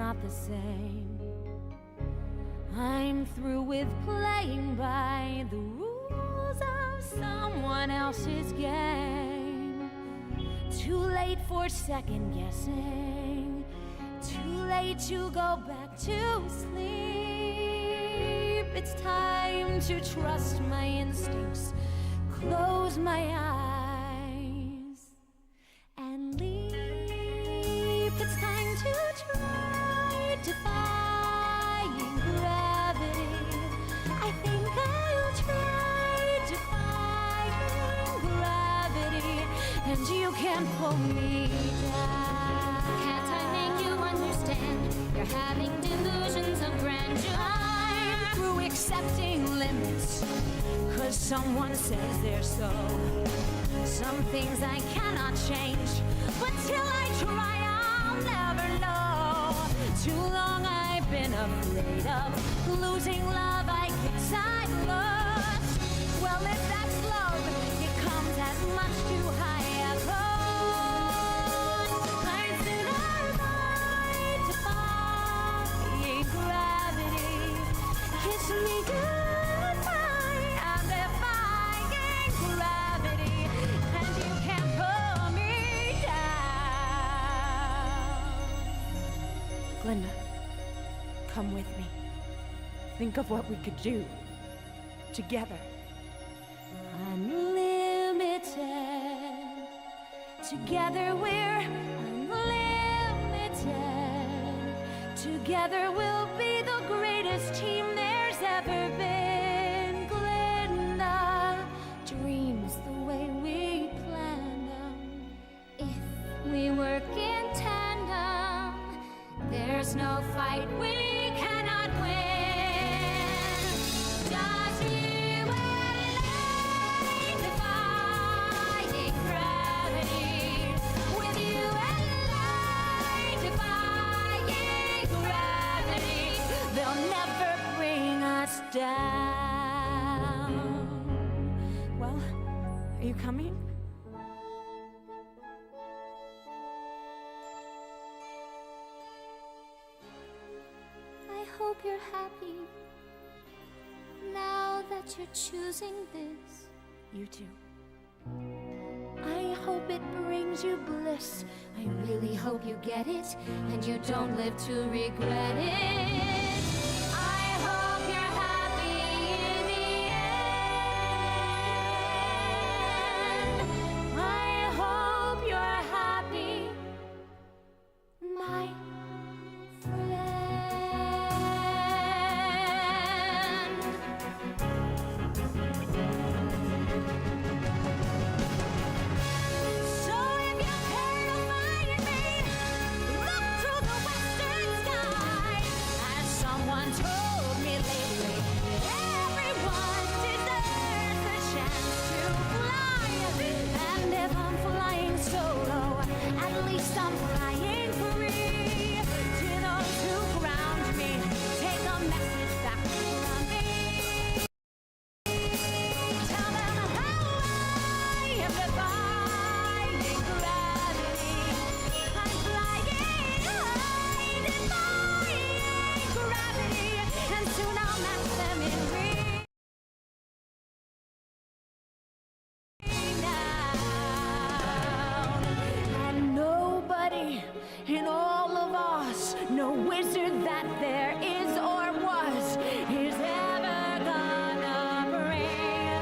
not the same. I'm through with playing by the rules of someone else's game. Too late for second guessing, too late to go back to sleep. It's time to trust my instincts, close my eyes and leap. It's time to try defying gravity. I think I'll try defying gravity, and you can't pull me down. Can't I make you understand? You're having delusions of grandeur. I'm through accepting limits, 'cause someone says they're so. Some things I cannot change, but till I try I'll never know. Too long I've been afraid of losing love, I guess I've lost. Well, if that's love, it comes at much too high a cost. I'd sooner fight defying gravity. Kiss me goodbye, I'm defying gravity, and you can't pull me down. Glenda, come with me. Think of what we could do together. Unlimited. Together we're unlimited. Together we'll be the greatest team there's ever been. Glenda, dreams the way we planned them. If we work in tandem, there's no fight we cannot win. Just you and I defying gravity. With you and I defying gravity. They'll never bring us down. Well, are you coming? I hope you're happy now that you're choosing this. You too. I hope it brings you bliss. I really hope you get it and you don't live to regret it. I hope you're happy in the end. I hope you're happy, my friend. So if you're terrifying me, look to the western sky. As someone told me lately, everyone deserves a chance to fly. And if I'm flying solo, at least I'm flying free. To those who ground me, take a message back from me. Tell them how I am defying gravity. I'm flying high, defying gravity, and soon I'll match them in reach. Down. And nobody in all of us, no wizard that there is or was, is ever gonna bring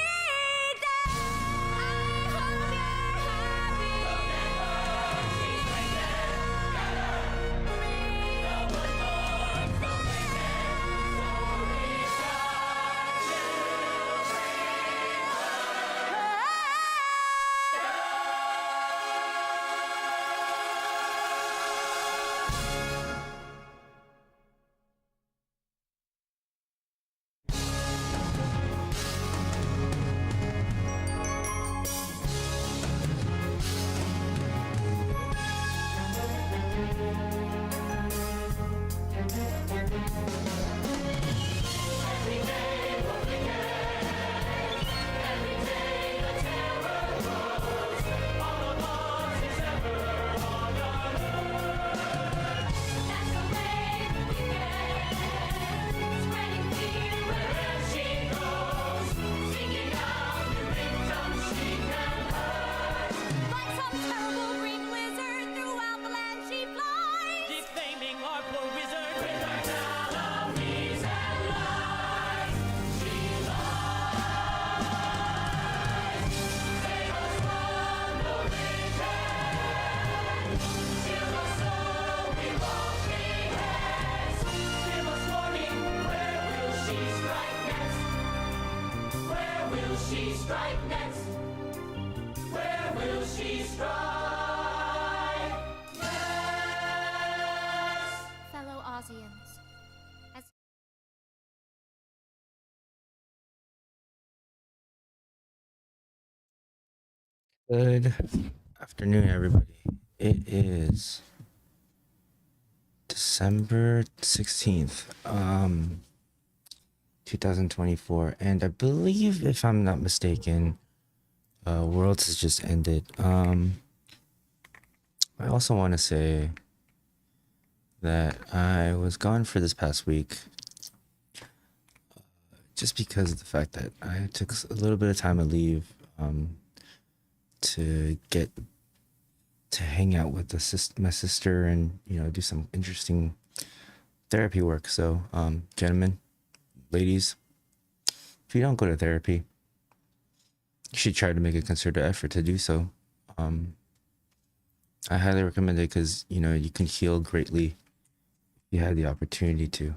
me down. I hope you're happy. Good afternoon, everybody. It is December 16th, 2024, and I believe, if I'm not mistaken, Worlds has just ended. I also want to say that I was gone for this past week just because of the fact that I took a little bit of time to leave to get to hang out with my sister and do some interesting therapy work. So gentlemen, ladies, if you don't go to therapy, you should try to make a concerted effort to do so. I highly recommend it because you can heal greatly if you have the opportunity to.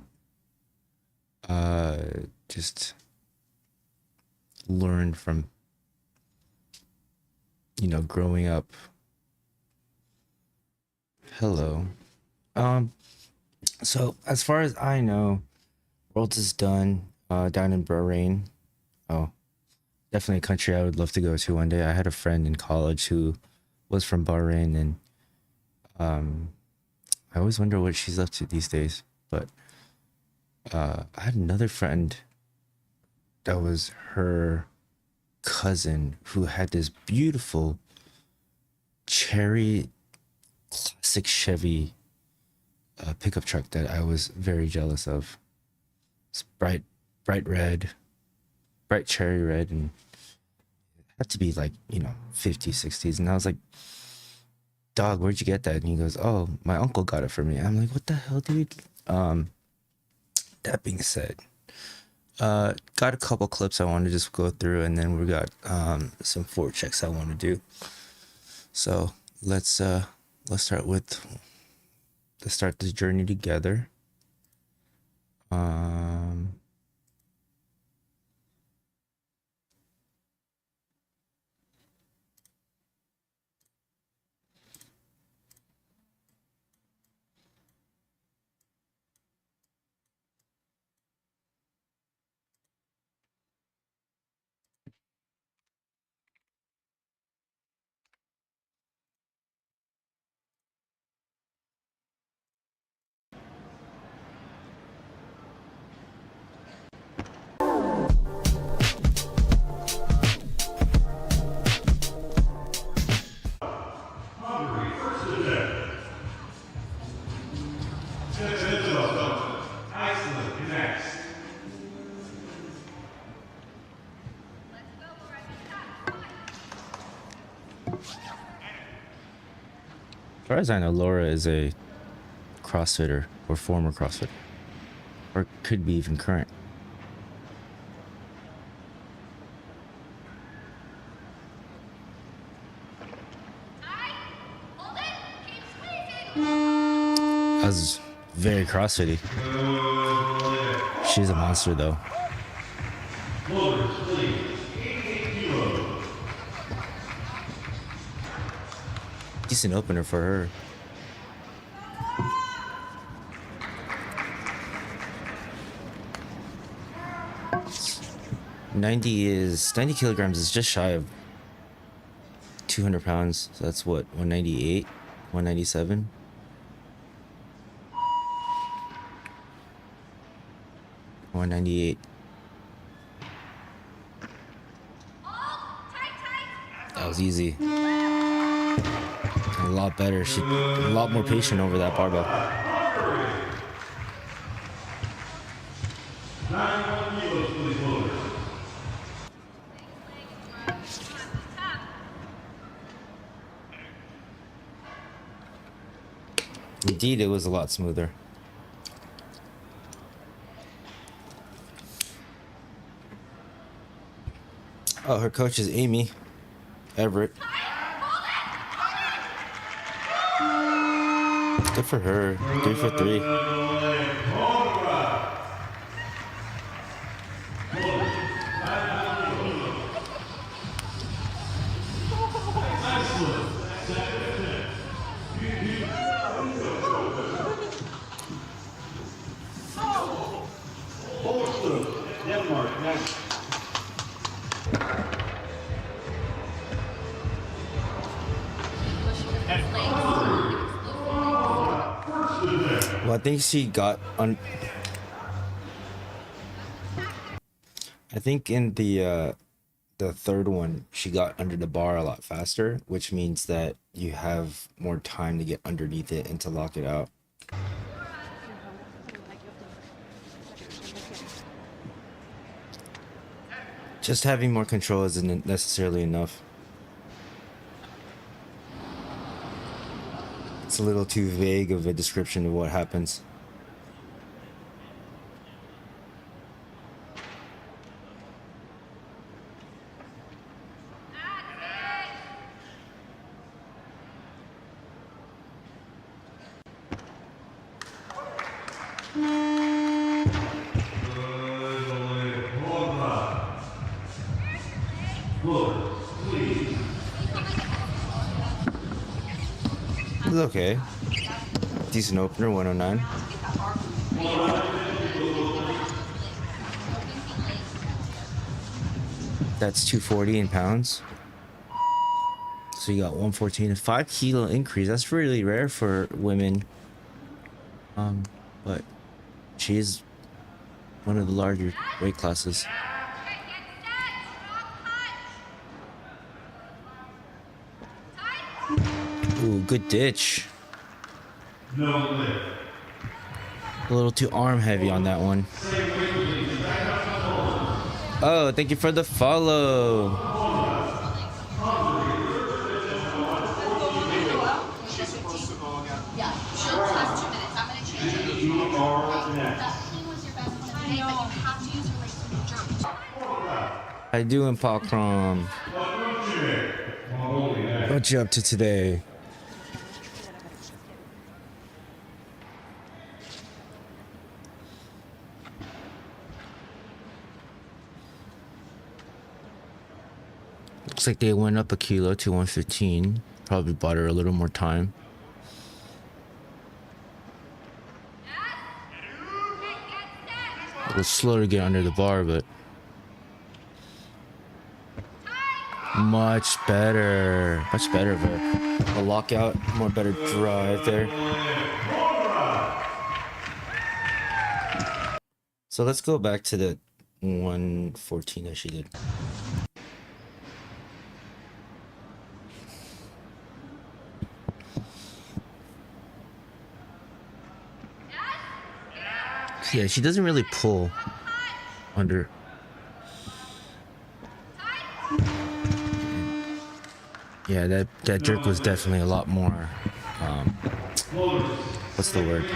Just learn from growing up. Hello. So as far as I know, Worlds is done down in Bahrain. Oh, definitely a country I would love to go to one day. I had a friend in college who was from Bahrain, and I always wonder what she's up to these days. But I had another friend that was her cousin who had this beautiful cherry classic Chevy pickup truck that I was very jealous of. It's bright red, bright cherry red, and it had to be like 50s, 60s. And I was like, dog, where'd you get that? And he goes, oh, my uncle got it for me. I'm like, what the hell, dude? That being said, got a couple clips I want to just go through, and then we got some forward checks I want to do. So let's start this journey together. As far as I know, Laura is a CrossFitter or former CrossFitter, or could be even current. I was very CrossFitty. She's a monster, though. Decent opener for her. Ninety kilograms is just shy of 200 pounds. So that's what, 198, 197. $198. That was easy. A lot better. She a lot more patient over that barbell. Indeed, it was a lot smoother. Oh, her coach is Amy Everett. Good for her. 3 for 3. Well, I think she got on. I think in the third one, she got under the bar a lot faster, which means that you have more time to get underneath it and to lock it out. Just having more control isn't necessarily enough. It's a little too vague of a description of what happens. It's okay. Decent opener, 109. That's 240 in pounds. So you got 114, a 5 kilo increase. That's really rare for women. But she's one of the larger weight classes. Ooh, good ditch. A little too arm heavy on that one. Oh, thank you for the follow. How you doing, Pakram? What you up to today? Looks like they went up a kilo to 115. Probably bought her a little more time. It was slow to get under the bar, but much better of a lockout, more better drive there. So let's go back to the 114 that she did. Yeah, she doesn't really pull under. Yeah, that jerk was definitely a lot more, what's the word?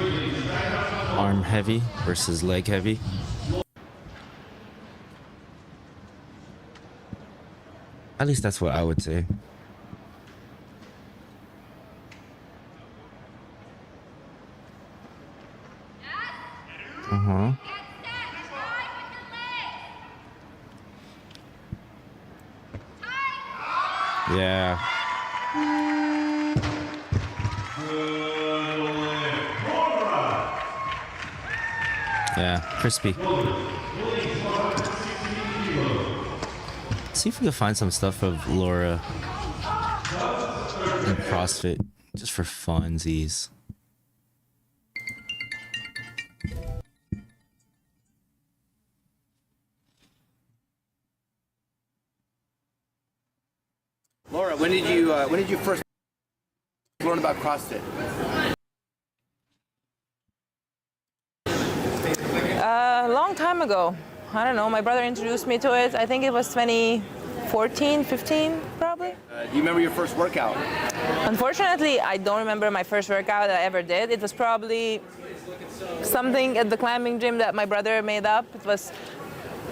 Arm heavy versus leg heavy. At least that's what I would say. Uh-huh. Yeah. Yeah, crispy. See if we can find some stuff of Laura in CrossFit just for funsies. Laura, when did you first learn about CrossFit? A long time ago. I don't know. My brother introduced me to it. I think it was 2014, 15, probably. Do you remember your first workout? Unfortunately, I don't remember my first workout that I ever did. It was probably something at the climbing gym that my brother made up. It was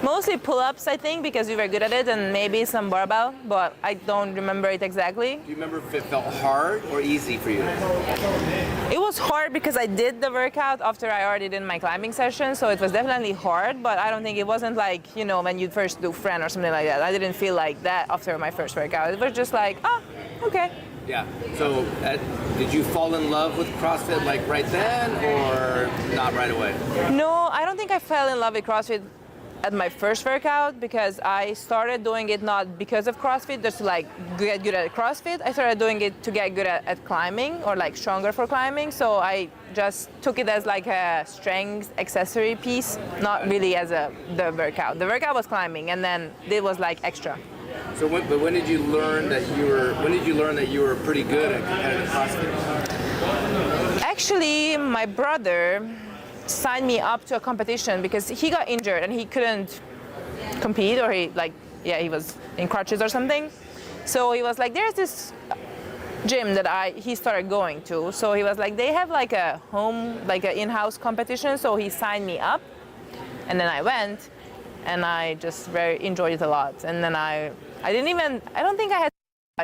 mostly pull-ups, I think, because we were good at it, and maybe some barbell, but I don't remember it exactly. Do you remember if it felt hard or easy for you? It was hard because I did the workout after I already did my climbing session, so it was definitely hard, but I don't think it wasn't like, you know, when you first do friend or something like that. I didn't feel like that after my first workout. It was just like, oh, okay. Yeah. So did you fall in love with CrossFit like right then or not right away? No, I don't think I fell in love with CrossFit at my first workout because I started doing it not because of CrossFit, just to like get good at CrossFit. I started doing it to get good at climbing or like stronger for climbing. So I just took it as like a strength accessory piece, not really as the workout. The workout was climbing, and then it was like extra. So when did you learn that you were pretty good at competitive CrossFit? Actually, my brother signed me up to a competition because he got injured and he couldn't compete, or he was in crutches or something. So he was like, there's this gym that he started going to. So he was like, they have like a an in-house competition. So he signed me up, and then I went, and I just very enjoyed it a lot. And then I don't think I had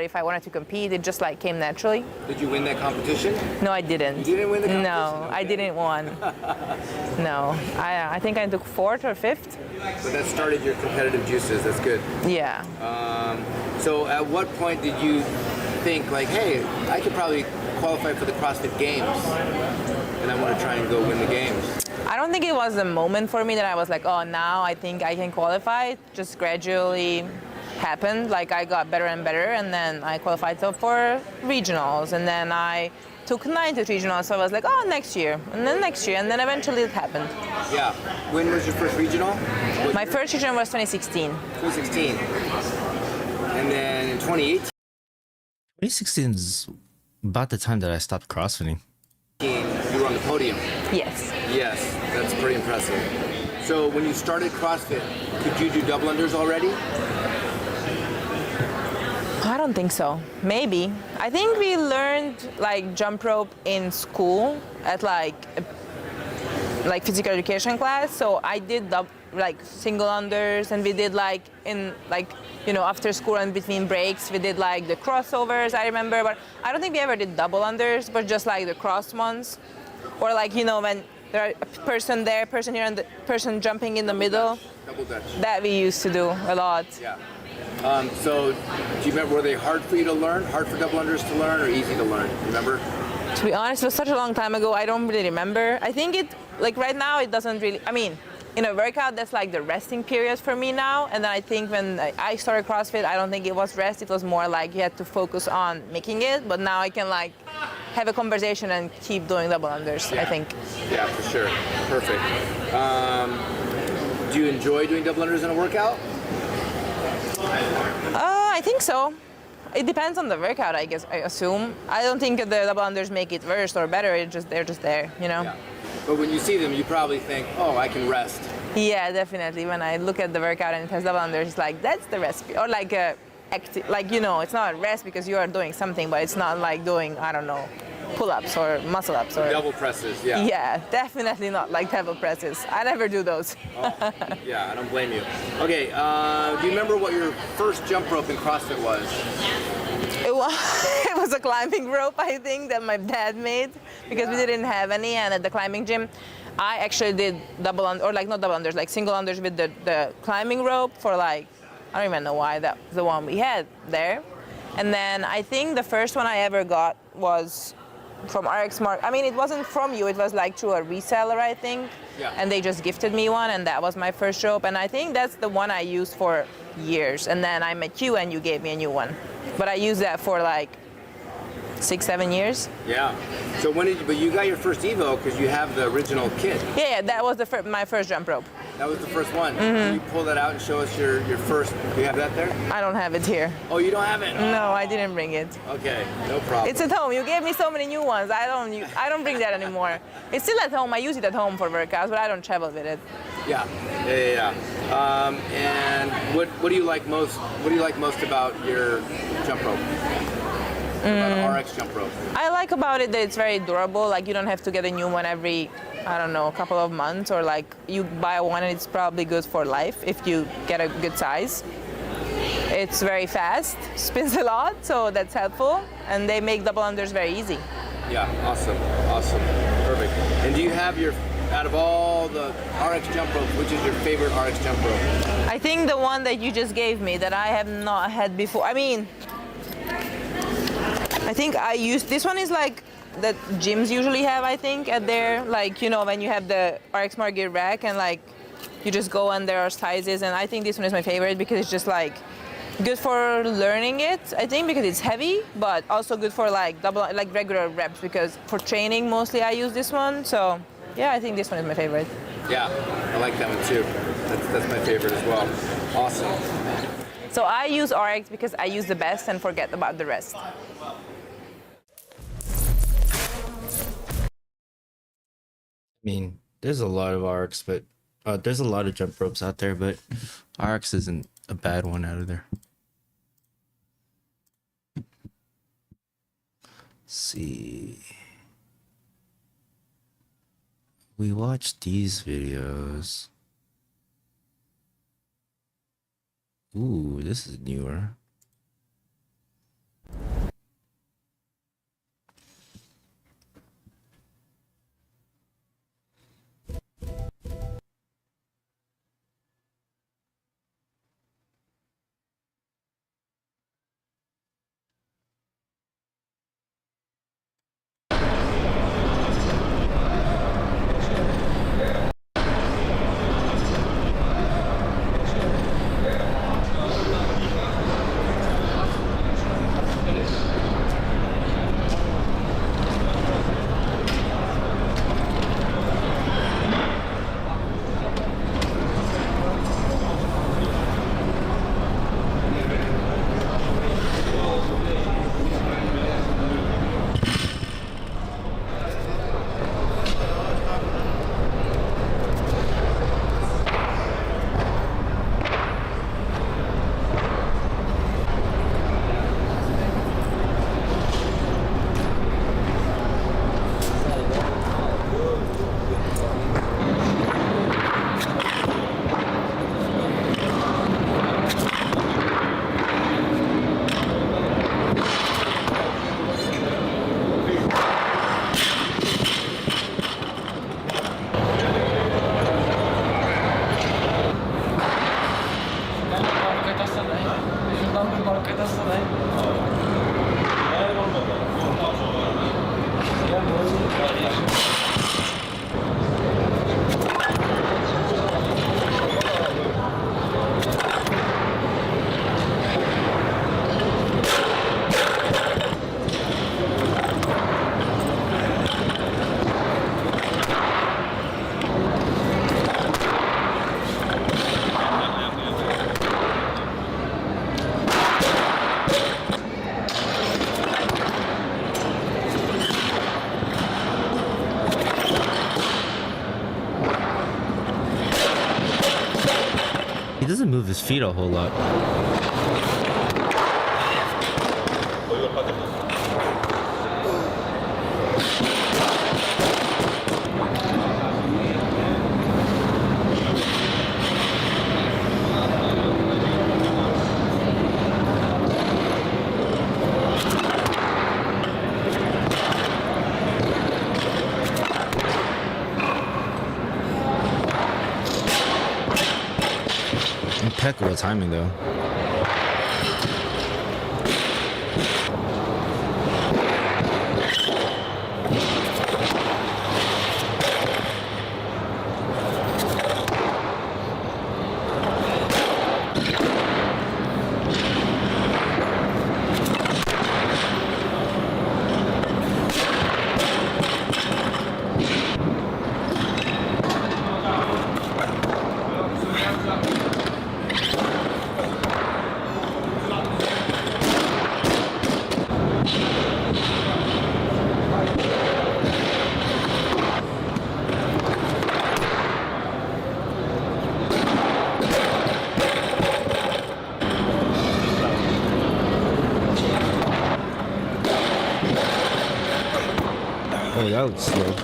if I wanted to compete. It just like came naturally. Did you win that competition? No, I didn't. You didn't win the competition? No, Okay. I didn't win. No, I think I took 4th or 5th. But that started your competitive juices. That's good. Yeah. So at what point did you think like, hey, I could probably qualify for the CrossFit Games, and I want to try and go win the games? I don't think it was a moment for me that I was like, oh, now I think I can qualify. It just gradually happened. Like I got better and better, and then I qualified for regionals, and then I took 9th at regionals. So I was like, oh, next year, and then next year, and then eventually it happened. Yeah. When was your first regional? My first regional was 2016. 2016. And then in 2018, 2016 is about the time that I stopped CrossFitting. you were on the podium. Yes. Yes, that's pretty impressive. So when you started CrossFit, could you do double unders already? I don't think so. Maybe. I think we learned like jump rope in school at like physical education class. So I did single unders, and we did like in after school and between breaks we did like the crossovers, I remember, but I don't think we ever did double unders, but just like the cross ones, or like when there are a person there, person here, and the person jumping in the middle. Double dutch. That we used to do a lot. Yeah. So do you remember, were they hard for you to learn? Hard for double unders to learn, or easy to learn? Remember? To be honest, it was such a long time ago, I don't really remember. I think right now it doesn't really, in a workout, that's like the resting period for me now. And then I think when I started CrossFit, I don't think it was rest. It was more like you had to focus on making it. But now I can like have a conversation and keep doing double unders, Yeah. I think. Yeah, for sure. Perfect. Do you enjoy doing double unders in a workout? I think so. It depends on the workout, I guess, I assume. I don't think the double unders make it worse or better. They're just there, Yeah. But when you see them, you probably think, oh, I can rest. Yeah, definitely. When I look at the workout and it has double unders, it's like, that's the rest. Or like it's not a rest because you are doing something, but it's not like doing, I don't know, pull-ups or muscle-ups. Or Double presses, yeah. Yeah, definitely not like double presses. I never do those. Oh, yeah, I don't blame you. Okay, do you remember what your first jump rope in CrossFit was? It was a climbing rope, I think, that my dad made because we didn't have any, and at the climbing gym, I actually did not double unders, like single unders with the climbing rope for like, I don't even know why, that was the one we had there. And then I think the first one I ever got was from RX Mark. It wasn't from you, it was like through a reseller, I think. Yeah. And they just gifted me one, and that was my first rope. And I think that's the one I used for years. And then I met you and you gave me a new one. But I used that for like 6-7 years. Yeah. So but you got your first Evo because you have the original kit. Yeah, that was my first jump rope. That was the first one. Mm-hmm. Can you pull that out and show us your first? Do you have that there? I don't have it here. Oh, you don't have it? No, I didn't bring it. Okay, no problem. It's at home. You gave me so many new ones. I don't bring that anymore. It's still at home. I use it at home for workouts, but I don't travel with it. Yeah. And what do you like most? What do you like most about your jump rope? About an RX jump rope? I like about it that it's very durable. Like you don't have to get a new one every, I don't know, a couple of months, or like you buy one and it's probably good for life if you get a good size. It's very fast, spins a lot, so that's helpful, and they make double unders very easy. Yeah, awesome, perfect. And do you have out of all the RX jump ropes, which is your favorite RX jump rope? I think the one that you just gave me that I have not had before. I think this one is like that gyms usually have, I think, at their, like, when you have the RX Smart Gear rack and like you just go and there are sizes, and I think this one is my favorite because it's just like good for learning it, I think, because it's heavy, but also good for like regular reps, because for training mostly I use this one. So yeah, I think this one is my favorite. Yeah, I like that one too. That's my favorite as well. Awesome. So I use RX because I use the best and forget about the rest. I mean, there's a lot of RX, but there's a lot of jump ropes out there, but RX isn't a bad one out of there. Let's see. We watched these videos. Ooh, this is newer. He doesn't move his feet a whole lot. Impeccable timing though. Oh, that looks slow.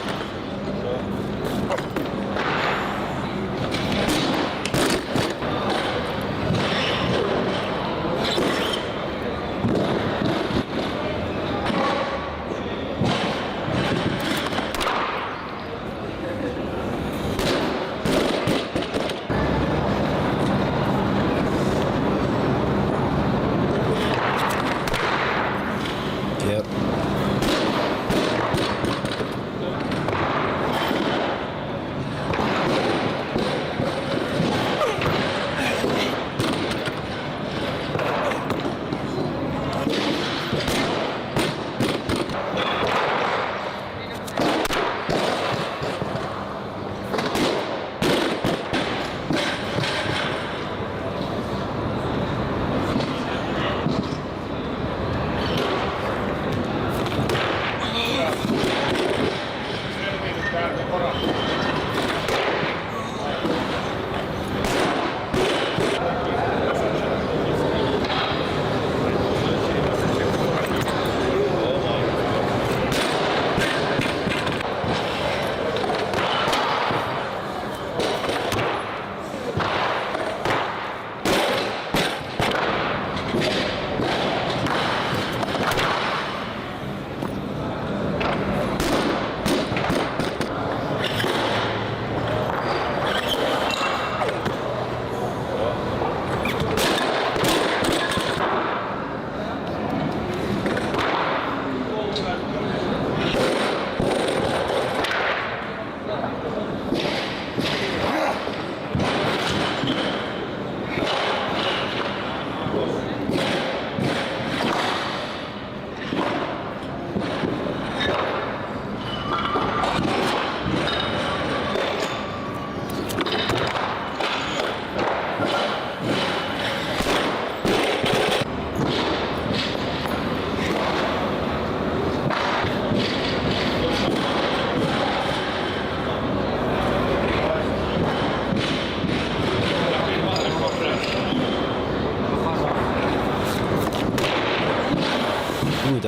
Yep.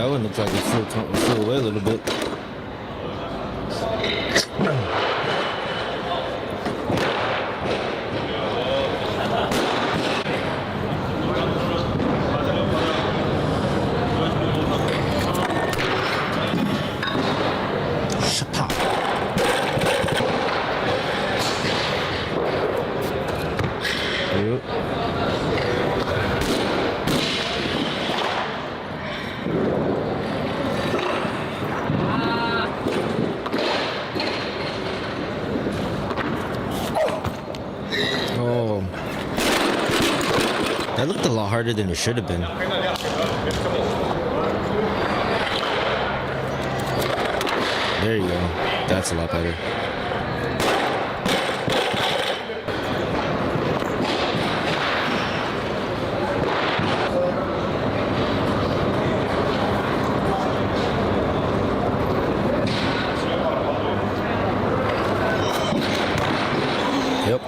that one looks like it flew away a little bit. Shapop. Yep. Oh, that looked a lot harder than it should have been. There you go. That's a lot better. Yep.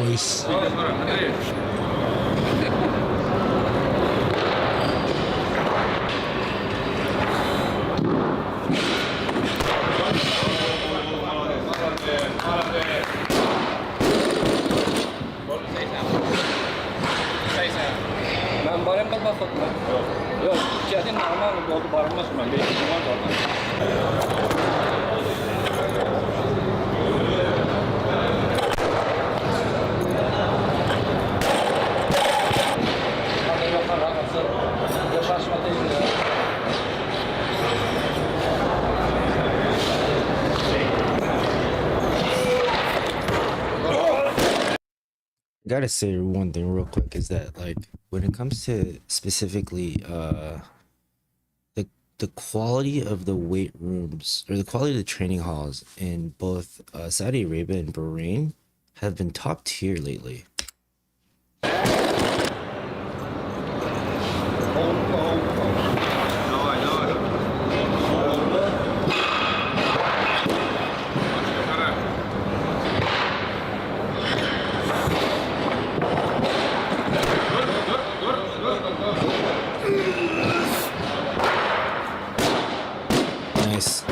Nice. Ben barem bak bakmadım. Yok, çetin normal oldu barınmasın ben. Bir ihtimal var. Gotta say one thing real quick is that, like, when it comes to specifically the quality of the weight rooms or the quality of the training halls in both Saudi Arabia and Bahrain have been top tier lately. Nice.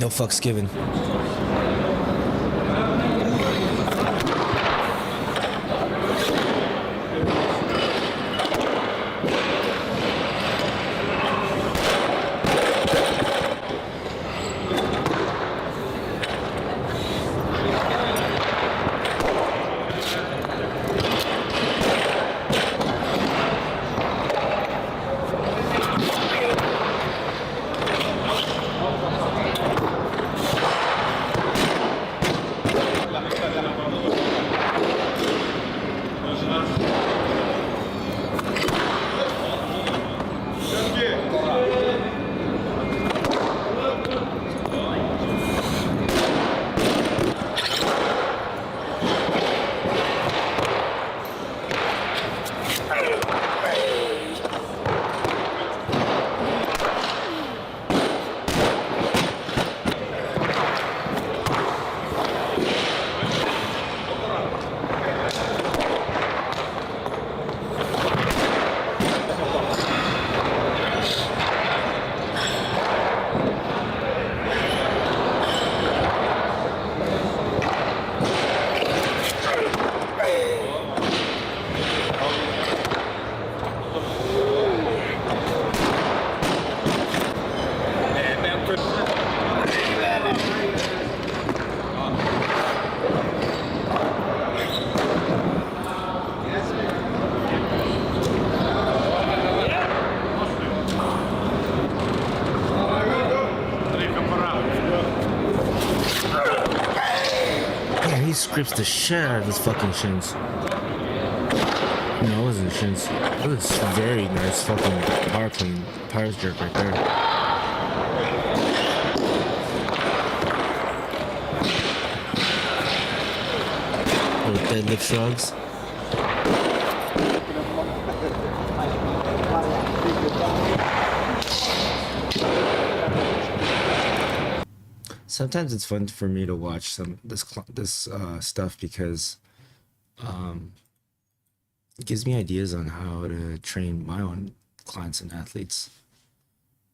No fucks given. he scrapes the shit out of his fucking shins. No, it wasn't shins. It was very nice fucking power jerk right there. Little deadlift shrugs. Sometimes it's fun for me to watch this stuff because it gives me ideas on how to train my own clients and athletes.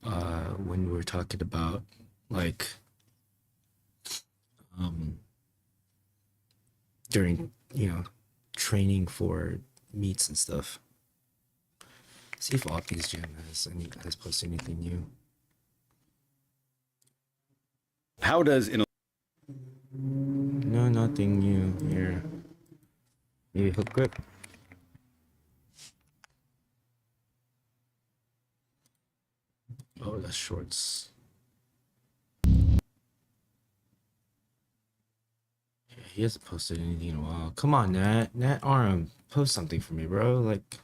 When we're talking about like during training for meets and stuff. See if Opti's Gym has posted anything new. How does No, nothing new here. Maybe hook grip. Oh, that's shorts. Yeah, he hasn't posted anything in a while. Come on, Nat Arm, post something for me, bro. Like.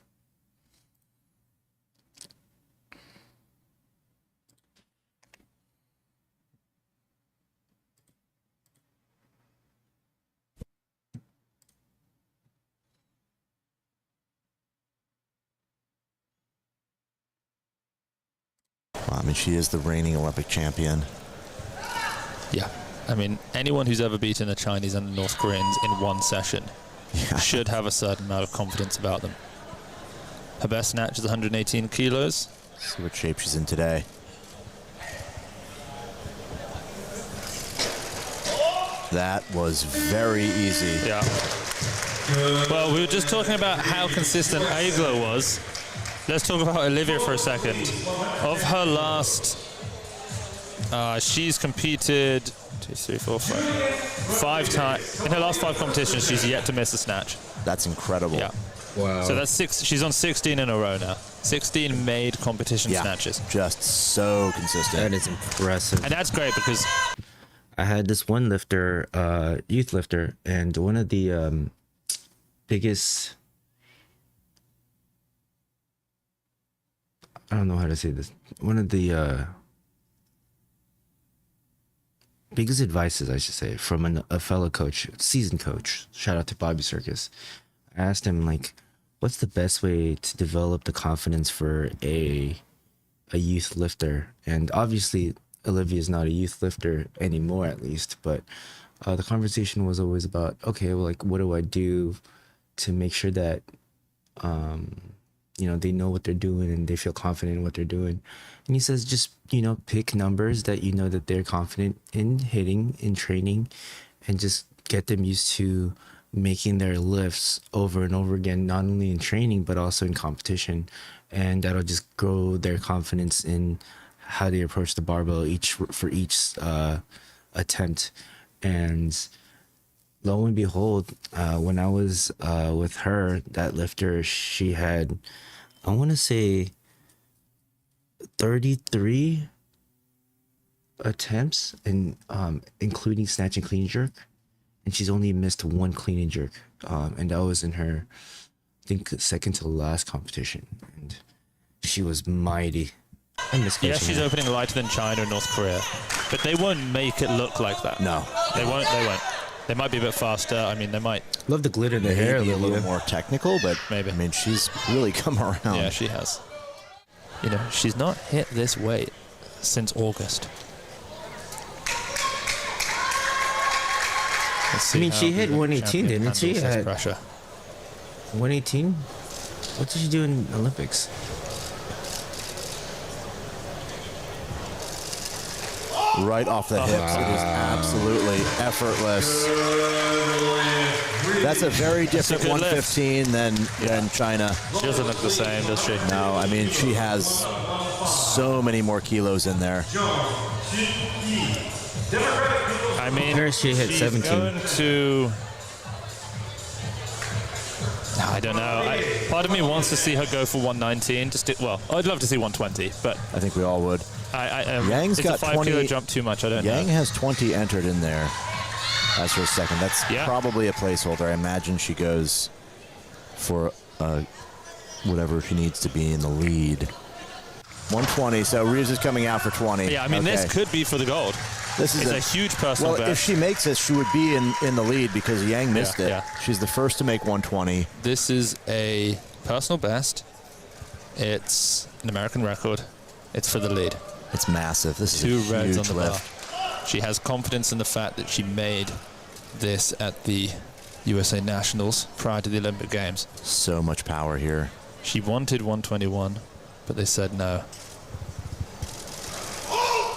I mean, she is the reigning Olympic champion. Yeah. I mean, anyone who's ever beaten the Chinese and the North Koreans in one session should have a certain amount of confidence about them. Her best snatch is 118 kilos. See what shape she's in today. That was very easy. Yeah. Well, we were just talking about how consistent Aiglo was. Let's talk about Olivia for a second. Of her last, she's competed 5 times. In her last 5 competitions, she's yet to miss a snatch. That's incredible. Yeah. Wow. So that's 6. She's on 16 in a row now. 16 made competition snatches. Just so consistent. That is impressive. And that's great because I had this one lifter, youth lifter, and one of the biggest, I don't know how to say this, one of the biggest advices, I should say, from a fellow coach, seasoned coach, shout out to Bobby Circus. I asked him, like, what's the best way to develop the confidence for a youth lifter? And obviously Olivia is not a youth lifter anymore, at least, but the conversation was always about, okay, well, like, what do I do to make sure that they know what they're doing and they feel confident in what they're doing? And he says, just pick numbers that that they're confident in hitting in training, and just get them used to making their lifts over and over again, not only in training but also in competition, and that'll just grow their confidence in how they approach the barbell for each attempt. And lo and behold, when I was with her, that lifter, she had, I want to say, 33 attempts, and including snatch and clean jerk, and she's only missed 1 clean and jerk, and that was in her, I think, second to last competition, and she was mighty. yeah, she's opening lighter than China and North Korea, but they won't make it look like that. No, they won't. They might be a bit faster. I mean, they might. Love the glitter in the hair. Maybe a little more technical, but maybe. I mean, she's really come around. Yeah, she has. She's not hit this weight since August. I mean, she hit 118, didn't she? At pressure. 118? What did she do in Olympics? Right off the hips. It is absolutely effortless. That's a very different 115 than China. She doesn't look the same, does she? No, I mean, she has so many more kilos in there. I mean, Here she hit 17. Going to... I don't know. Part of me wants to see her go for 119. I'd love to see 120, but I think we all would. Yang's got a 5 20. kilo jump too much. I don't know. Yang has 20 entered in there. as her second. That's probably a placeholder. I imagine she goes for whatever she needs to be in the lead. 120, so Reeves is coming out for 20. Yeah, I mean, this could be for the gold. This is a huge personal best. Well, if she makes this, she would be in the lead because Yang missed it. Yeah. She's the first to make 120. This is a personal best. It's an American record. It's for the lead. It's massive. This is two a reds on huge the bar. lift. She has confidence in the fact that she made this at the USA Nationals prior to the Olympic Games. So much power here. She wanted 121, but they said no.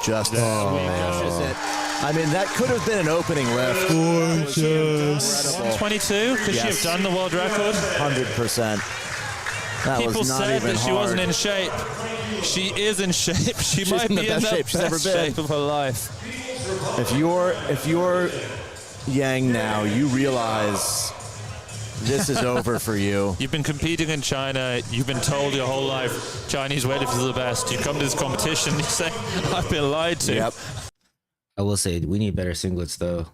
Just smashes it. I mean, that could have been an opening lift. Gorgeous. 122? Could she have done the world record? 100%. That People was not said even that she hard. wasn't in shape. She is in shape. She's might in be the best in the shape she's ever best been. shape of her life. If you're Yang now, you realize this is over for you. You've been competing in China. You've been told your whole life Chinese weightlifters are the best. You come to this competition, you say, I've been lied to. Yep. I will say we need better singlets though.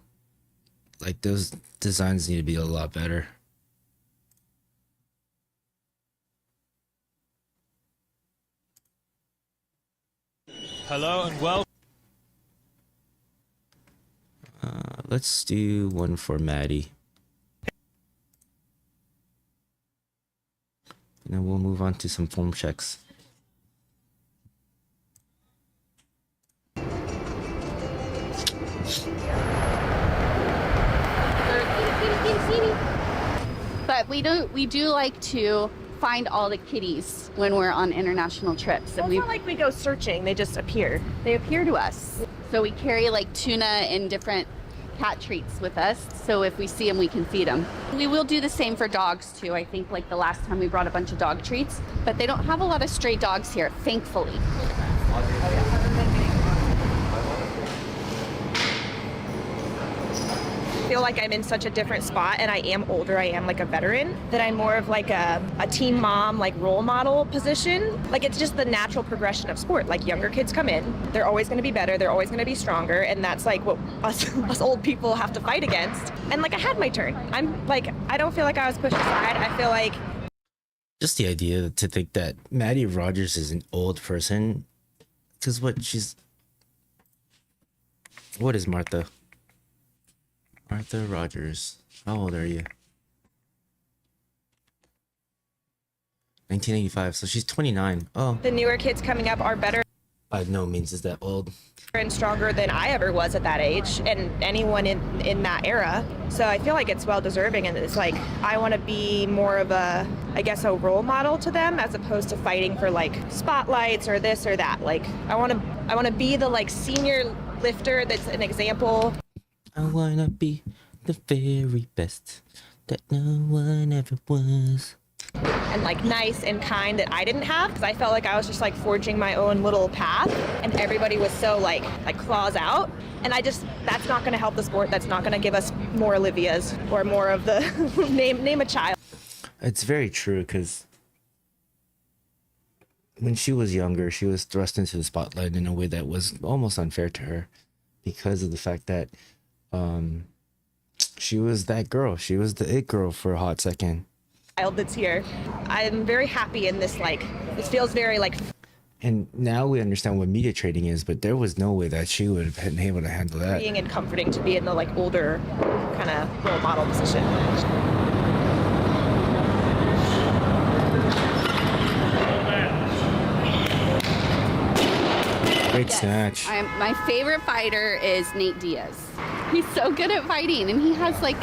Like those designs need to be a lot better. Hello and welcome. Let's do one for Maddie. And then we'll move on to some form checks. But we do like to find all the kitties when we're on international trips. Well, it's not like we go searching, they just appear. They appear to us. So we carry like tuna and different cat treats with us, so if we see them, we can feed them. We will do the same for dogs too. I think like the last time we brought a bunch of dog treats, but they don't have a lot of stray dogs here, thankfully. I feel like I'm in such a different spot, and I am older, I am like a veteran, that I'm more of like a teen mom, like role model position. Like it's just the natural progression of sport. Like younger kids come in, they're always gonna be better, they're always gonna be stronger, and that's like what us old people have to fight against. And like I had my turn. I'm like, I don't feel like I was pushed aside. I feel like Just the idea to think that Maddie Rogers is an old person, because what is Martha? Martha Rogers. How old are you? 1985, so she's 29. Oh. the newer kids coming up are better By no means is that old. and stronger than I ever was at that age, and anyone in that era. So I feel like it's well deserving, and it's like I want to be more of a, I guess, a role model to them as opposed to fighting for like spotlights or this or that. Like I want to be the like senior lifter that's an example. I wanna be the very best that no one ever was. And like nice and kind that I didn't have, because I felt like I was just like forging my own little path, and everybody was so like claws out, and that's not going to help the sport. That's not going to give us more Olivias or more of the name a child. It's very true, because when she was younger, she was thrust into the spotlight in a way that was almost unfair to her, because of the fact that she was that girl. She was the it girl for a hot second. That's here. I'm very happy in this, like, this feels very like. And now we understand what media trading is, but there was no way that she would have been able to handle that. Freeing and comforting to be in the like older kind of role model position. Great snatch. My favorite fighter is Nate Diaz. He's so good at fighting, and he has like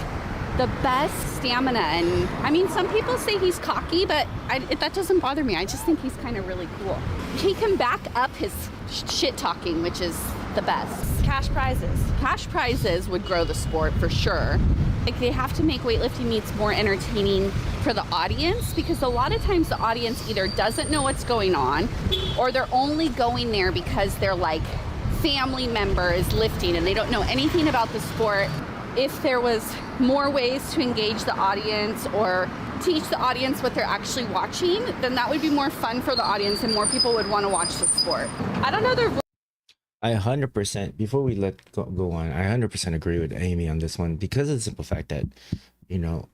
the best stamina. And I mean, some people say he's cocky, but that doesn't bother me. I just think he's kind of really cool. He can back up his shit talking, which is the best. Cash prizes. Cash prizes would grow the sport for sure. Like they have to make weightlifting meets more entertaining for the audience, because a lot of times the audience either doesn't know what's going on, or they're only going there because they're like family members lifting and they don't know anything about the sport. If there was more ways to engage the audience or teach the audience what they're actually watching, then that would be more fun for the audience and more people would want to watch the sport. I don't know their I 100%, before we go on, I 100% agree with Amy on this one, because of the simple fact that, you know,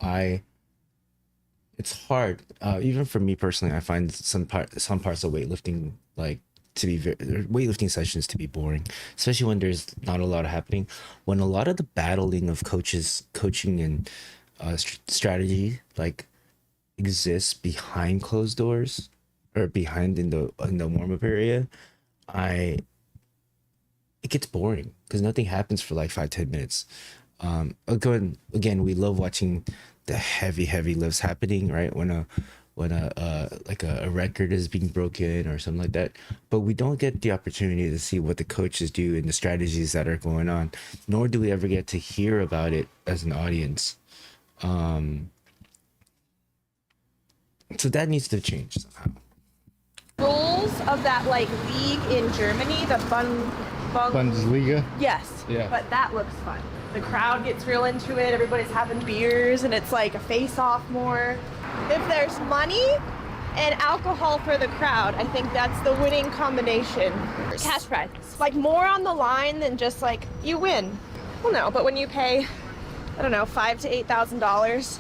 it's hard, even for me personally. I find some parts of weightlifting, like, weightlifting sessions to be boring, especially when there's not a lot happening. When a lot of the battling of coaching and strategy, like, exists behind closed doors, or behind in the warm-up area, it gets boring because nothing happens for like 5-10 minutes. Again, we love watching the heavy lifts happening, right? When a record is being broken or something like that. But we don't get the opportunity to see what the coaches do and the strategies that are going on, nor do we ever get to hear about it as an audience. So that needs to change somehow. Rules of that like league in Germany, the Bundesliga? Yes. Yeah. But that looks fun. The crowd gets real into it, everybody's having beers, and it's like a face-off more. If there's money and alcohol for the crowd, I think that's the winning combination. Cash prize. Like more on the line than just like, you win. Well, no, but when you pay, I don't know, $5,000 to $8,000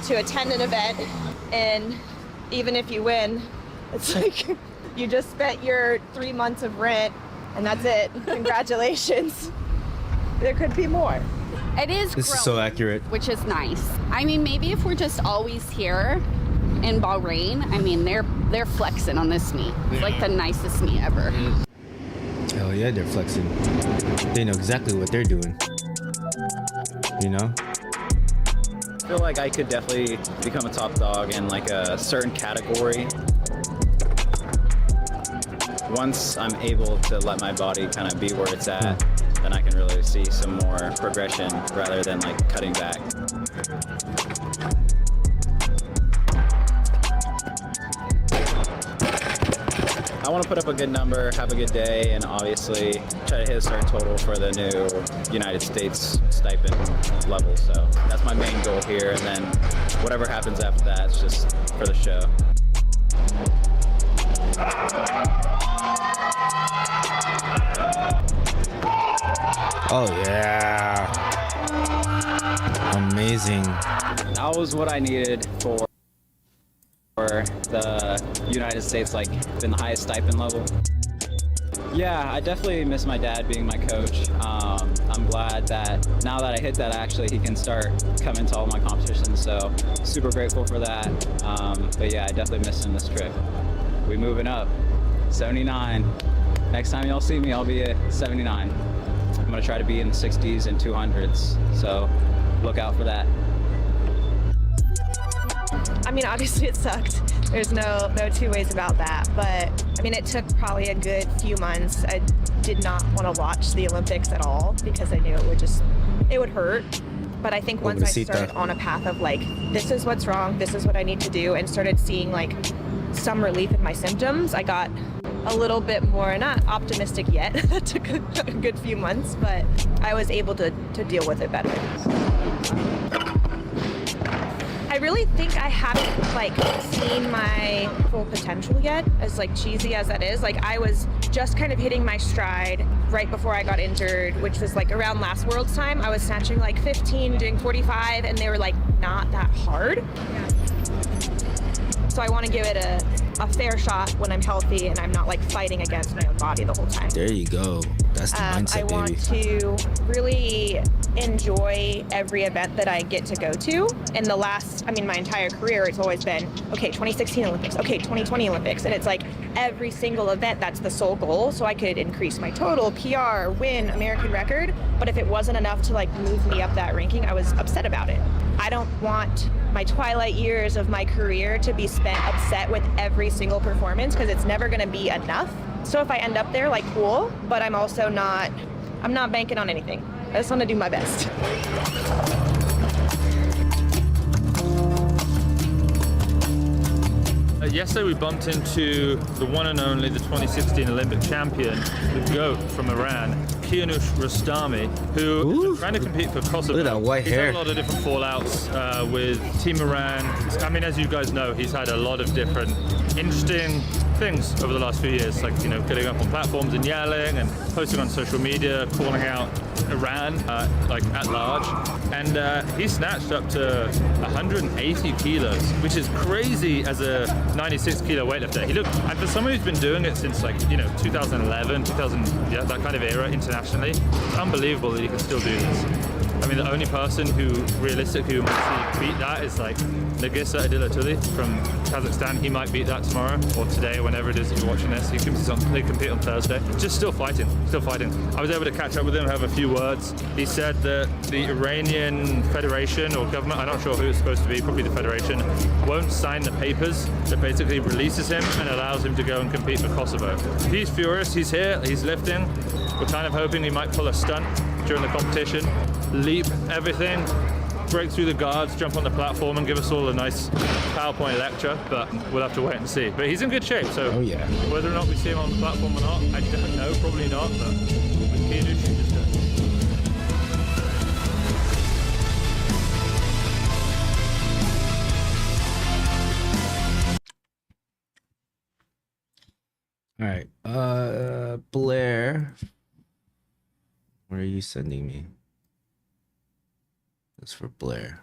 to attend an event, and even if you win, it's like you just spent your 3 months of rent and that's it. Congratulations. There could be more. It is This growing, is so accurate. which is nice. I mean, maybe if we're just always here in Bahrain, I mean, they're flexing on this meet. It's like the nicest meet ever. Hell yeah, they're flexing. They know exactly what they're doing. You know? I feel like I could definitely become a top dog in like a certain category. Once I'm able to let my body kind of be where it's at, then I can really see some more progression rather than like cutting back. I want to put up a good number, have a good day, and obviously try to hit a certain total for the new United States stipend level. So that's my main goal here, and then whatever happens after that, it's just for the show. Oh yeah. Amazing. That was what I needed for the United States, like in the highest stipend level. Yeah, I definitely miss my dad being my coach. I'm glad that now that I hit that, actually he can start coming to all my competitions, so super grateful for that. But yeah, I definitely miss him this trip. We moving up, 79. Next time y'all see me, I'll be at 79. I'm gonna try to be in the 60s and 200s, so look out for that. I mean, obviously it sucked. There's no two ways about that. But I mean, it took probably a good few months. I did not want to watch the Olympics at all because I knew it would hurt. But I think once I started on a path of like, this is what's wrong, this is what I need to do, and started seeing like some relief in my symptoms, I got a little bit more, not optimistic yet. That took a good few months, but I was able to deal with it better. I really think I haven't like seen my full potential yet, as like cheesy as that is. Like I was just kind of hitting my stride right before I got injured, which was like around last World's time. I was snatching like 15, doing 45, and they were like not that hard. So I want to give it a fair shot when I'm healthy and I'm not like fighting against my own body the whole time. There you go. That's the mindset, I want to really enjoy every event that I get to go to. In the last, I mean, my entire career, it's always been, okay, 2016 Olympics, okay, 2020 Olympics. And it's like every single event, that's the sole goal. So I could increase my total, PR, win, American record. But if it wasn't enough to like move me up that ranking, I was upset about it. I don't want my twilight years of my career to be spent upset with every single performance, because it's never going to be enough. So if I end up there, like, cool, but I'm not banking on anything. I just want to do my best. Yesterday we bumped into the one and only, the 2016 Olympic champion, the GOAT from Iran, Kianush Rostami, who is trying to compete for Kosovo. Look at that white He's hair. had a lot of different fallouts with Team Iran. I mean, as you guys know, he's had a lot of different interesting things over the last few years, like, you know, getting up on platforms and yelling and posting on social media, calling out Iran, like at large. And he snatched up to 180 kilos, which is crazy as a 96 kilo weightlifter. He looked, and for someone who's been doing it since, like, you know, 2011, 2000, yeah, that kind of era internationally, it's unbelievable that he can still do this. I mean, the only person who realistically who might see beat that is like Nagisa Adilatuli from Kazakhstan. He might beat that tomorrow or today, whenever it is that you're watching this. They compete on Thursday. Just still fighting. I was able to catch up with him, have a few words. He said that the Iranian Federation or government, I'm not sure who it's supposed to be, probably the Federation, won't sign the papers that basically releases him and allows him to go and compete for Kosovo. He's furious. He's here. He's lifting. We're kind of hoping he might pull a stunt during the competition, leap everything, break through the guards, jump on the platform and give us all a nice PowerPoint lecture, but we'll have to wait and see. But he's in good shape, so whether or not we see him on the platform or not, I don't know, probably not, but with Kianush, he just does. All right, Blair, where are you sending me? That's for Blair.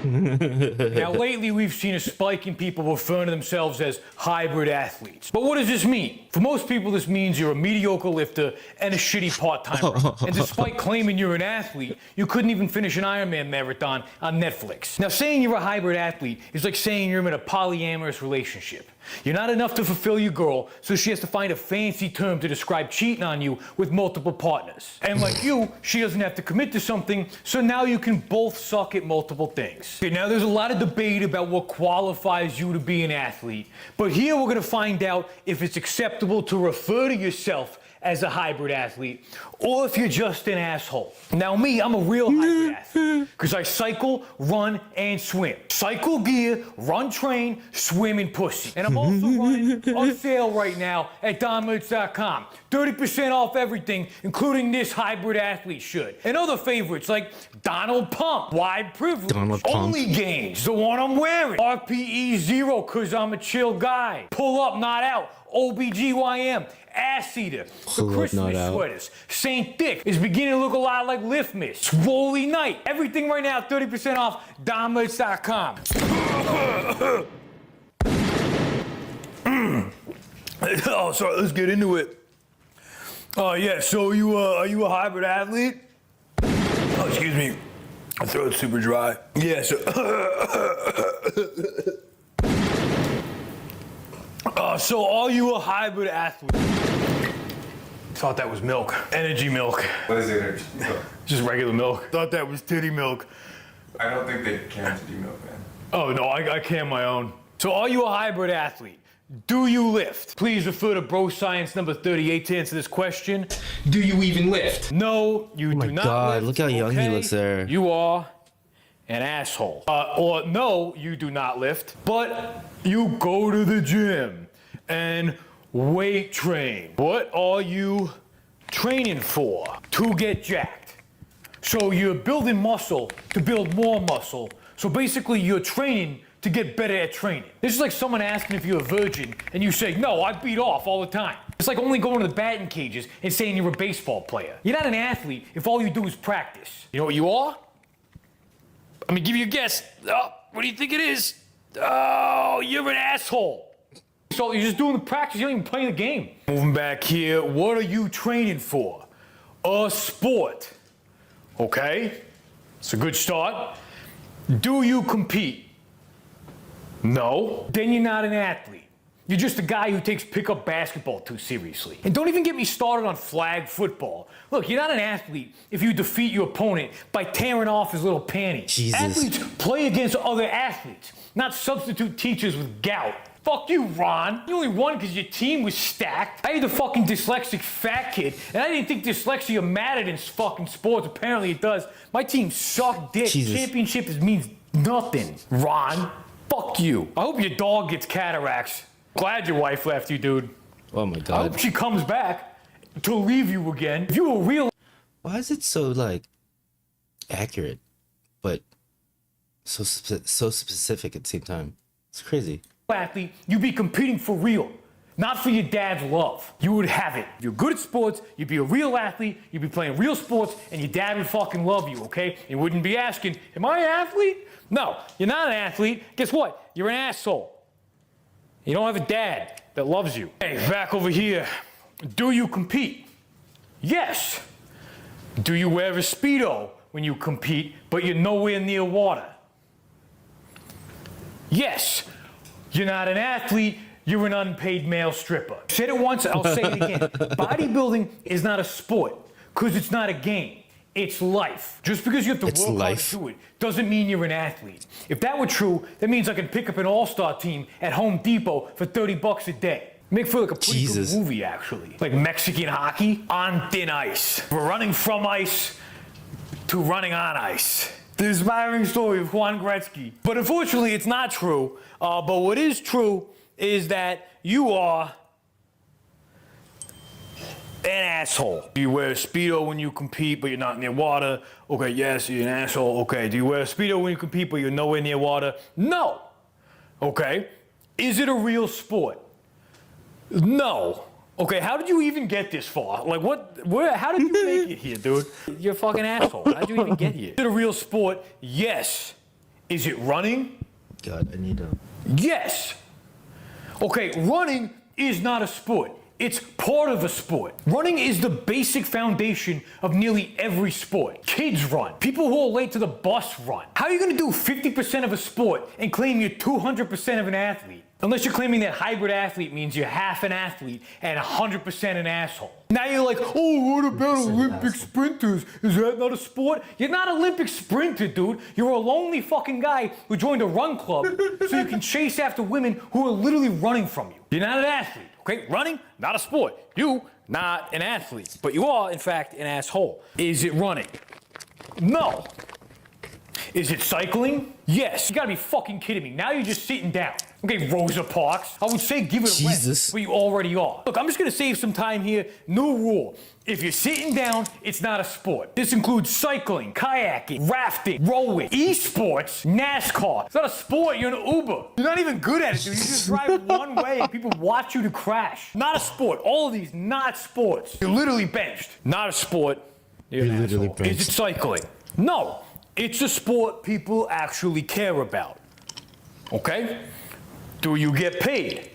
Now, lately we've seen a spike in people referring to themselves as hybrid athletes. But what does this mean? For most people, this means you're a mediocre lifter and a shitty part-timer. And despite claiming you're an athlete, you couldn't even finish an Ironman marathon on Netflix. Now, saying you're a hybrid athlete is like saying you're in a polyamorous relationship. You're not enough to fulfill your girl, so she has to find a fancy term to describe cheating on you with multiple partners. And like you, she doesn't have to commit to something, so now you can both suck at multiple things. Okay, now there's a lot of debate about what qualifies you to be an athlete, but here we're gonna find out if it's acceptable to refer to yourself as a hybrid athlete, or if you're just an asshole. Now me, I'm a real hybrid athlete, because I cycle, run, and swim. Cycle gear, run train, swim in pussy. And I'm also running on sale right now at Daidalos.com. 30% off everything, including this hybrid athlete shirt. And other favorites like Donald Pump, Wide Privilege, Donald Pump. Only Gains, the one I'm wearing, RPE 0, cause I'm a chill guy, Pull Up, Not Out, OBGYM, Ass Eater, the Christmas sweaters, Saint Dick is beginning to look a lot like Lift Miss, Swoley Night, everything right now, 30% off, Daidalos.com. Oh, sorry, let's get into it. Oh, yeah, so are you a hybrid athlete? Oh, excuse me, my throat's super dry. Yeah, so... So are you a hybrid athlete? Thought that was milk. Energy milk. What is energy milk? Just regular milk. Thought that was titty milk. I don't think they can titty milk, man. Oh, no, I can my own. So are you a hybrid athlete? Do you lift? Please refer to Bro Science number 38 to answer this question. Do you even lift? No, you do not lift. Oh my God, look how young he looks there. You are an asshole. Or no, you do not lift, but you go to the gym and weight train. What are you training for? To get jacked. So you're building muscle to build more muscle. So basically you're training to get better at training. This is like someone asking if you're a virgin and you say, no, I beat off all the time. It's like only going to the batting cages and saying you're a baseball player. You're not an athlete if all you do is practice. You know what you are? I'm gonna give you a guess. Oh, what do you think it is? Oh, you're an asshole. So you're just doing the practice, you don't even play the game. Moving back here, what are you training for? A sport. Okay, it's a good start. Do you compete? No. Then you're not an athlete. You're just a guy who takes pickup basketball too seriously. And don't even get me started on flag football. Look, you're not an athlete if you defeat your opponent by tearing off his little panties. Jesus. Athletes play against other athletes, not substitute teachers with gout. Fuck you, Ron. You only won because your team was stacked. I had the fucking dyslexic fat kid, and I didn't think dyslexia mattered in fucking sports. Apparently it does. My team sucked dick. Jesus. Championship means nothing, Ron. Fuck you. I hope your dog gets cataracts. Glad your wife left you, dude. Oh my I God. hope she comes back to leave you again. If you were real Why is it so like accurate, but so specific at the same time? It's crazy. athlete, you'd be competing for real, not for your dad's love. You would have it. If you're good at sports, you'd be a real athlete, you'd be playing real sports, and your dad would fucking love you, okay? You wouldn't be asking, am I an athlete? No, you're not an athlete. Guess what? You're an asshole. You don't have a dad that loves you. Hey, back over here. Do you compete? Yes. Do you wear a Speedo when you compete, but you're nowhere near water? Yes. You're not an athlete, you're an unpaid male stripper. Said it once, I'll say it again. Bodybuilding is not a sport, because it's not a game. It's life. Just because you have to work hard to do it doesn't mean you're an athlete. If that were true, that means I could pick up an all-star team at Home Depot for $30 a day. Make for like a pretty good movie, actually. Like Mexican hockey on thin ice. We're running from ice to running on ice. The inspiring story of Juan Gretzky. But unfortunately, it's not true. But what is true is that you are an asshole. Do you wear a Speedo when you compete, but you're not near water? Okay, yes, you're an asshole. Okay, do you wear a Speedo when you compete, but you're nowhere near water? No. Okay. Is it a real sport? No. Okay, how did you even get this far? Like, how did you make it here, dude? You're a fucking asshole. How did you even get here? Is it a real sport? Yes. Is it running? God, I need to... Yes. Okay, running is not a sport. It's part of a sport. Running is the basic foundation of nearly every sport. Kids run. People who are late to the bus run. How are you going to do 50% of a sport and claim you're 200% of an athlete? Unless you're claiming that hybrid athlete means you're half an athlete and 100% an asshole. Now you're like, oh, what about Olympic sprinters? Is that not a sport? You're not an Olympic sprinter, dude. You're a lonely fucking guy who joined a run club so you can chase after women who are literally running from you. You're not an athlete, okay? Running, not a sport. You, not an athlete. But you are, in fact, an asshole. Is it running? No. Is it cycling? Yes. You gotta be fucking kidding me. Now you're just sitting down. Okay, Rosa Parks. I would say give it a rest, but you already are. Look, I'm just gonna save some time here. New rule. If you're sitting down, it's not a sport. This includes cycling, kayaking, rafting, rowing, esports, NASCAR. It's not a sport, you're an Uber. You're not even good at it, dude. You just drive one way and people watch you to crash. Not a sport. All of these, not sports. You're literally benched. Not a sport. You're an asshole. Is it cycling? No. It's a sport people actually care about. Okay? Do you get paid?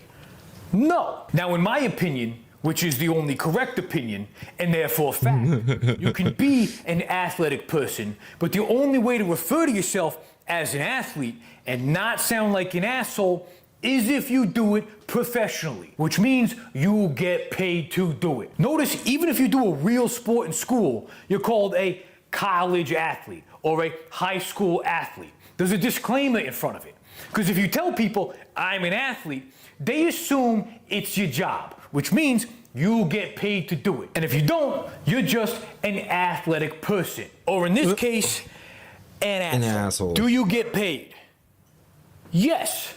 No. Now, in my opinion, which is the only correct opinion, and therefore fact, you can be an athletic person, but the only way to refer to yourself as an athlete and not sound like an asshole is if you do it professionally, which means you get paid to do it. Notice, even if you do a real sport in school, you're called a college athlete or a high school athlete. There's a disclaimer in front of it. Because if you tell people, I'm an athlete, they assume it's your job, which means you get paid to do it. And if you don't, you're just an athletic person. Or in this case, an asshole. Do you get paid? Yes.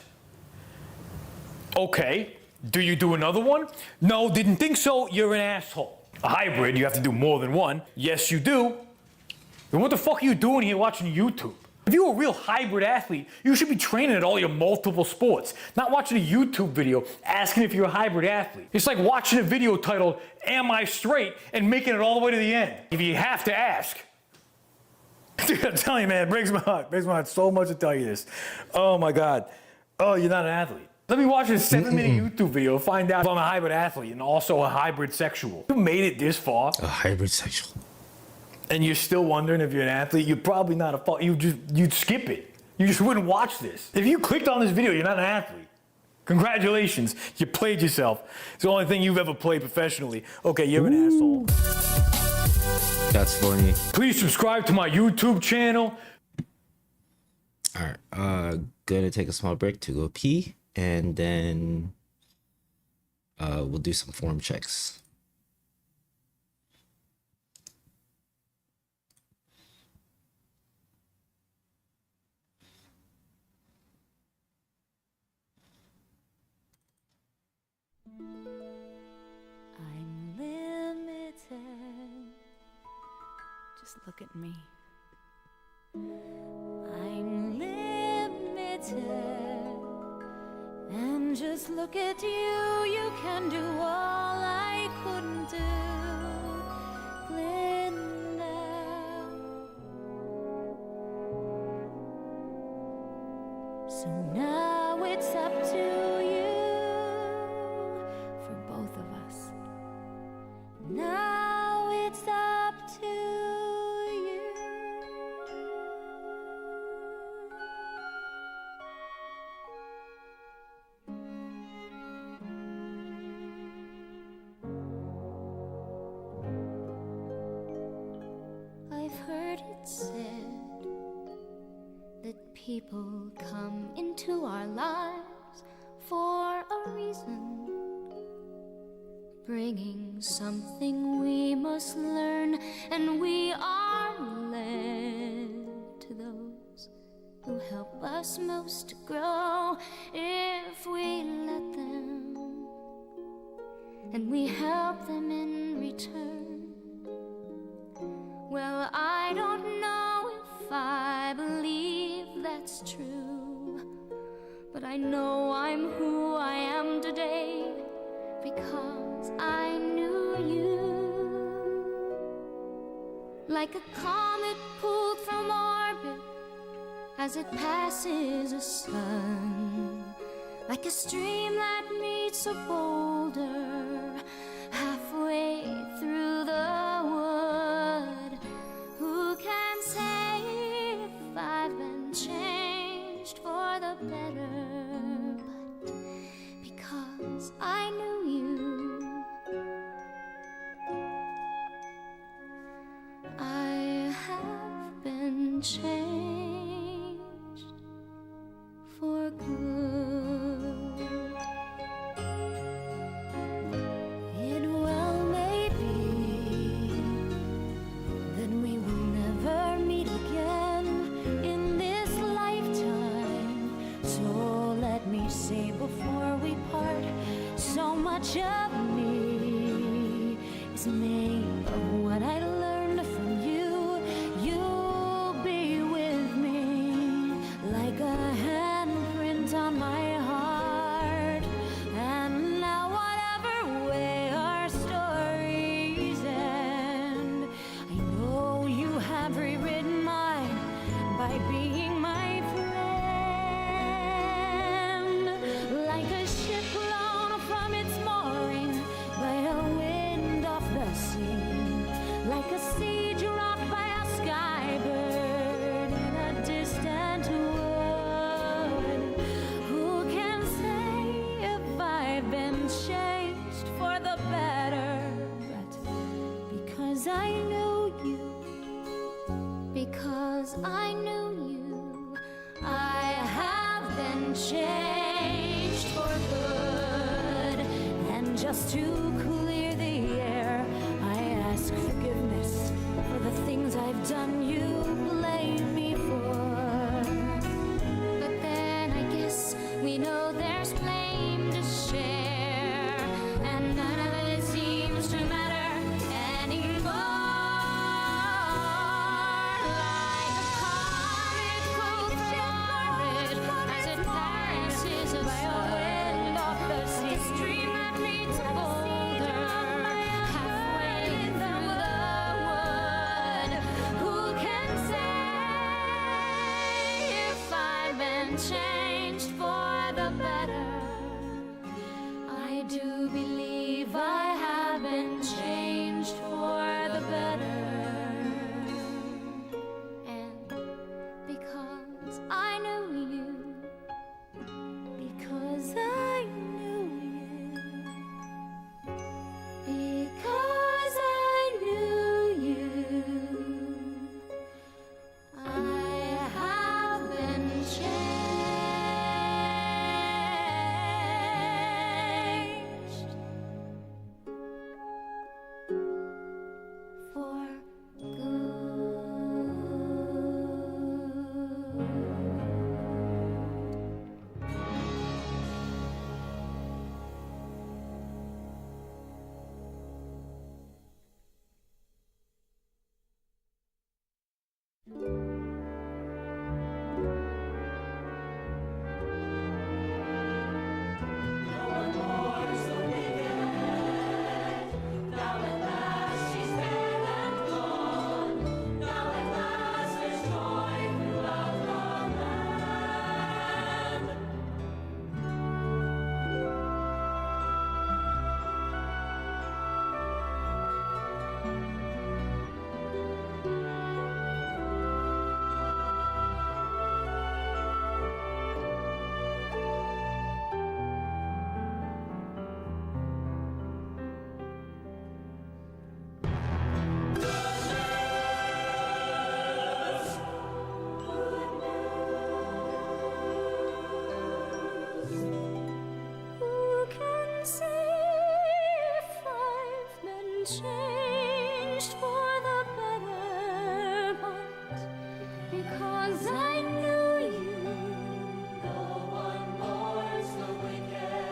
Okay. Do you do another one? No, didn't think so. You're an asshole. A hybrid, you have to do more than one. Yes, you do. Then what the fuck are you doing here watching YouTube? If you're a real hybrid athlete, you should be training at all your multiple sports, not watching a YouTube video asking if you're a hybrid athlete. It's like watching a video titled, Am I Straight? And making it all the way to the end. If you have to ask. Dude, I'm telling you, man, it breaks my heart. It breaks my heart so much to tell you this. Oh my God. Oh, you're not an athlete. Let me watch a 7-minute YouTube video to find out if I'm a hybrid athlete and also a hybrid sexual. You made it this far. A hybrid sexual. And you're still wondering if you're an athlete, you're probably not you'd skip it. You just wouldn't watch this. If you clicked on this video, you're not an athlete. Congratulations, you played yourself. It's the only thing you've ever played professionally. Okay, you're an asshole. That's funny. Please subscribe to my YouTube channel. All right, gonna take a small break to go pee, and then we'll do some form checks. I'm limited. Just look at me. I'm limited. And just look at you. You can do all I couldn't do. Linda. So now it's up to you. For both of us. Now it's up to you. I've heard it said that people come into our lives for a reason, bringing something we must learn, and we are led to those who help us most to grow if we let them, and we help them in return. Well, I don't know if I believe that's true, but I know I'm who I am today because I knew you. Like a comet pulled from orbit as it passes a sun, like a stream that meets a boulder halfway through the wood. Who can say if I've been changed for the better? But because I knew you, I have been changed for good. It well may be that we will never meet again in this lifetime. So let me say before we part, so much of me is made of what I learned from you. You'll be with me like a handprint on my heart. And now whatever way our stories end, I know you have rewritten mine by being my friend. Like a ship blown from its mooring by a wind off the sea, like a seed dropped by a skybird in a distant wood. Who can say if I've been changed for the better? But because I knew you, because I knew you, I have been changed for good. And just to clear the air, I ask forgiveness for the things I've done you blame me for. But then I guess we know there's blame to share, and none of it seems to matter anymore. Like a comet pulled from orbit as it passes a wind off the sea, a stream that meets a boulder halfway through the wood. Who can say if I've been changed for the better? I do believe I have been changed for the better. And because I knew you, because I changed for the better, but because I knew you, no one mourns the wicked.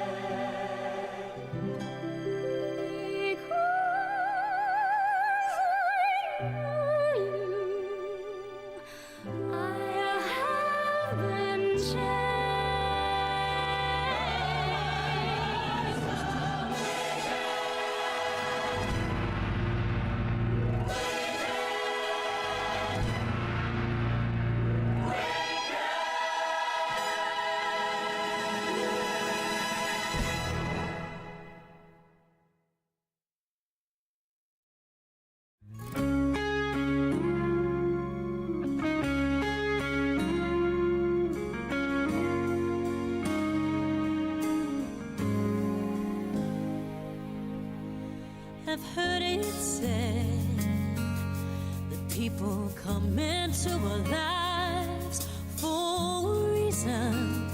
Because I knew you, I have been changed. I've heard it said that people come into our lives for a reason,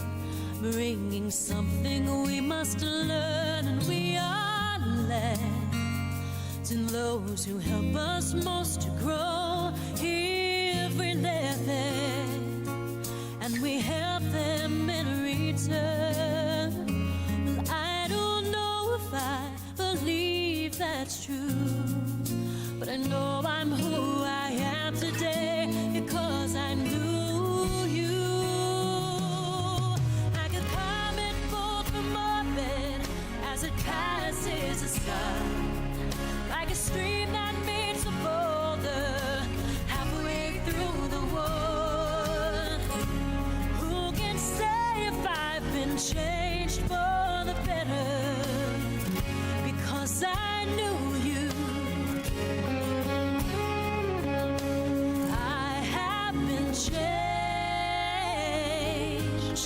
bringing something we must learn, and we are led to those who help us most to grow. If we let them, and we help them in return. Well, I don't know if I believe that's true, but I know I'm who I am today because I knew you. I could hum it both from orbit as it passes the sun, like a stream that meets a boulder halfway through the wood. Who can say if I've been changed for the better? Because I knew you. I have been changed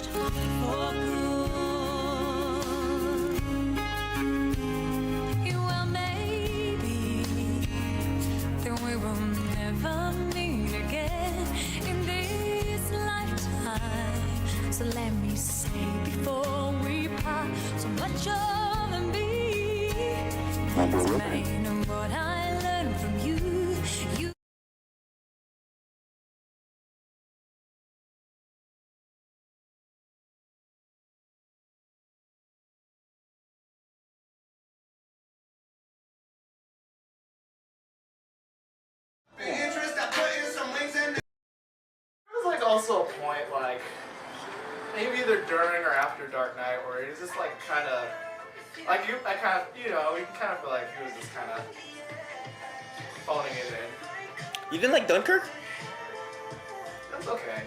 for good. Well, maybe then we will never meet again in this lifetime. So let me say before we part, so much of me is mine, and what I learned from you. There's like also a point like maybe either during or after Dark Knight where he's just like kind of like you kind of feel like he was just kind of phoning it in. You didn't like Dunkirk? That's okay.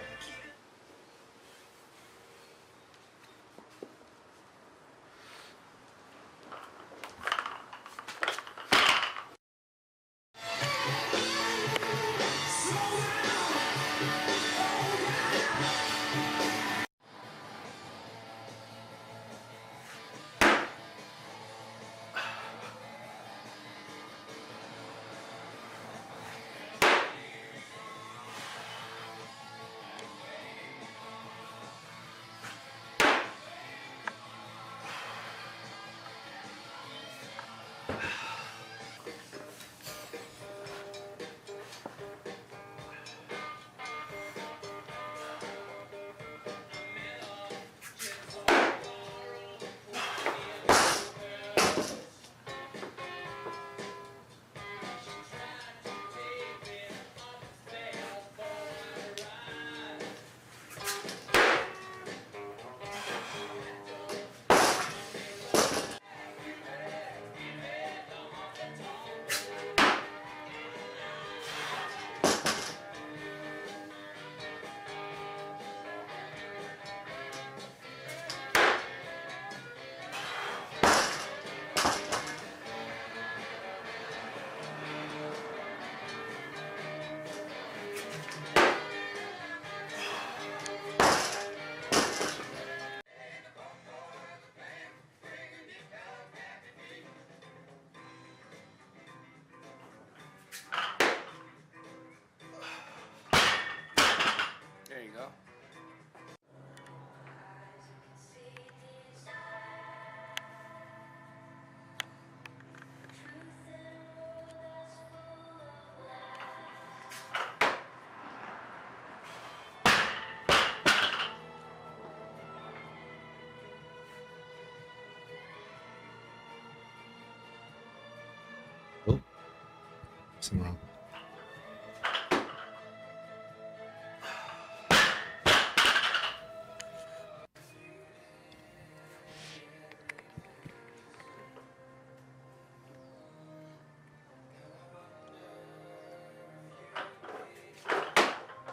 Something wrong.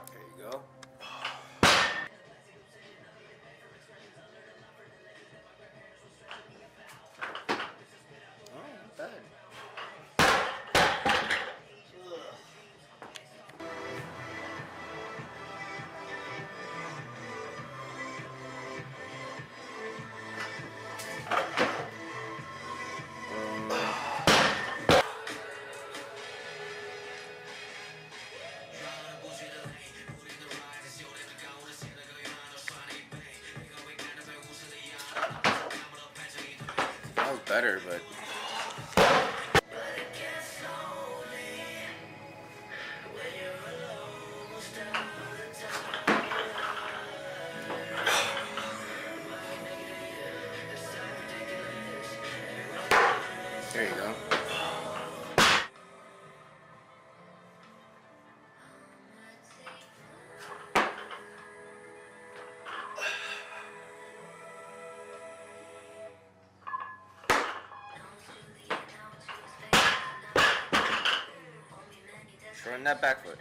There you go. Oh, not bad. That was better, but there you go. Shorten that back foot.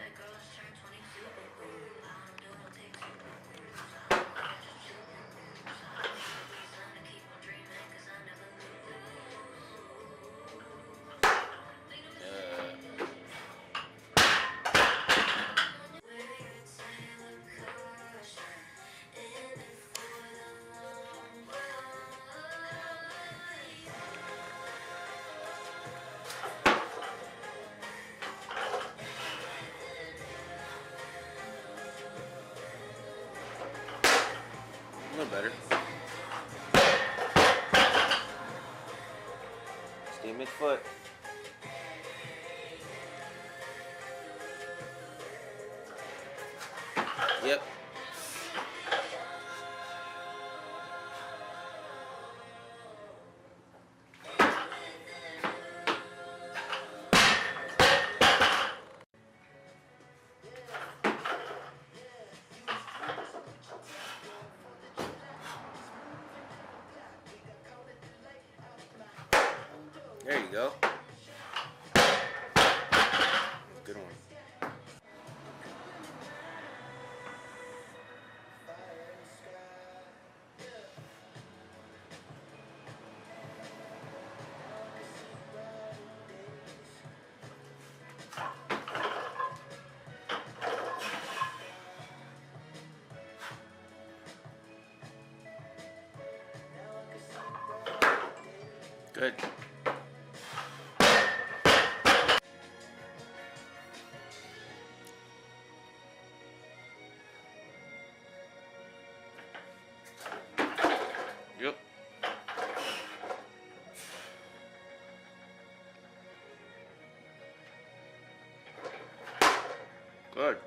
A little better. Stay midfoot. Yep. There you go. Good one. Good. Yep. Good.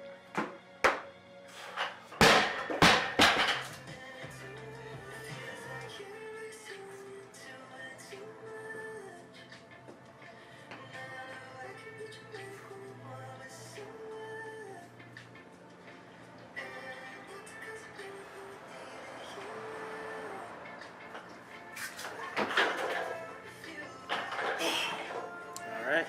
All right.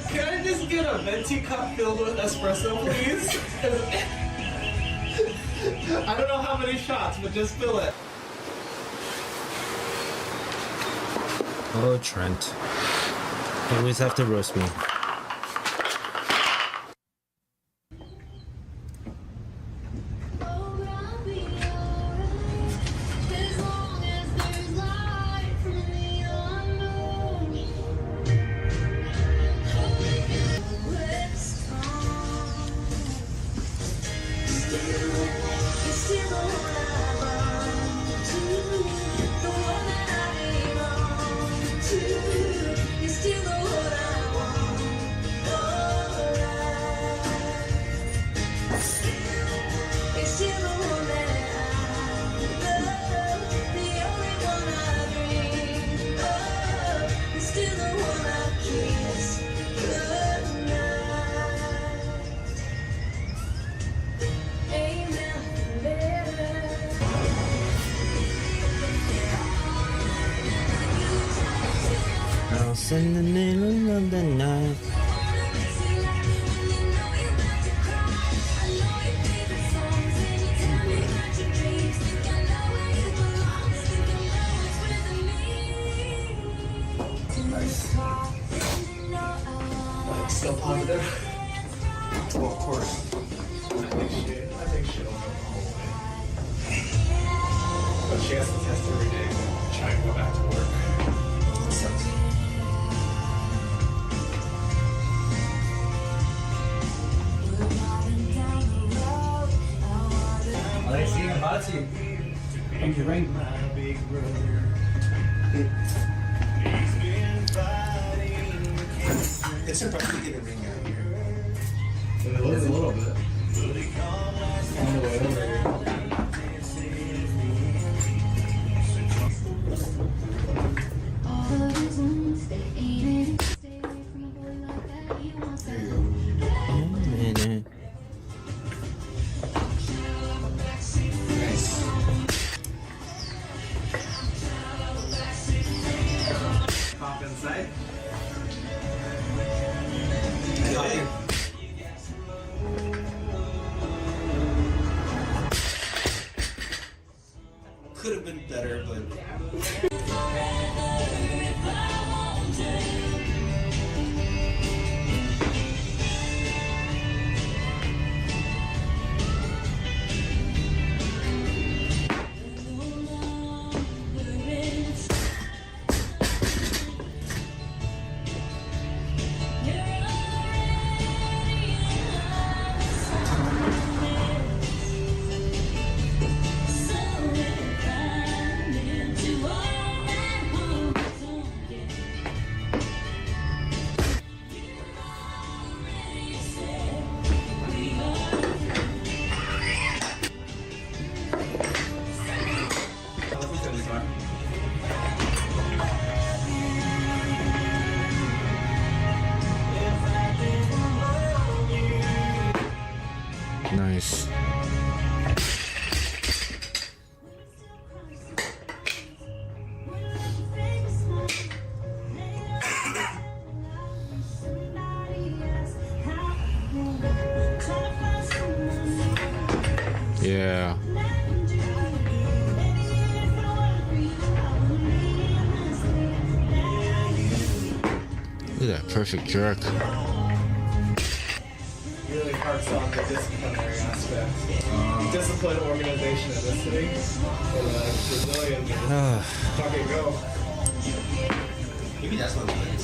Can I just get a venti cup filled with espresso, please? I don't know how many shots, but just fill it. Oh, Trent. You always have to roast me. You're still the one I want. It's in the middle of the night. Still positive? Well, of course. I think she'll go the whole way. But she has to test every day to try and go back to work. Sucks. Alexi, Matzi. Come to ring. My big brother. It's impressive to get a ring out here. It was a little bit. On the way over here. Nice. Pop inside. Could have been better, but. Nice. Yeah. Look at that perfect jerk. Really harps on the disciplinary aspect. Discipline, organization, and listening. For the Brazilians, fucking go. Maybe that's what it is.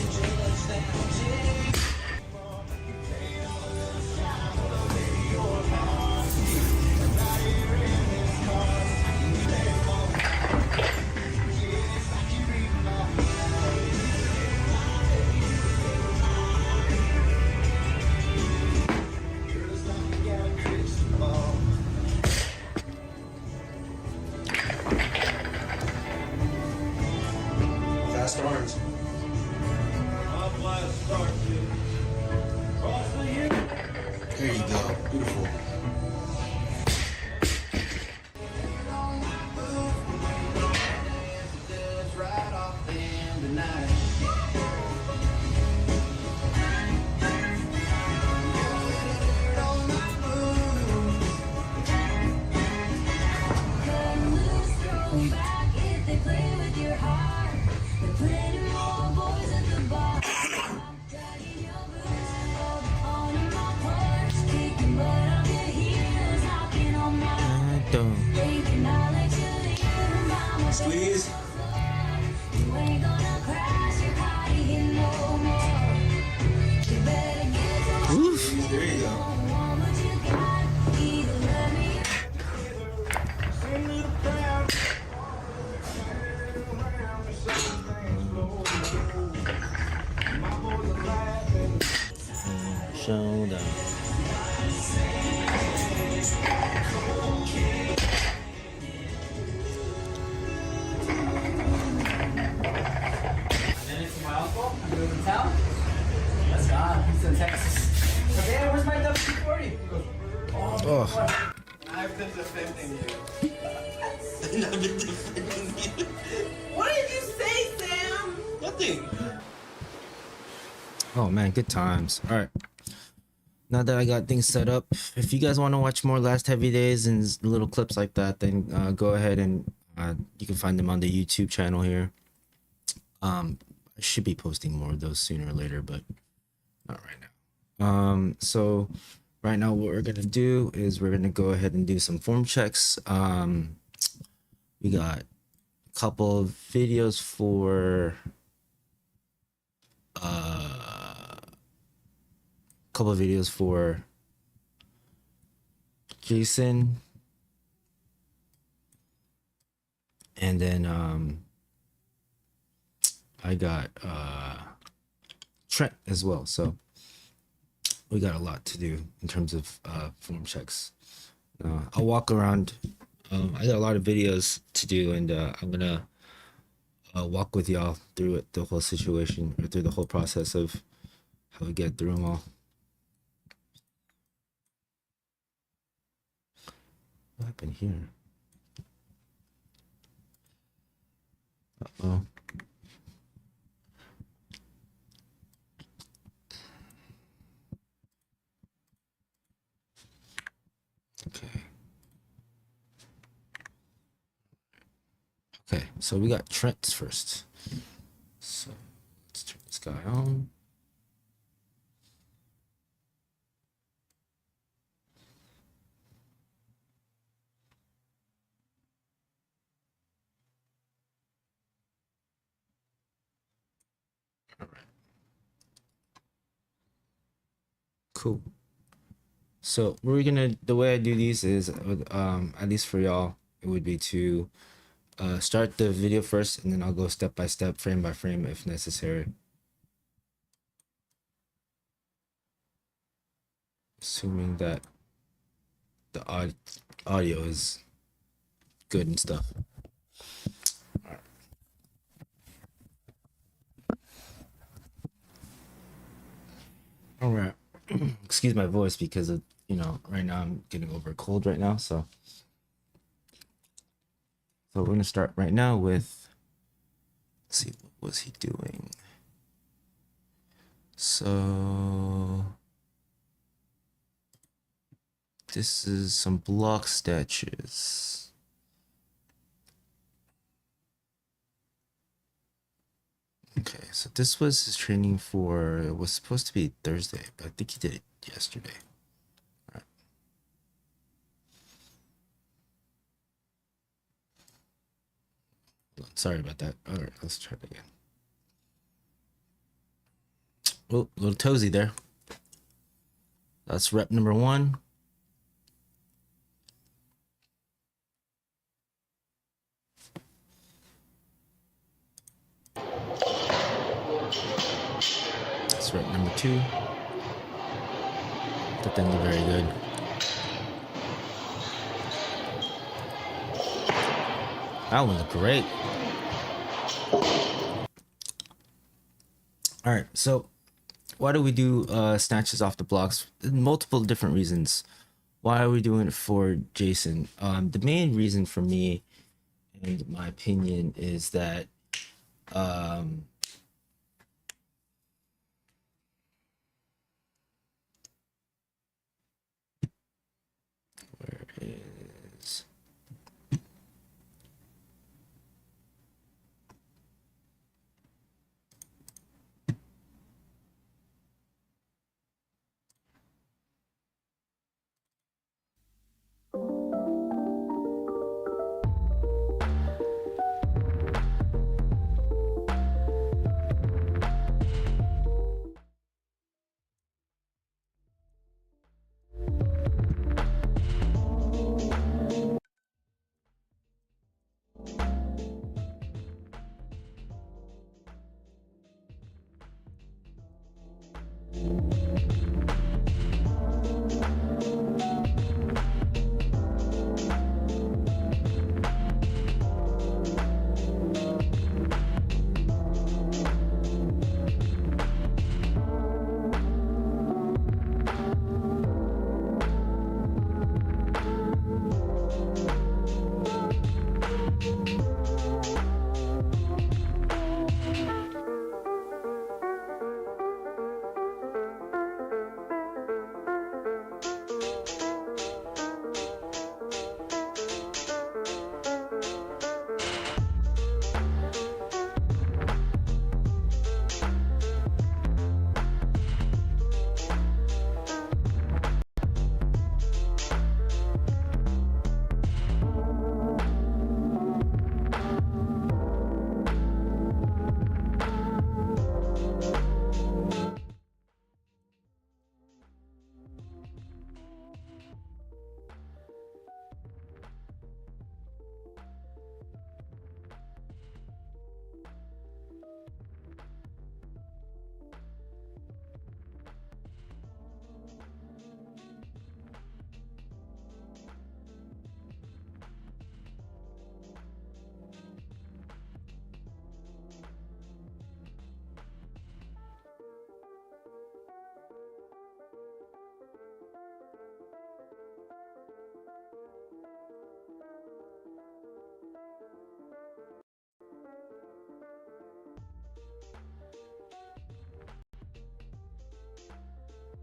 Fast arms. There you go. Beautiful. Please. Oof. There you go. Shoulder. I'm moving to town. That's gone. He's in Texas. Okay, where's my W40? He goes, Oh. I've been defending you. And I've been defending you. What did you say, Sam? Nothing. Oh man, good times. All right. Now that I got things set up, if you guys want to watch more Last Heavy Days and little clips like that, then go ahead and you can find them on the YouTube channel here. I should be posting more of those sooner or later, but not right now. So right now what we're gonna do is we're gonna go ahead and do some form checks. We got a couple of videos for Jason, and then I got Trent as well. So we got a lot to do in terms of form checks. I'll walk around. I got a lot of videos to do, and I'm gonna walk with y'all through it, the whole situation, or through the whole process of how we get through them all. What happened here? Uh-oh. Okay, so we got Trent's first. So let's turn this guy on. All right. Cool. So the way I do these is, at least for y'all, it would be to start the video first, and then I'll go step by step, frame by frame if necessary. Assuming that the audio is good and stuff. All right. Excuse my voice because of, right now I'm getting over a cold right now. So we're going to start right now with, let's see, what was he doing? So this is some block stretches. Okay, so this was his training for, it was supposed to be Thursday, but I think he did it yesterday. All right. Sorry about that. All right, let's try it again. Oh, little toesy there. That's rep number 1. That's rep number 2. That didn't look very good. That one looked great. All right, so why do we do snatches off the blocks? Multiple different reasons. Why are we doing it for Jason? The main reason for me, and my opinion, is that where is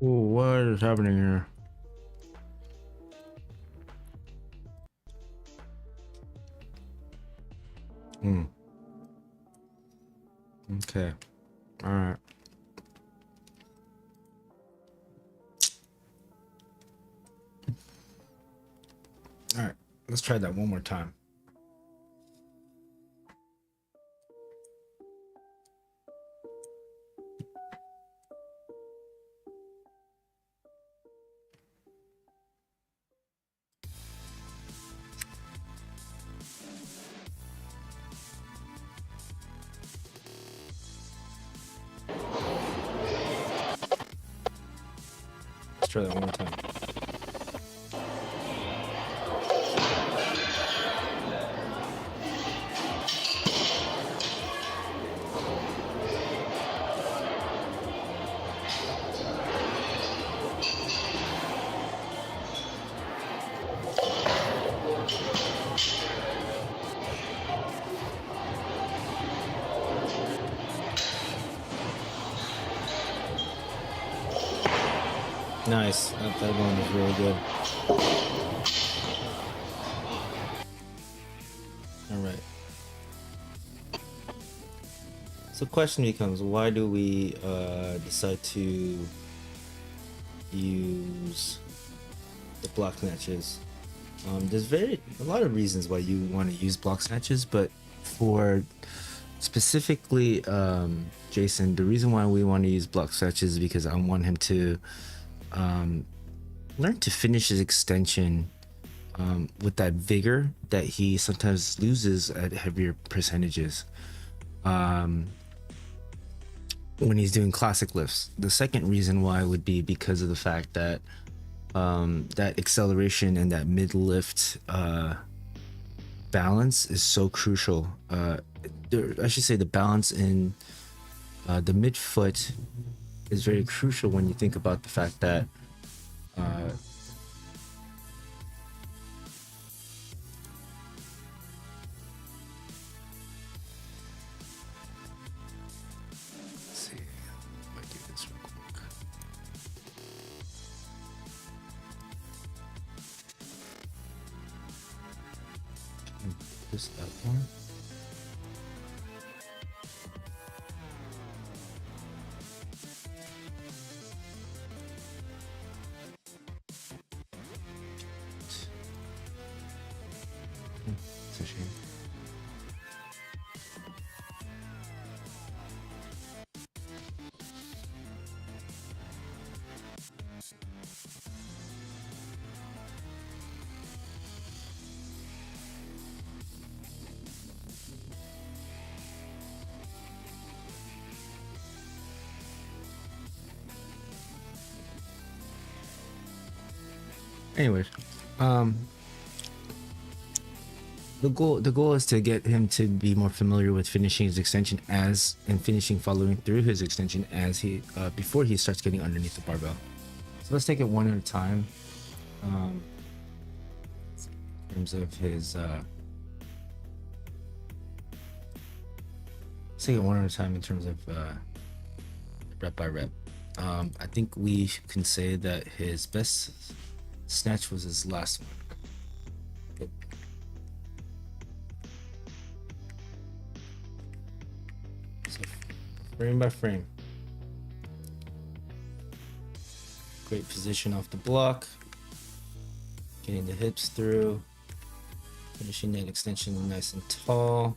Ooh, what is happening here? Okay. All right. All right. Let's try that one more time. Let's try that one more time. Nice. That one was really good. All right. So question becomes, why do we decide to use the block snatches? There's a lot of reasons why you want to use block snatches, but for specifically Jason, the reason why we want to use block snatches is because I want him to learn to finish his extension with that vigor that he sometimes loses at heavier percentages when he's doing classic lifts. The second reason why would be because of the fact that that acceleration and that mid lift balance is so crucial. I should say the balance in the midfoot is very crucial when you think about the fact that let's see, I might do this real quick. Just that one. It's a shame. Anyways, the goal is to get him to be more familiar with finishing his extension following through his extension as he before he starts getting underneath the barbell. So let's take it one at a time. In terms of his let's take it one at a time in terms of rep by rep. I think we can say that his best snatch was his last one. So frame by frame. Great position off the block. Getting the hips through. Finishing that extension nice and tall.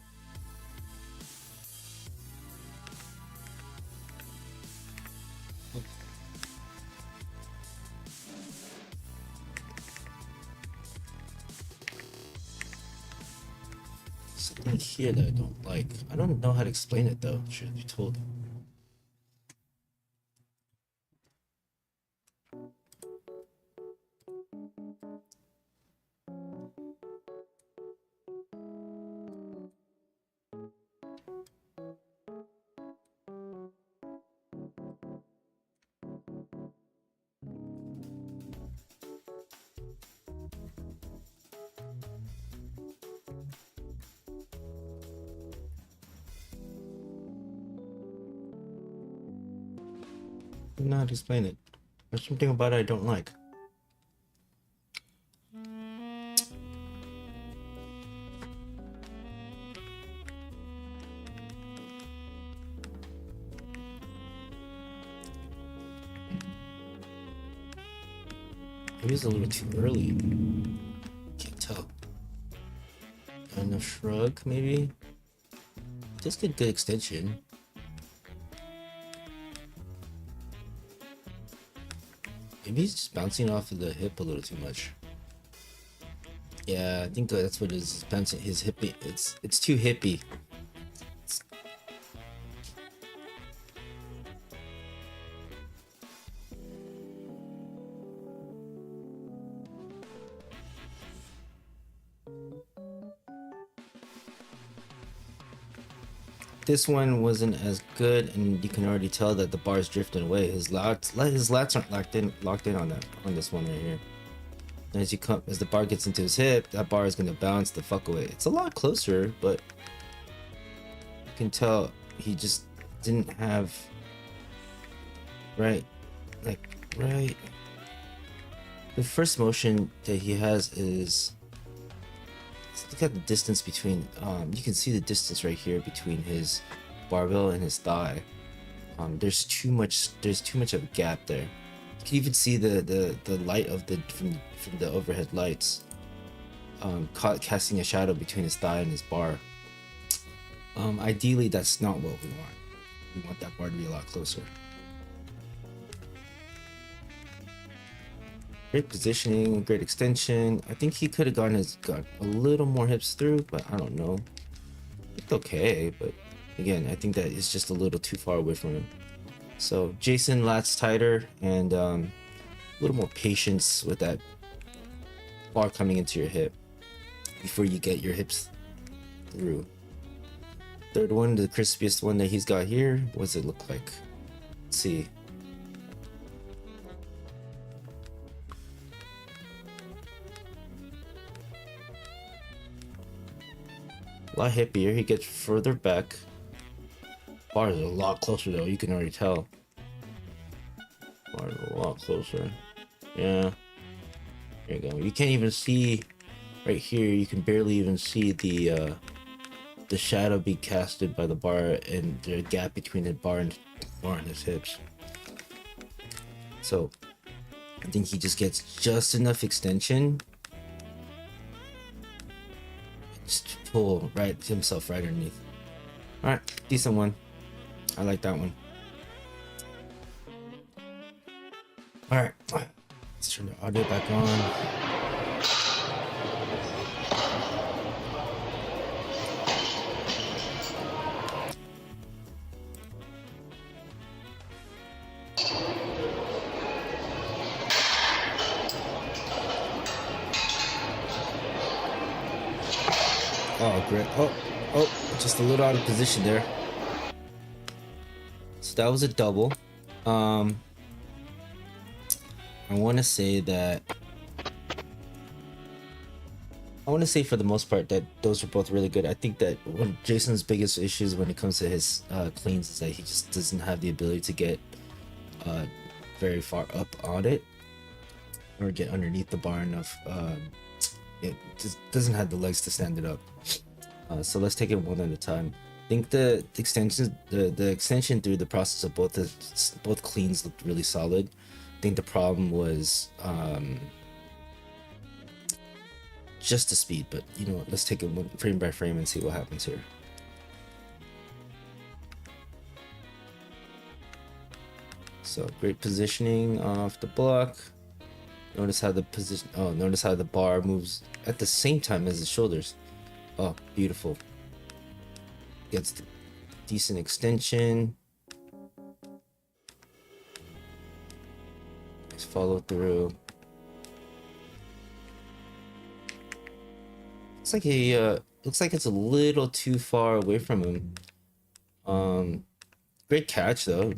Something here that I don't like. I don't know how to explain it though, should be told. I don't know how to explain it. There's something about it I don't like. Maybe it's a little too early. Can't tell. Not enough shrug, maybe? Just get good extension. Maybe he's just bouncing off of the hip a little too much. Yeah, I think that's what it is. It's bouncing his hippie. It's too hippie. This one wasn't as good, and you can already tell that the bar is drifting away. His lats aren't locked in on this one right here. And as the bar gets into his hip, that bar is gonna bounce the fuck away. It's a lot closer, but you can tell he just didn't have right. The first motion that he has is, look at the distance between, you can see the distance right here between his barbell and his thigh. There's too much of a gap there. You can even see the light of from the overhead lights casting a shadow between his thigh and his bar. Ideally, that's not what we want. We want that bar to be a lot closer. Great positioning, great extension. I think he could have got a little more hips through, but I don't know. It's okay, but again, I think that it's just a little too far away from him. So Jason, lats tighter and a little more patience with that bar coming into your hip before you get your hips through. Third one, the crispiest one that he's got here. What does it look like? Let's see. A lot hippier. He gets further back. Bar is a lot closer though, you can already tell. Bar is a lot closer. Yeah. There you go. You can't even see right here, you can barely even see the shadow be casted by the bar and the gap between the bar and his hips. So I think he just gets just enough extension. Just pull himself right underneath. Alright, decent one. I like that one. Alright, let's turn the audio back on. Oh, great. Oh, just a little out of position there. So that was a double. I want to say for the most part that those are both really good. I think that one of Jason's biggest issues when it comes to his cleans is that he just doesn't have the ability to get very far up on it or get underneath the bar enough. It just doesn't have the legs to stand it up. So let's take it one at a time. I think the extension through the process of both cleans looked really solid. I think the problem was just the speed, but you know what, let's take it one frame by frame and see what happens here. So great positioning off the block. Notice how notice how the bar moves at the same time as the shoulders. Oh, beautiful. Gets the decent extension. Nice follow through. Looks like it's a little too far away from him. Great catch though.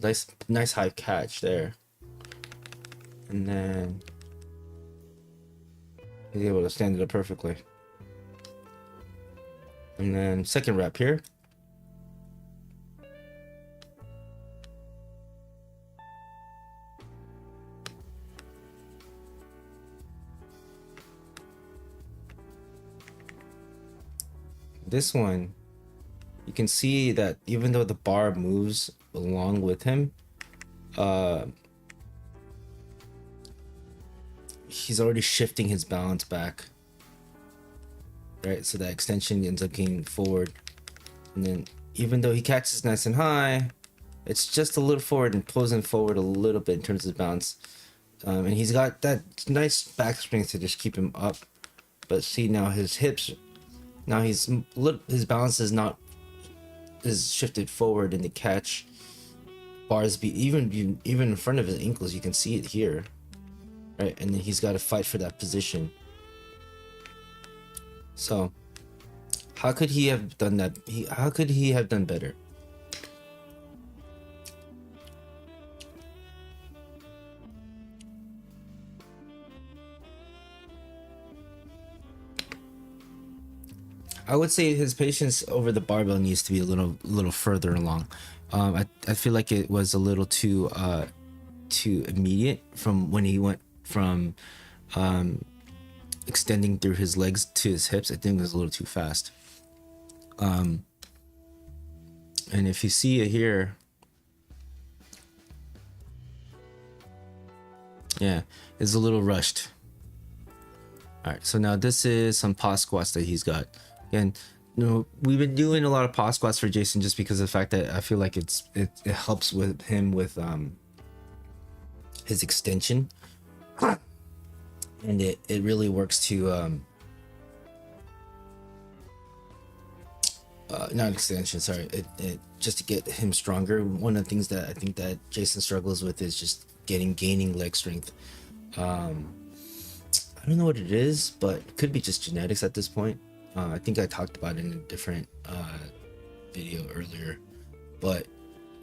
Nice high catch there. And then he's able to stand it up perfectly. And then second rep here. this one, you can see that even though the bar moves along with him, he's already shifting his balance back, right? So that extension ends up getting forward, and then even though he catches nice and high, it's just a little forward and pulls him forward a little bit in terms of balance. And he's got that nice back strength to just keep him up. But see, now his hips, now his balance is shifted forward in the catch. Bars even in front of his ankles, you can see it here, right? And then he's got to fight for that position. So how could he have done that? How could he have done better? I would say his patience over the barbell needs to be a little further along. I feel like it was a little too immediate from when he went from extending through his legs to his hips. I think it was a little too fast. And if you see it here, yeah, it's a little rushed. All right, so now this is some pause squats that he's got. And we've been doing a lot of pause squats for Jason just because of the fact that I feel like it helps with him with his extension, and it really works to not extension, sorry, it just to get him stronger. One of the things that I think that Jason struggles with is just gaining leg strength. I don't know what it is, but it could be just genetics at this point. I think I talked about it in a different video earlier, but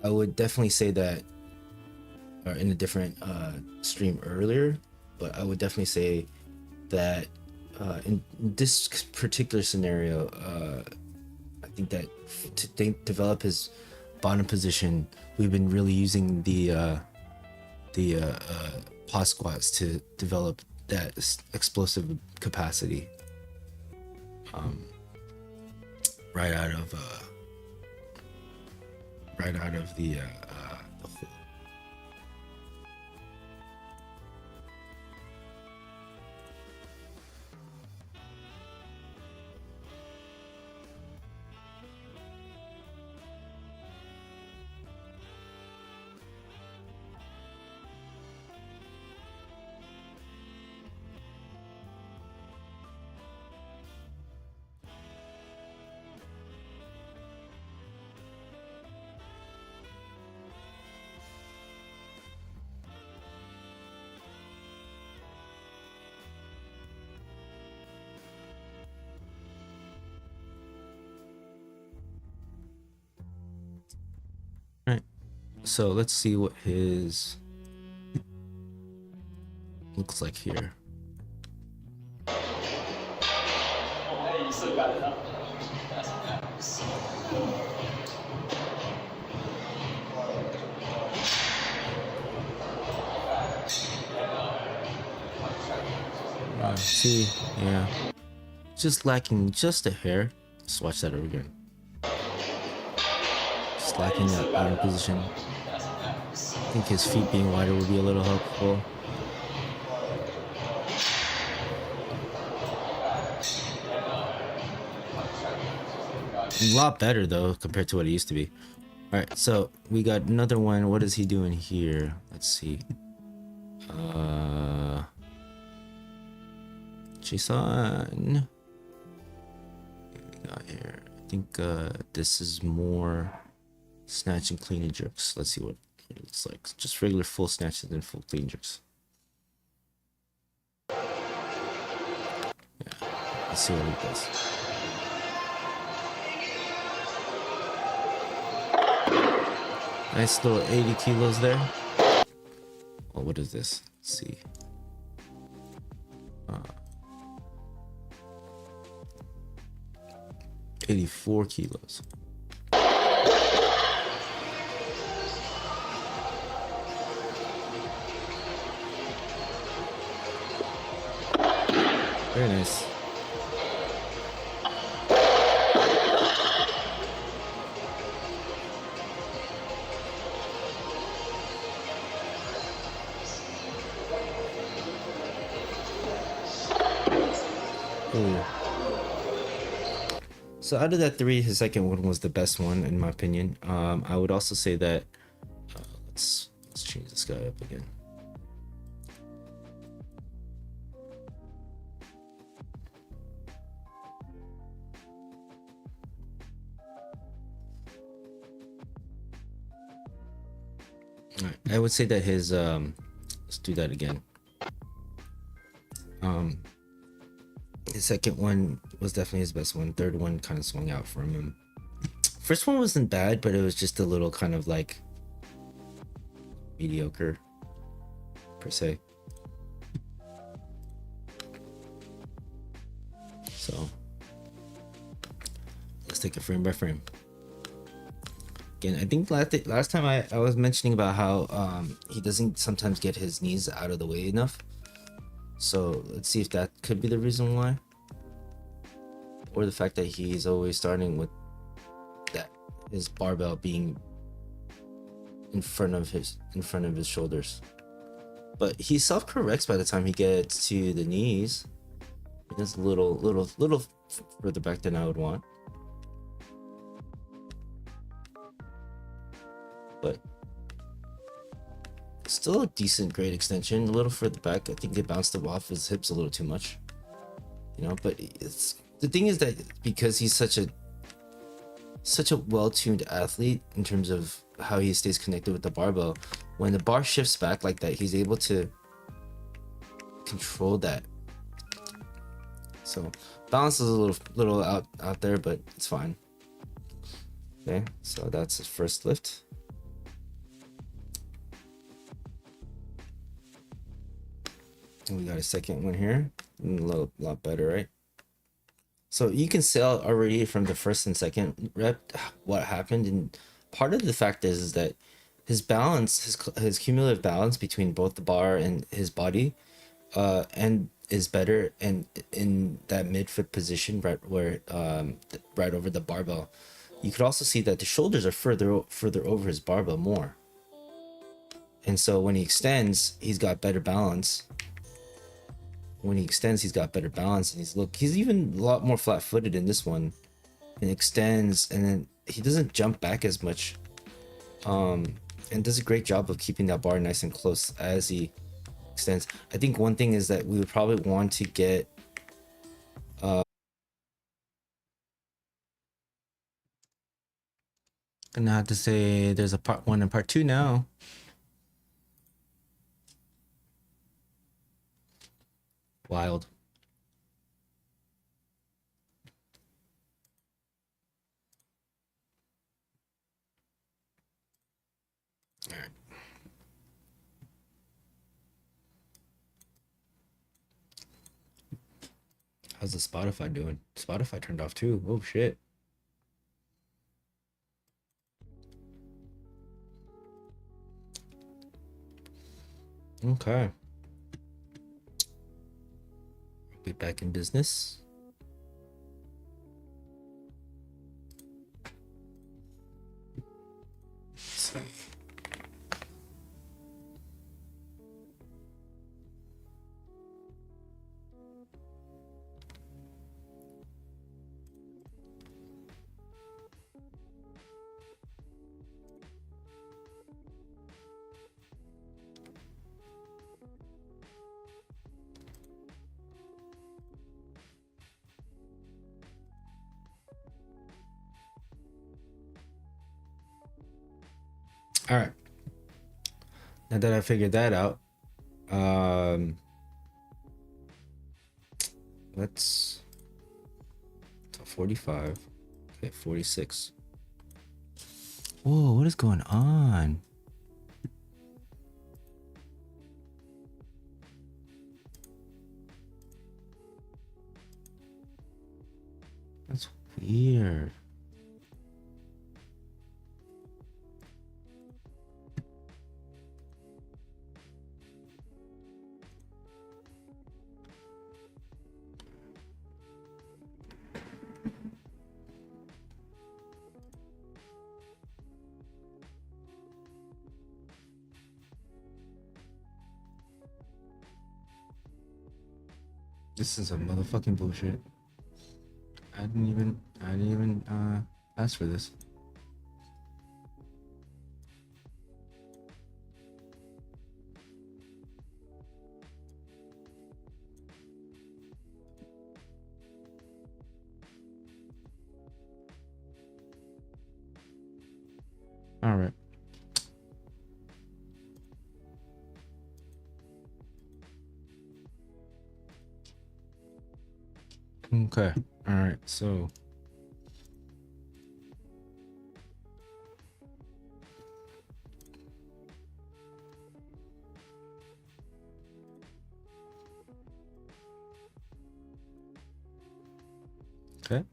I would definitely say that, or in a different stream earlier, but I would definitely say that in this particular scenario, I think that to develop his bottom position, we've been really using the pause squats to develop that explosive capacity. Right out of the hole. Right, so let's see what his looks like here. You still got it up. That's See, yeah, just lacking just a hair. Let's watch that over again. Just lacking that bottom position. I think his feet being wider would be a little helpful. A lot better though compared to what it used to be. All right, so we got another one. What is he doing here? Let's see. Jason. What we got here? I think this is more snatch and clean and jerks. Let's see what it looks like. Just regular full snatches and full clean jerks. Yeah, let's see what he does. Nice little 80 kilos there. Oh, what is this? Let's see. 84 kilos. Very nice. So out of that three, his second one was the best one in my opinion. I would also say that let's change this guy up again. All right. I would say that his let's do that again. His second one was definitely his best one. Third one kind of swung out from him. First one wasn't bad, but it was just a little kind of like mediocre per se. So let's take it frame by frame. Again, I think last time I was mentioning about how he doesn't sometimes get his knees out of the way enough. So let's see if that could be the reason why, or the fact that he's always starting with that his barbell being in front of his shoulders. But he self-corrects by the time he gets to the knees. It's a little further back than I would want. But still a decent great extension. A little further back. I think they bounced him off his hips a little too much. You know, but it's the thing is that because he's such a well-tuned athlete in terms of how he stays connected with the barbell, when the bar shifts back like that, he's able to control that. So balance is a little out there, but it's fine. Okay, so that's his first lift. And we got a second one here. A lot better, right? So you can tell already from the first and second rep what happened, and part of the fact is that his balance, his cumulative balance between both the bar and his body, and is better, and in that midfoot position, right where right over the barbell. You could also see that the shoulders are further over his barbell more, and so when he extends, he's got better balance. When he extends, he's got better balance, and he's even a lot more flat-footed in this one, and extends, and then he doesn't jump back as much, and does a great job of keeping that bar nice and close as he extends. I think one thing is that we would probably want to get gonna have to say there's a part 1 and part 2 now. Wild. All right. How's the Spotify doing? Spotify turned off too. Oh shit. Okay. Be back in business. All right. Now that I figured that out, let's 45. Okay, 46. Whoa, what is going on? That's weird. This is a motherfucking bullshit. I didn't even ask for this. All right. Okay. All right. So okay.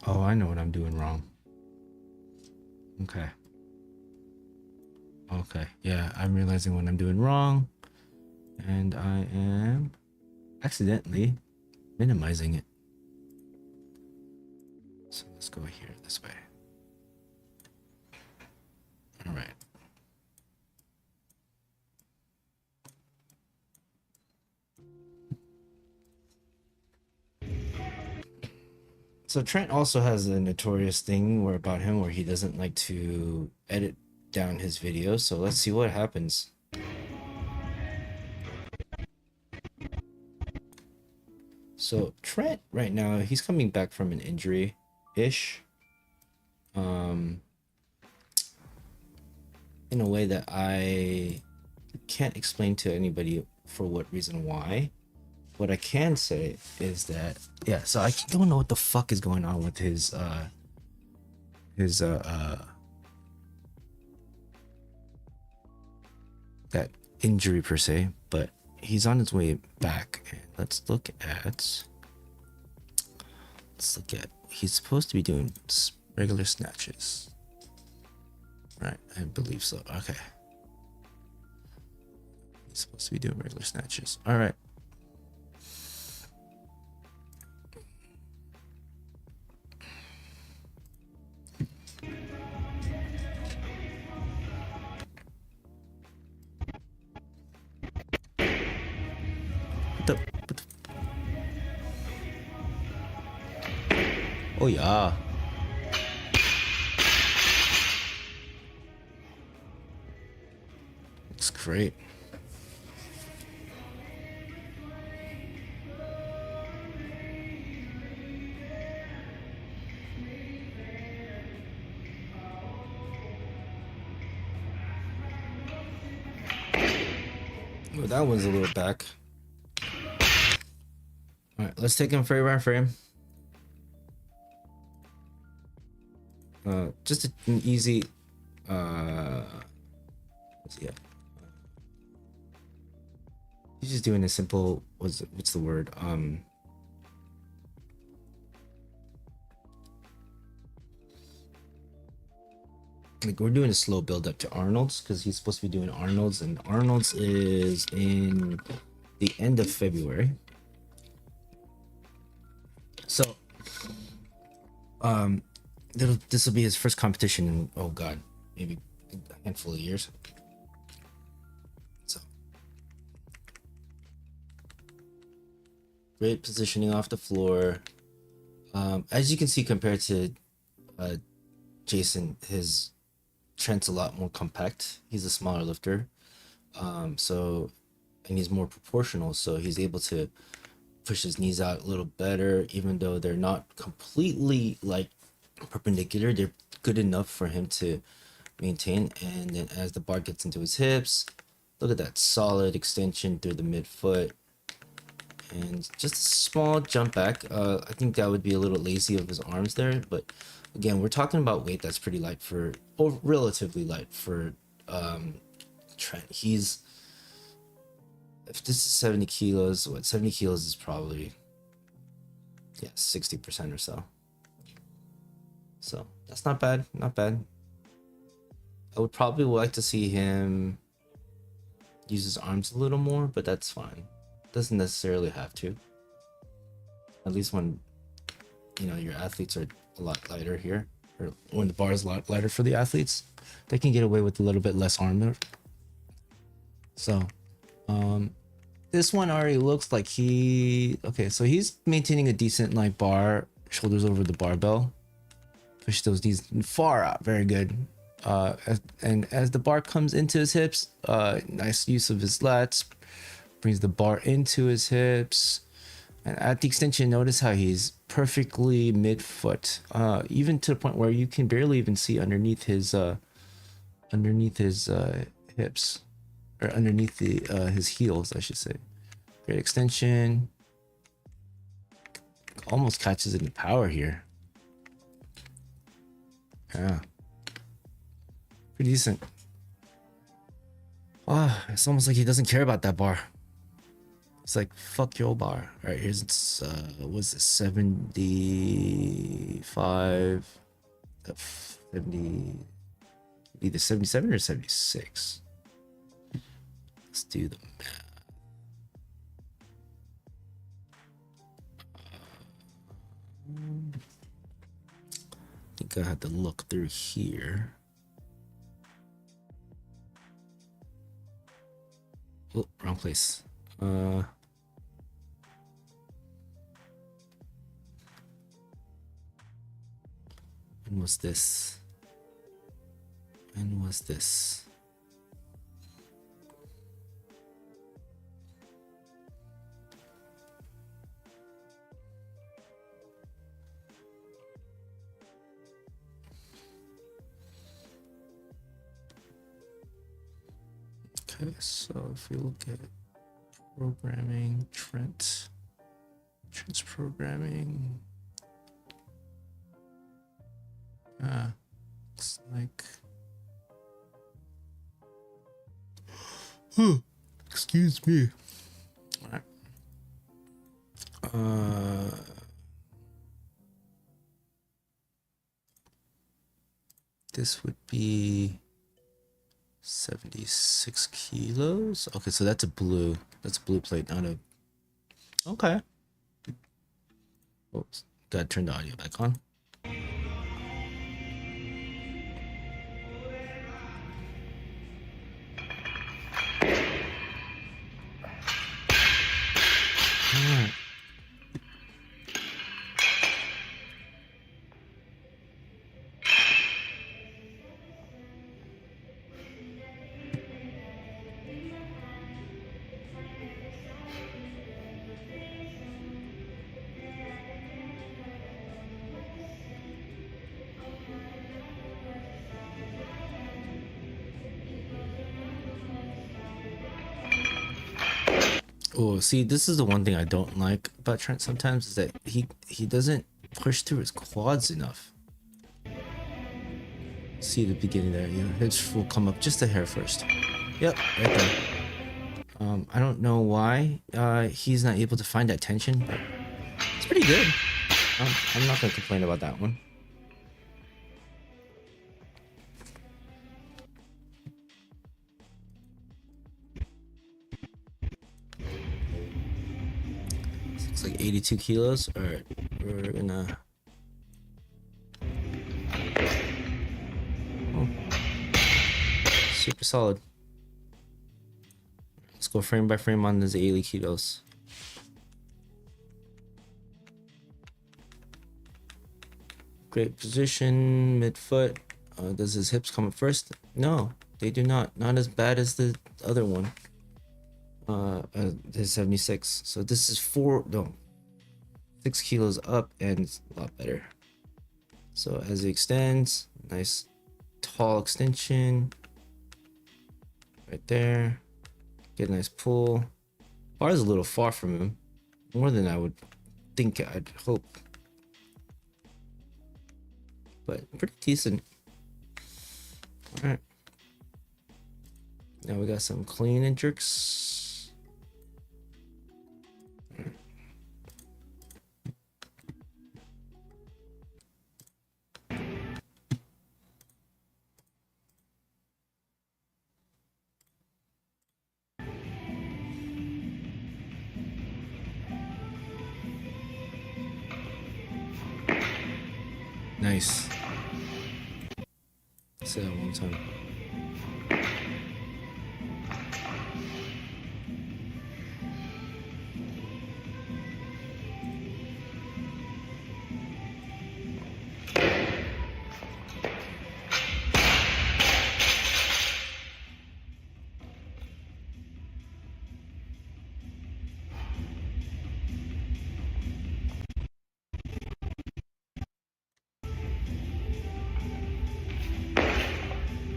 Oh, I know what I'm doing wrong. Okay. Okay. Yeah, I'm realizing what I'm doing wrong. And I am accidentally minimizing it. So let's go here this way. All right. So Trent also has a notorious thing about him where he doesn't like to edit down his videos. So let's see what happens. So Trent right now, he's coming back from an injury-ish. In a way that I can't explain to anybody for what reason why. What I can say is that, yeah, so I don't know what the fuck is going on with his that injury per se, but he's on his way back. And let's look at he's supposed to be doing regular snatches, right? I believe so. Okay, he's supposed to be doing regular snatches. All right. Oh yeah. Looks great. Oh, that one's a little back. All right, let's take him frame by frame. Just an easy. Yeah. He's just doing a simple. What's the word? Like we're doing a slow build up to Arnold's because he's supposed to be doing Arnold's, and Arnold's is in the end of February. So, this will be his first competition in, oh god, maybe a handful of years. So, great positioning off the floor. As you can see, compared to Jason, Trent's a lot more compact. He's a smaller lifter, and he's more proportional, so he's able to push his knees out a little better, even though they're not completely like perpendicular. They're good enough for him to maintain. And then as the bar gets into his hips, look at that solid extension through the midfoot, and just a small jump back. I think that would be a little lazy of his arms there, but again, we're talking about weight that's pretty light or relatively light for Trent. If this is 70 kilos, 70 kilos is probably, 60% or so. So that's not bad, not bad. I would probably like to see him use his arms a little more, but that's fine. Doesn't necessarily have to. At least when, your athletes are a lot lighter here, or when the bar is a lot lighter for the athletes, they can get away with a little bit less armor. So, this one already looks like okay, so he's maintaining a decent like bar, shoulders over the barbell. Push those knees far out, very good. And as the bar comes into his hips, nice use of his lats, brings the bar into his hips. And at the extension, notice how he's perfectly mid-foot, even to the point where you can barely even see underneath his hips, or underneath his heels, I should say. Great extension. Almost catches any power here. Yeah. Pretty decent. Ah, it's almost like he doesn't care about that bar. It's like, fuck your bar. All right, here's what's it, 75, 70, either 77 or 76. Let's do the math. I think I have to look through here. Oh, wrong place. When was this? When was this? Okay, so if we look at programming, Trent's programming. Looks like. Excuse me. All right. This would be 76 kilos. Okay, so that's a blue. That's a blue plate, not a. Okay. Oops. Gotta turn the audio back on. Alright. Oh, see, this is the one thing I don't like about Trent sometimes is that he doesn't push through his quads enough. See the beginning there, you know, hips will come up just a hair first. Yep, right there. I don't know why he's not able to find that tension, but it's pretty good. I'm not gonna complain about that one. It's like 82 kilos. All right, we're gonna. Oh. Super solid. Let's go frame by frame on this 80 kilos. Great position, mid-foot. Does his hips come up first? No, they do not. Not as bad as the other one. His 76. So this is 6 kilos up and it's a lot better. So as he extends, nice tall extension. Right there. Get a nice pull. Bar is a little far from him. More than I would think, I'd hope. But pretty decent. Alright. Now we got some clean and jerks. Nice. Say that one time.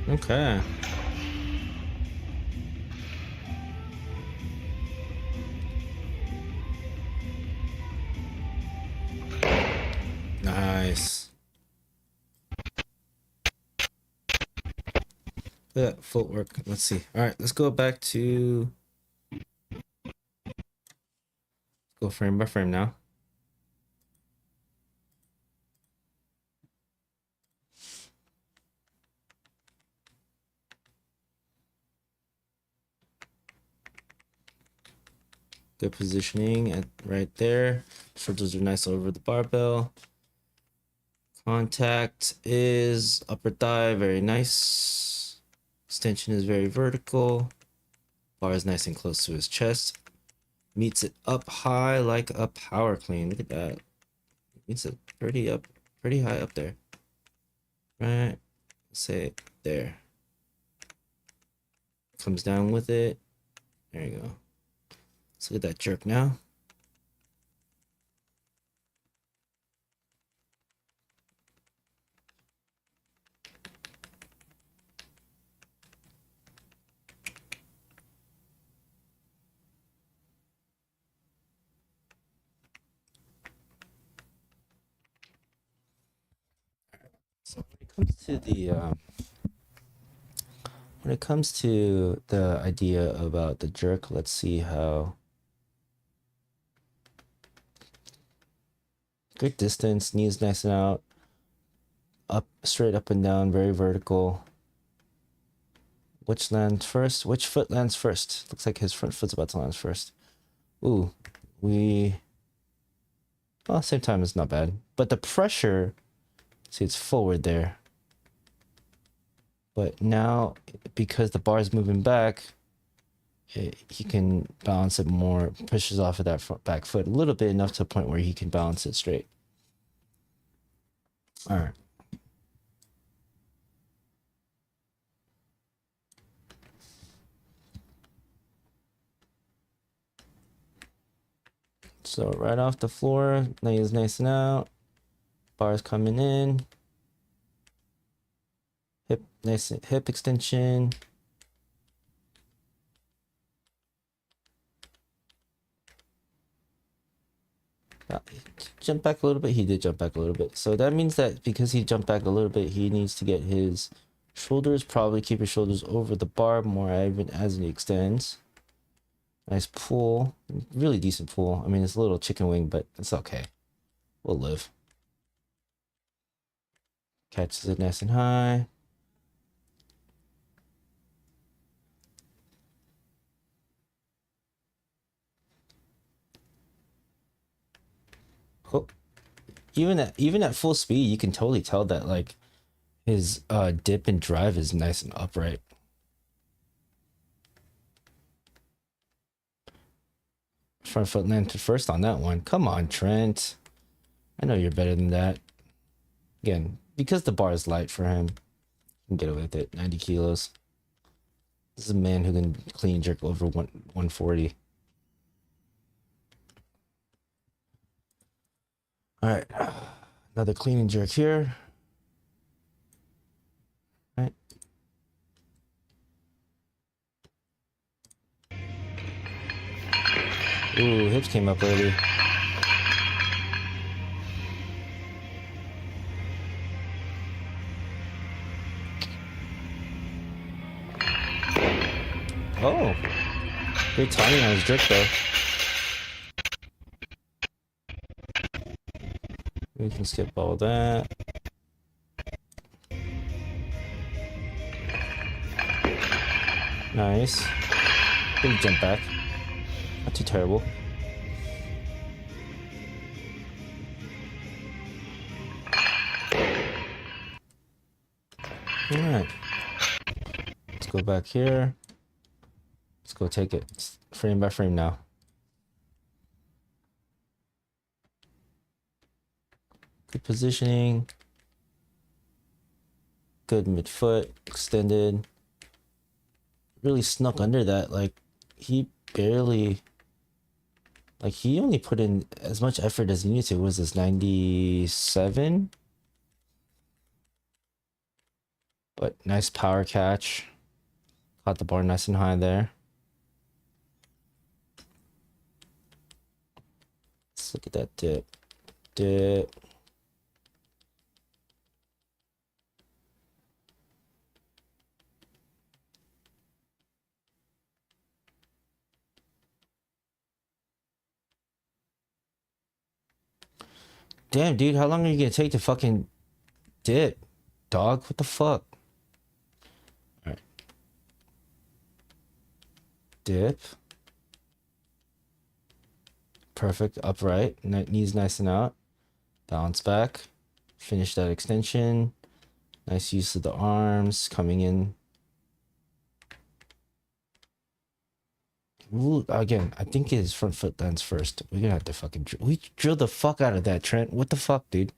Okay. Nice. Yeah, footwork. Let's see. All right, let's go back to go frame by frame now. Good positioning at right there. Shoulders are nice over the barbell. Contact is upper thigh, very nice. Extension is very vertical. Bar is nice and close to his chest. Meets it up high like a power clean. Look at that. Meets it pretty high up there. Right? Say it there. Comes down with it. There you go. Let's look at that jerk now. So when it comes to the idea about the jerk, let's see how good distance, knees nice and out, up, straight up and down, very vertical. Which lands first? Which foot lands first? Looks like his front foot's about to land first. Ooh, well, same time, it's not bad. But the pressure, see, it's forward there. But now, because the bar is moving back, he can balance it more, pushes off of that back foot a little bit, enough to a point where he can balance it straight. All right. So right off the floor, leg is nice and out. Bars coming in. Nice hip extension. Jump back a little bit. He did jump back a little bit. So that means that because he jumped back a little bit, he needs to get his shoulders, probably keep his shoulders over the bar more even as he extends. Nice pull. Really decent pull. I mean, it's a little chicken wing, but it's okay. We'll live. Catches it nice and high. Oh. Even at full speed, you can totally tell that like his dip and drive is nice and upright. Front foot landed first on that one. Come on, Trent. I know you're better than that. Again, because the bar is light for him, he can get away with it. 90 kilos. This is a man who can clean jerk over 140. All right, another clean and jerk here. All right. Ooh, hips came up early. Oh, great timing on his jerk though. We can skip all that. Nice. Good jump back. Not too terrible. All right. Let's go back here. Let's go take it frame by frame now. Good positioning. Good midfoot, extended. Really snuck under that. Like, he barely... Like, he only put in as much effort as he needed to. What was this, 97? But nice power catch. Caught the bar nice and high there. Let's look at that dip. Dip. Damn, dude, how long are you gonna take to fucking dip, dog? What the fuck? Alright. Dip. Perfect. Upright. Knees nice and out. Bounce back. Finish that extension. Nice use of the arms. Coming in. Ooh, again, I think his front foot lands first. We're gonna have to fucking we drill the fuck out of that, Trent. What the fuck, dude?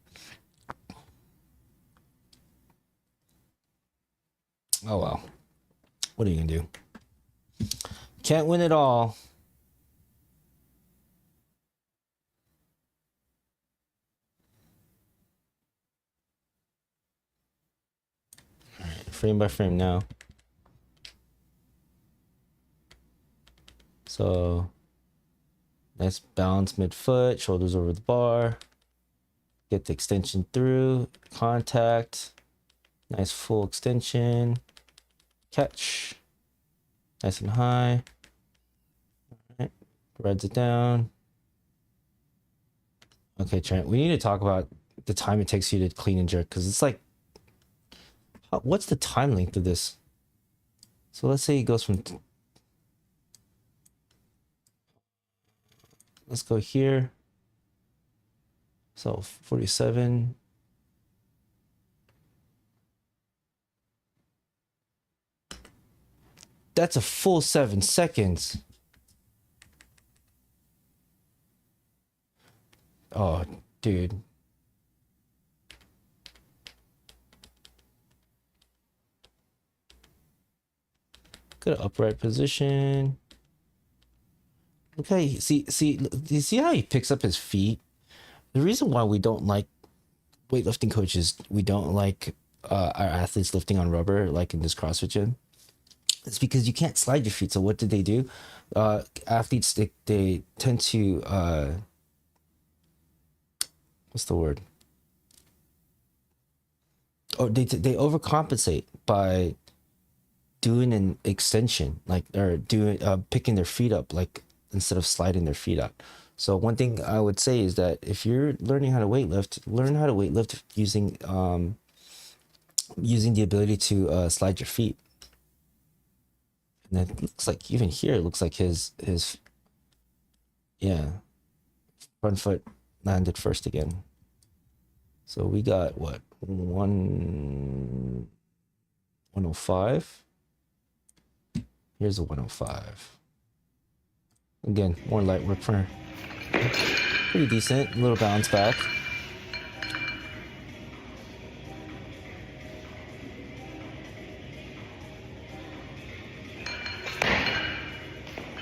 Oh well. What are you gonna do? Can't win it all. Alright, frame by frame now. So nice balance midfoot, shoulders over the bar. Get the extension through, contact. Nice full extension. Catch. Nice and high. Alright, rides it down. Okay, Trent, we need to talk about the time it takes you to clean and jerk, because it's like, what's the time length of this? So let's say he goes from let's go here. So 47. That's a full 7 seconds. Oh, dude. Good upright position. Okay, see, you see how he picks up his feet? The reason why we don't like weightlifting coaches, we don't like our athletes lifting on rubber, like in this CrossFit gym, it's because you can't slide your feet. So what did they do? Athletes, they tend to, what's the word? Oh, they overcompensate by doing an extension, like, or doing picking their feet up, like, instead of sliding their feet out. So one thing I would say is that if you're learning how to weightlift, learn how to weightlift using using the ability to slide your feet. And it looks like even here, it looks like his yeah, front foot landed first again. So we got what, 105. Here's a 105. Again, more light work for her. Pretty decent. A little bounce back.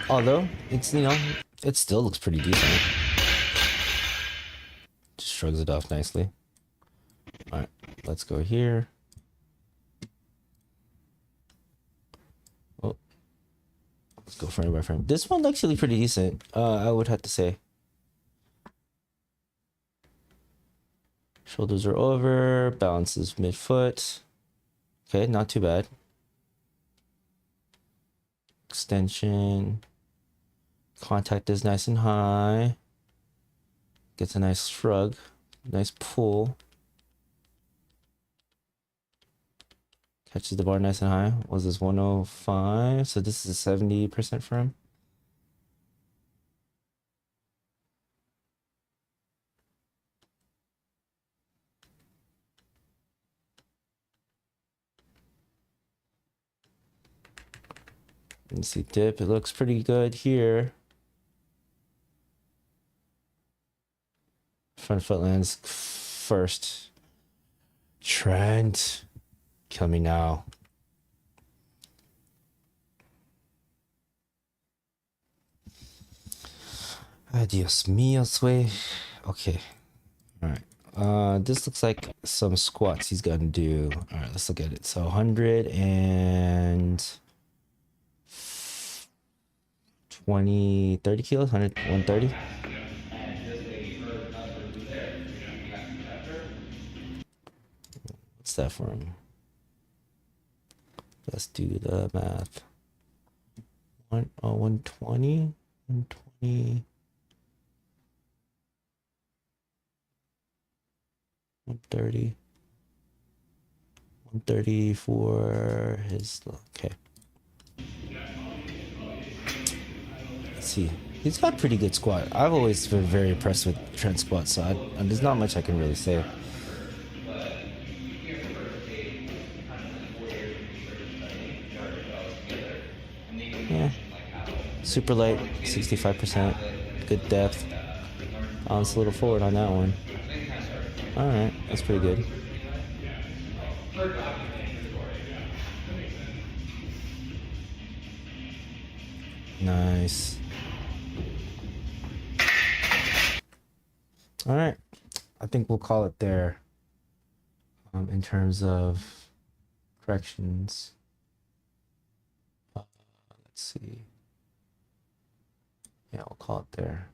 Although, it's, you know, it still looks pretty decent. Just shrugs it off nicely. Alright, let's go here. Oh. Let's go frame by frame. This one's actually pretty decent, I would have to say. Shoulders are over, balances midfoot. Okay, not too bad. Extension. Contact is nice and high. Gets a nice shrug. Nice pull. Catches the bar nice and high. Was this 105? So this is 70% for him. Let's see, dip. It looks pretty good here. Front foot lands first. Trent, kill me now. Adios míos, way. Okay. All right. This looks like some squats he's gonna do. All right, let's look at it. So 120, 30 kilos, 130. What's that for him? Let's do the math. 120, 120. 130. 130 for his. Okay. Let's see. He's got pretty good squat. I've always been very impressed with Trent's squat, so there's not much I can really say. Yeah. Super light, 65%. Good depth. It's a little forward on that one. Alright, that's pretty good. Nice. Alright, I think we'll call it there in terms of corrections. Let's see. Yeah, we'll call it there.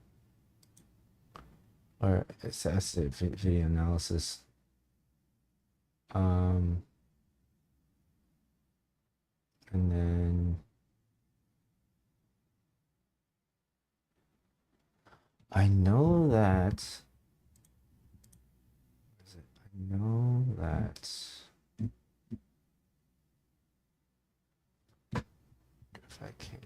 Or it's video analysis. And then I know that. Where is it? I know that. If I can.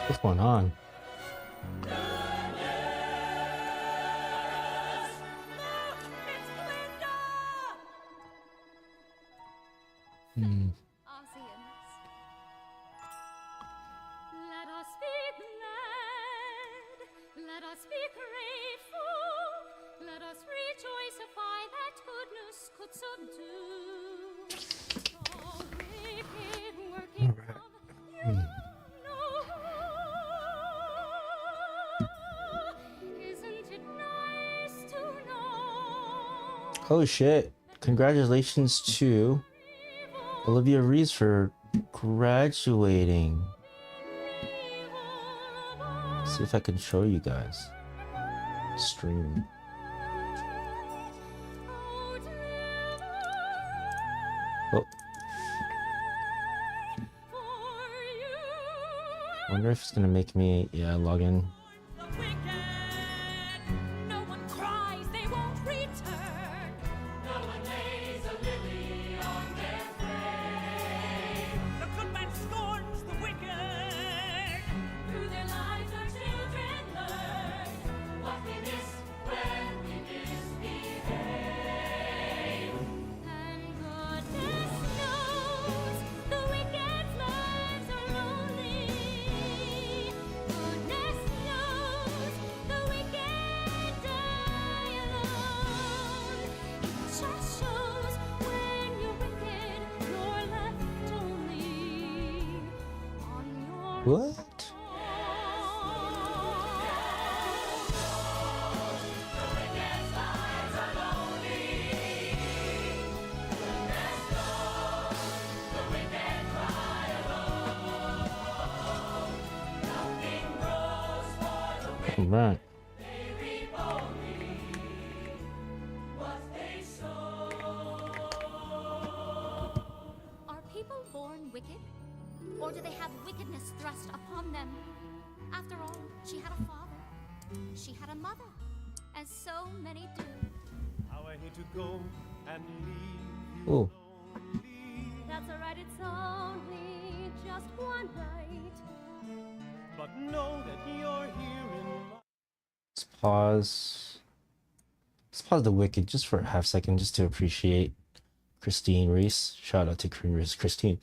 What's going on? Let us be glad, let us be grateful, let us rejoice to find that goodness could subdue all wicked working of you. Isn't it nice to know? Oh shit. Congratulations to Olivia Rees for graduating. See if I can show you guys. Stream. Oh. Wonder if it's gonna make me, log in. No one cries, they won't return. No one lays a lily What? All right. Are people born wicked? Or do they have wickedness thrust upon them? After all, she had a father. She had a mother. As so many do. How I hate to go and leave you. Oh. That's alright, it's only just one night. But know that you're here in my... Let's pause. Let's pause the Wicked just for a half second, just to appreciate Christine Reese. Shout out to Christine.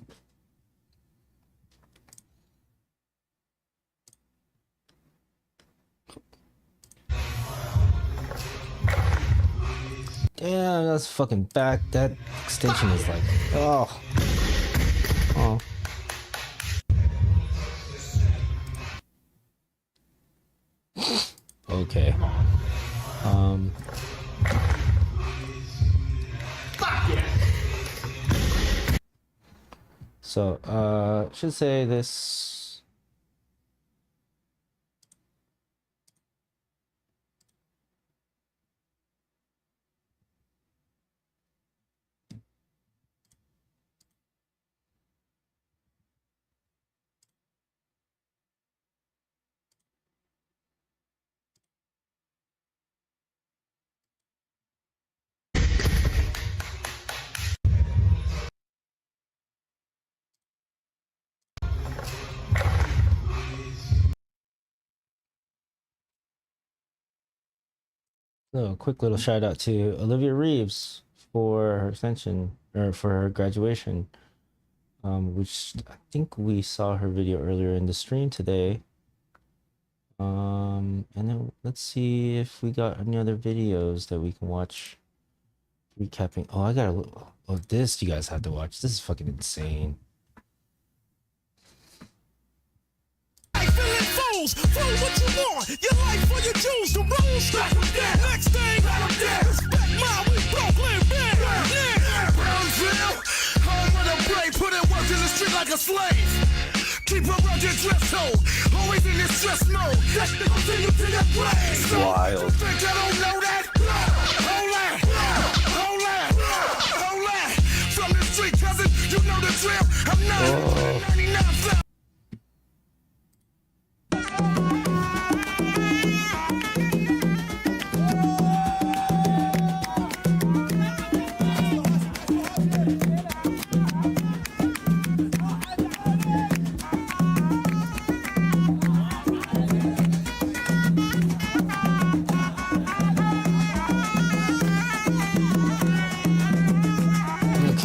Damn, that's fucking back. That extension is like, oh. Oh. Okay. So, should say this. So, a quick little shout out to Olivia Reeves for her extension, or for her graduation, which I think we saw her video earlier in the stream today. And then let's see if we got any other videos that we can watch recapping. Oh, I gotta look. Oh, this you guys have to watch. This is fucking insane. Throw what you want, your life for your Jews, the rules, back them down. Next thing, let them down. Respect mine, we Brooklyn, bang, yeah. Brownsville, home with a brain, put in work in the street like a slave. Keep a rugged dress code, always in this stress mode. That's the continue to your grave. Wild. You think I don't know that? Hold that, hold that, hold that. From the street, cousin, you know the drill. I'm not 99.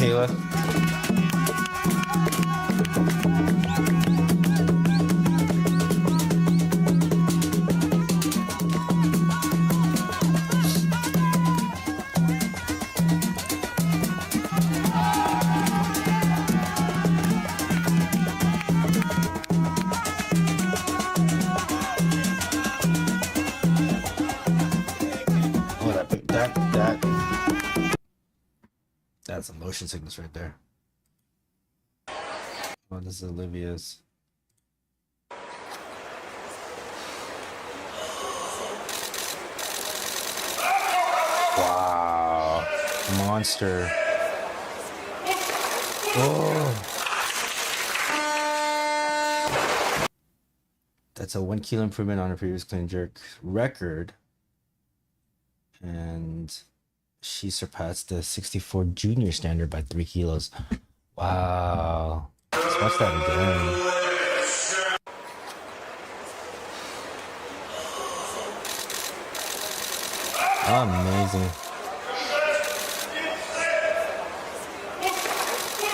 Kayla. Oh, that's a motion sickness right there. Oh, this is Olivia's. Wow. Monster. Oh. That's a 1 kilo improvement on her previous clean jerk record. And she surpassed the 64 junior standard by 3 kilos. Wow. Let's watch that again. Amazing.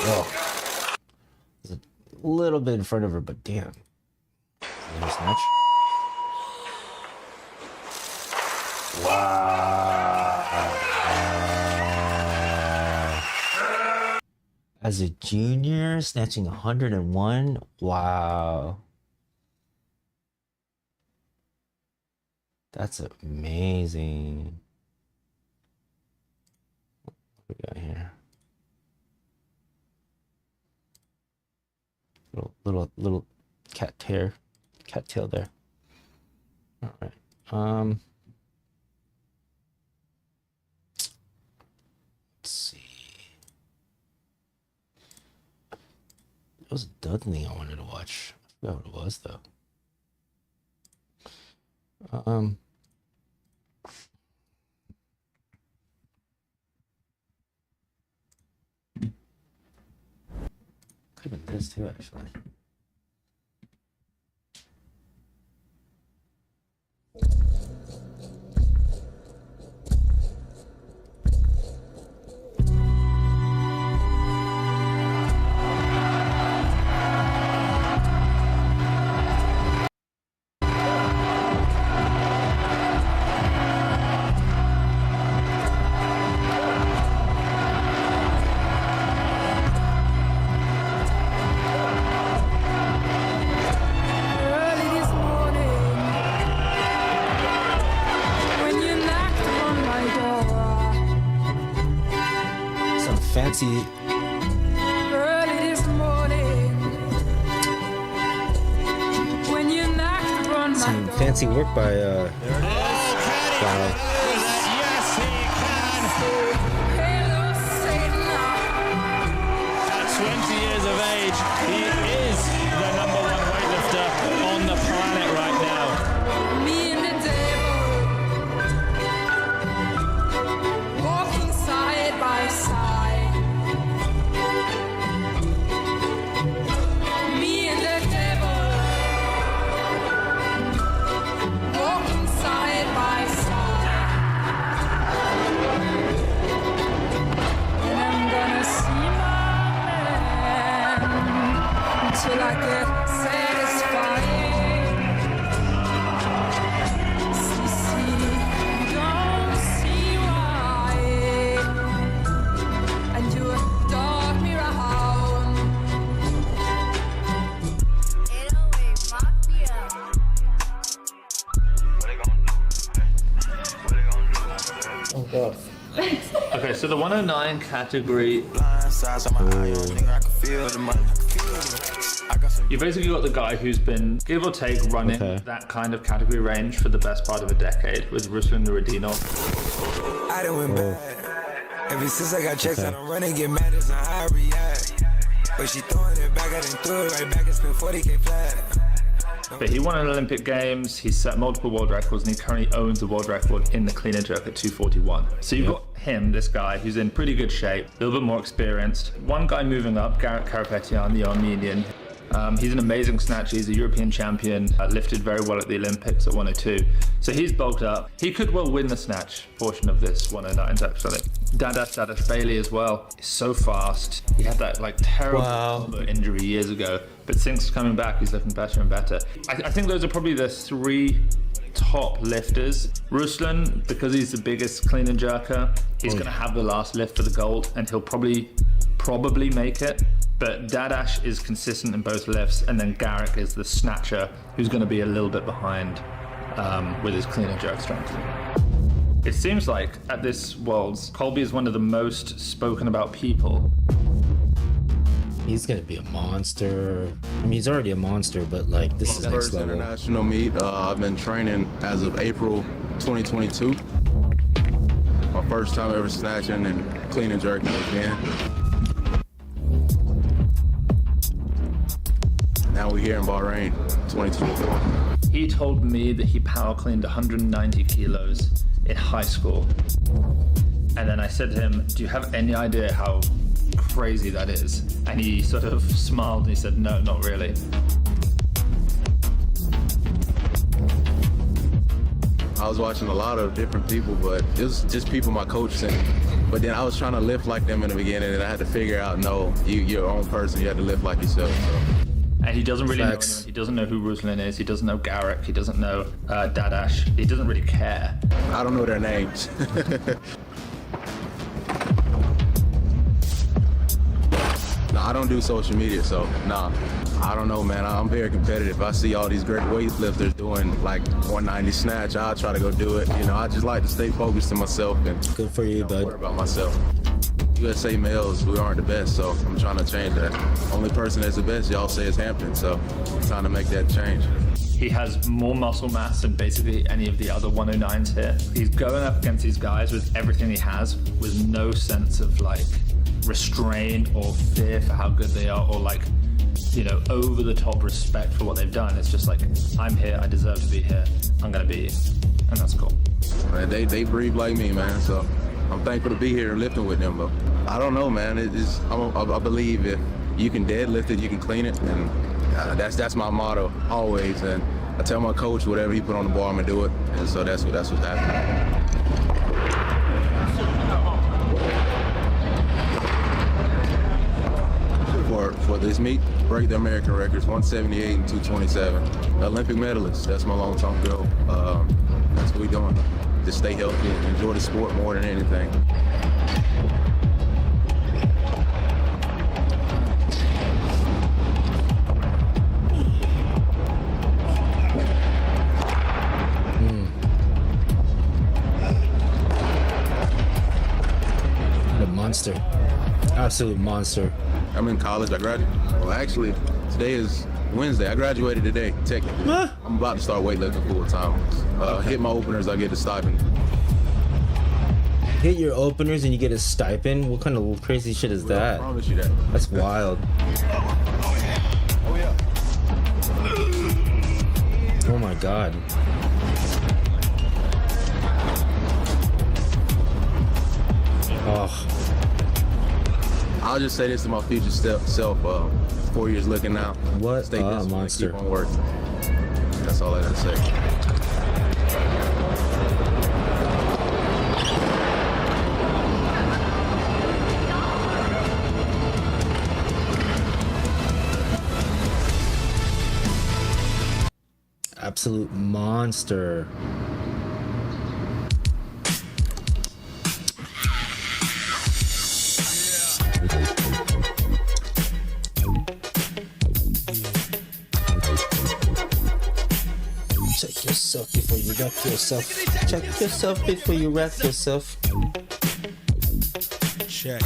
Oh. There's a little bit in front of her, but damn. Little snatch. Wow. As a junior, snatching 101. Wow. That's amazing. What we got here? Little cat tail there. All right. Let's see. It was a Dudley I wanted to watch. I forgot what it was though. Could have been this too, actually. Fancy. Early this morning, when you knocked on my Some fancy work by Yes, he can. Hello, Satan. At 20 years of age, he is the #1 weightlifter on the planet right now. Me and the devil walking side by side. Till I get satisfied. See, don't see why. And you dog me around. 808 Mafia. Oh god. Okay, so the 109 category. You basically got the guy who's been, give or take, running that kind of category range for the best part of a decade with Ruslan Nuruddinov. I done went bad. Ever since I got checks, I don't run and get mad as how I react. But she throwing it back, I done threw it right back and spent 40K flat. But he won an Olympic Games, he's set multiple world records, and he currently owns the world record in the clean and jerk at 241. So you've got him, this guy, who's in pretty good shape, a little bit more experienced. One guy moving up, Garrett Karapetyan, the Armenian. He's an amazing snatcher. He's a European champion, lifted very well at the Olympics at 102. So he's bulked up. He could well win the snatch portion of this 109s actually. Daidalos Bailey as well. He's so fast. He had that like terrible injury years ago, but since coming back, he's looking better and better. I think those are probably the three top lifters. Ruslan, because he's the biggest clean and jerker, he's going to have the last lift for the gold, and he'll probably make it. But Daidalos is consistent in both lifts, and then Garrick is the snatcher who's going to be a little bit behind with his clean and jerk strength. It seems like at this Worlds, Colby is one of the most spoken about people. He's gonna be a monster. I mean, he's already a monster, but like this is next First level. international meet. I've been training as of April 2022. My first time ever snatching and clean and jerking again. Now we're here in Bahrain, 2024. He told me that he power cleaned 190 kilos in high school. And then I said to him, do you have any idea how crazy that is? And he sort of smiled and he said, no, not really. I was watching a lot of different people, but it was just people my coach sent. But then I was trying to lift like them in the beginning, and I had to figure out, no, you're your own person, you have to lift like yourself. So. And he doesn't really know anyone. He doesn't know who Ruslan is. He doesn't know Garrick. He doesn't know Daidalos. He doesn't really care. I don't know their names. No, I don't do social media, so nah. I don't know, man. I'm very competitive. I see all these great weightlifters doing like 190 snatch. I'll try to go do it. You know, I just like to stay focused to myself and good for you, bud. Worry about myself. USA males, we aren't the best, so I'm trying to change that. Only person that's the best, y'all say, is Hampton, so I'm trying to make that change. He has more muscle mass than basically any of the other 109s here. He's going up against these guys with everything he has, with no sense of like restraint or fear for how good they are, or like, you know, over the top respect for what they've done. It's just like, I'm here, I deserve to be here, I'm gonna be, and that's cool. Man, they breathe like me, man, so I'm thankful to be here and lifting with them, but I don't know, man. I believe if you can deadlift it, you can clean it, and that's my motto always. And I tell my coach whatever he put on the bar, I'm gonna do it, and so that's what's happening. For this meet, break the American records, 178 and 227. Olympic medalist, that's my long-term goal. That's what we're doing. Just stay healthy and enjoy the sport more than anything. What a monster. Absolute monster. I'm in college. I graduated. Well, actually, today is Wednesday. I graduated today, technically. I'm about to start weightlifting full time. Hit my openers, I get a stipend. Hit your openers and you get a stipend? What kind of crazy shit is that? I promise you that. That's wild. Oh my god. Oh. I'll just say this to my future self, 4 years looking now. What Stay a monster. Keep on working. That's all I gotta say. Absolute monster. Check yourself before you wreck yourself. Check yourself before you wreck yourself. Check.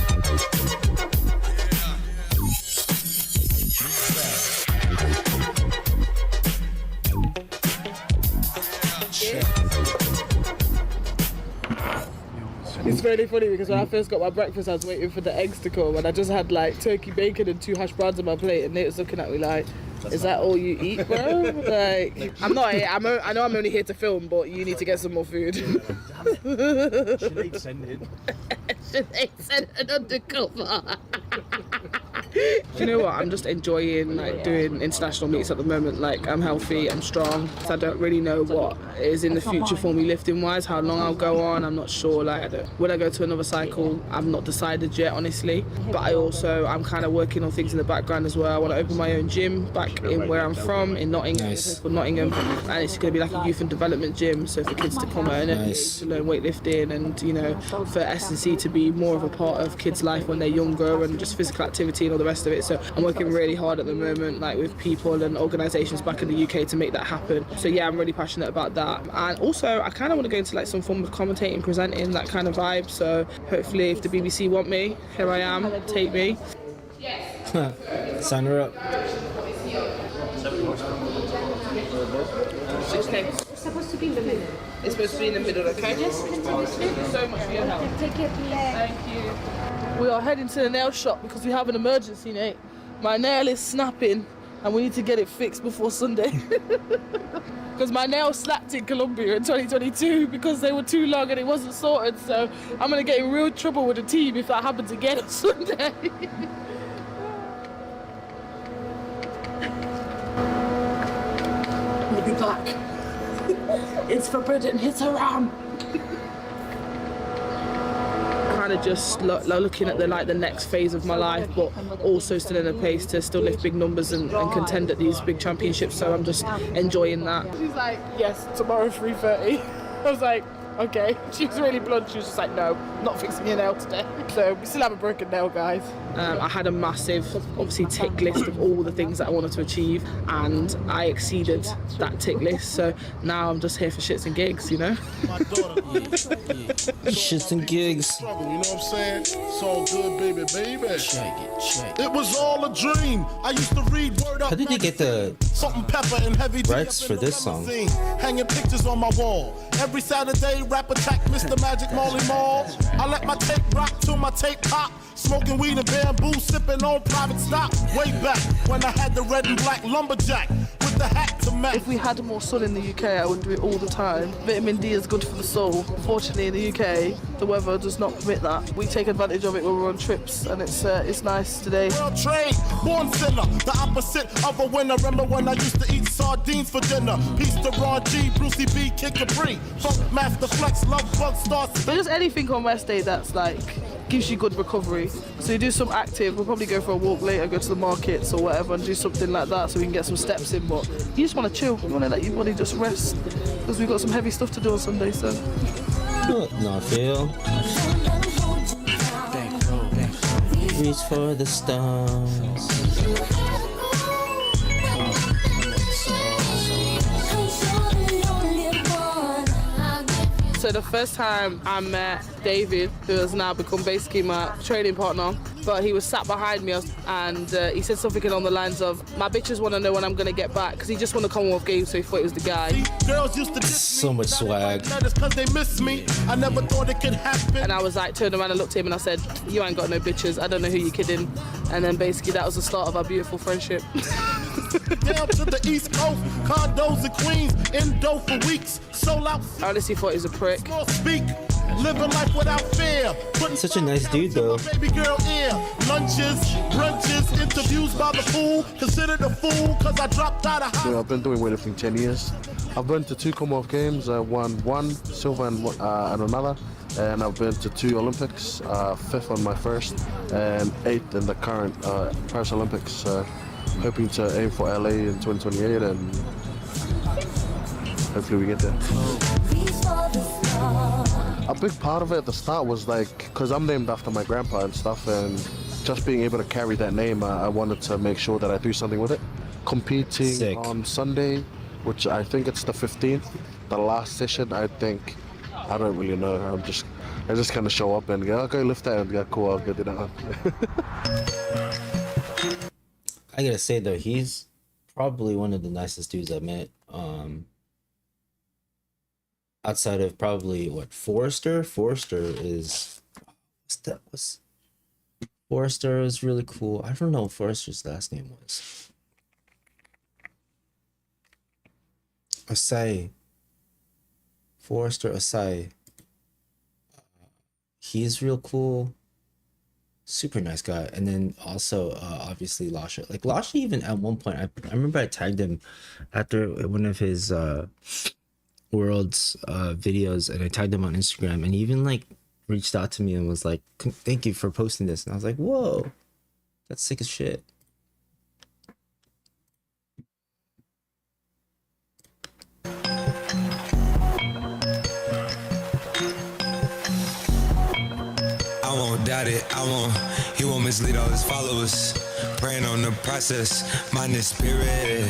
It's really funny because when I first got my breakfast, I was waiting for the eggs to come, and I just had like turkey bacon and 2 hash browns on my plate, and Nate was looking at me like, "Is that all you eat, bro?" Like, I know I'm only here to film, but you need to get some more food. Sinead sent it. Sinead sent an undercover. Do you know what? I'm just enjoying like doing international meets at the moment. Like, I'm healthy, I'm strong. So I don't really know what is in the future for me lifting wise, how long I'll go on. I'm not sure. Like, will I go to another cycle? I've not decided yet, honestly. But I'm kind of working on things in the background as well. I want to open my own gym back in where I'm from, in Nottingham. Nice. Nottingham, and it's going to be like a youth and development gym. So for kids to come at an early age to learn weightlifting, and you know, for S&C to be more of a part of kids' life when they're younger, and just physical activity and all the rest of it. So I'm working really hard at the moment, like with people and organisations back in the UK to make that happen. So yeah, I'm really passionate about that. And also, I kind of want to go into like some form of commentating, presenting, that kind of vibe. So hopefully, if the BBC want me, here I am. Take me. Sign her up. Okay. It's supposed to be in the middle. It's supposed to be in the middle, okay? Yes. Thank you so much for your help. Take care, please. Thank you. We are heading to the nail shop because we have an emergency, Nate. My nail is snapping and we need to get it fixed before Sunday. Because my nail slapped in Colombia in 2022 because they were too long and it wasn't sorted. So I'm going to get in real trouble with the team if that happens again on Sunday. We'll be back. It's forbidden, it's haram. Kind of just looking at the next phase of my life, but also still in a place to still lift big numbers and contend at these big championships. So I'm just enjoying that. She's like, yes, tomorrow 3:30. I was like, okay. She was really blunt. She was just like, no, not fixing your nail today. So we still have a broken nail, guys. I had a massive, obviously, tick list of all the things that I wanted to achieve, and I exceeded that tick list. So now I'm just here for shits and gigs, you know? Shits and gigs. You know what I'm saying? It's all good, baby. It was all a dream. I used to read Word Up. How did you get the Salt and Pepper and Heavy D rights for this song? Hanging pictures on my wall. Every Saturday, rap attack, Mr. Magic Molly Mall. I let my tape rock till my tape pop. Smoking weed and bamboo, sipping on private stock. Way back when I had the red and black lumberjack with the hat to match. If we had more sun in the UK, I would do it all the time. Vitamin D is good for the soul. Fortunately, in the UK, the weather does not permit that. We take advantage of it when we're on trips, and it's nice today. World trade, born sinner, the opposite of a winner. Remember when I used to eat sardines for dinner? Peace to Ron G, Brucey B, Kid Capri, Funk Master Flex, Love Bug, Stars. But just anything on rest day that's like gives you good recovery. So you do some active, we'll probably go for a walk later, go to the markets or whatever and do something like that so we can get some steps in, but you just want to chill, you want to let your body just rest because we've got some heavy stuff to do on Sunday, so. No, feel. Reach for the stars. So the first time I met David, who has now become basically my training partner, but he was sat behind me and he said something along the lines of, my bitches want to know when I'm going to get back, because he just won the Commonwealth Games, so he thought it was the guy. Girls used to so much swag. Because they miss me. I never thought it could happen. And I was like, turned around and looked at him and I said, you ain't got no bitches, I don't know who you're kidding. And then basically that was the start of our beautiful friendship. Down to the East Coast, condos in Queens, indo for weeks, sold out. I honestly thought he was a prick. Speak, living life without fear. Such a nice dude, though. Baby girl ear, lunches, brunches, interviews by the pool. Considered a fool, cause I dropped out of high. I've been doing weightlifting 10 years. I've been to 2 Commonwealth Games, won 1 silver and another. And I've been to 2 Olympics, 5th on my first, and 8th in the current Paris Olympics. Hoping to aim for LA in 2028 and hopefully we get there. A big part of it at the start was like, because I'm named after my grandpa and stuff, and just being able to carry that name, I wanted to make sure that I do something with it. Competing on Sunday, which I think it's the 15th, the last session, I think, I don't really know. I just kind of show up and go, okay, lift that, and go, cool, I'll get it out. I gotta say though, he's probably one of the nicest dudes I've met. Outside of probably Forrester. Forrester is Forrester is really cool. I don't know what Forrester's last name was. Asai. Forrester Asai. He's real cool. Super nice guy. And then also obviously Lasha. Like Lasha, even at one point, I remember I tagged him after one of his world's videos, and I tagged him on Instagram, and he even like reached out to me and was like, thank you for posting this. And I was like, whoa, that's sick as shit. I won't doubt it, he won't mislead all his followers. Praying on the process, mind and spirit.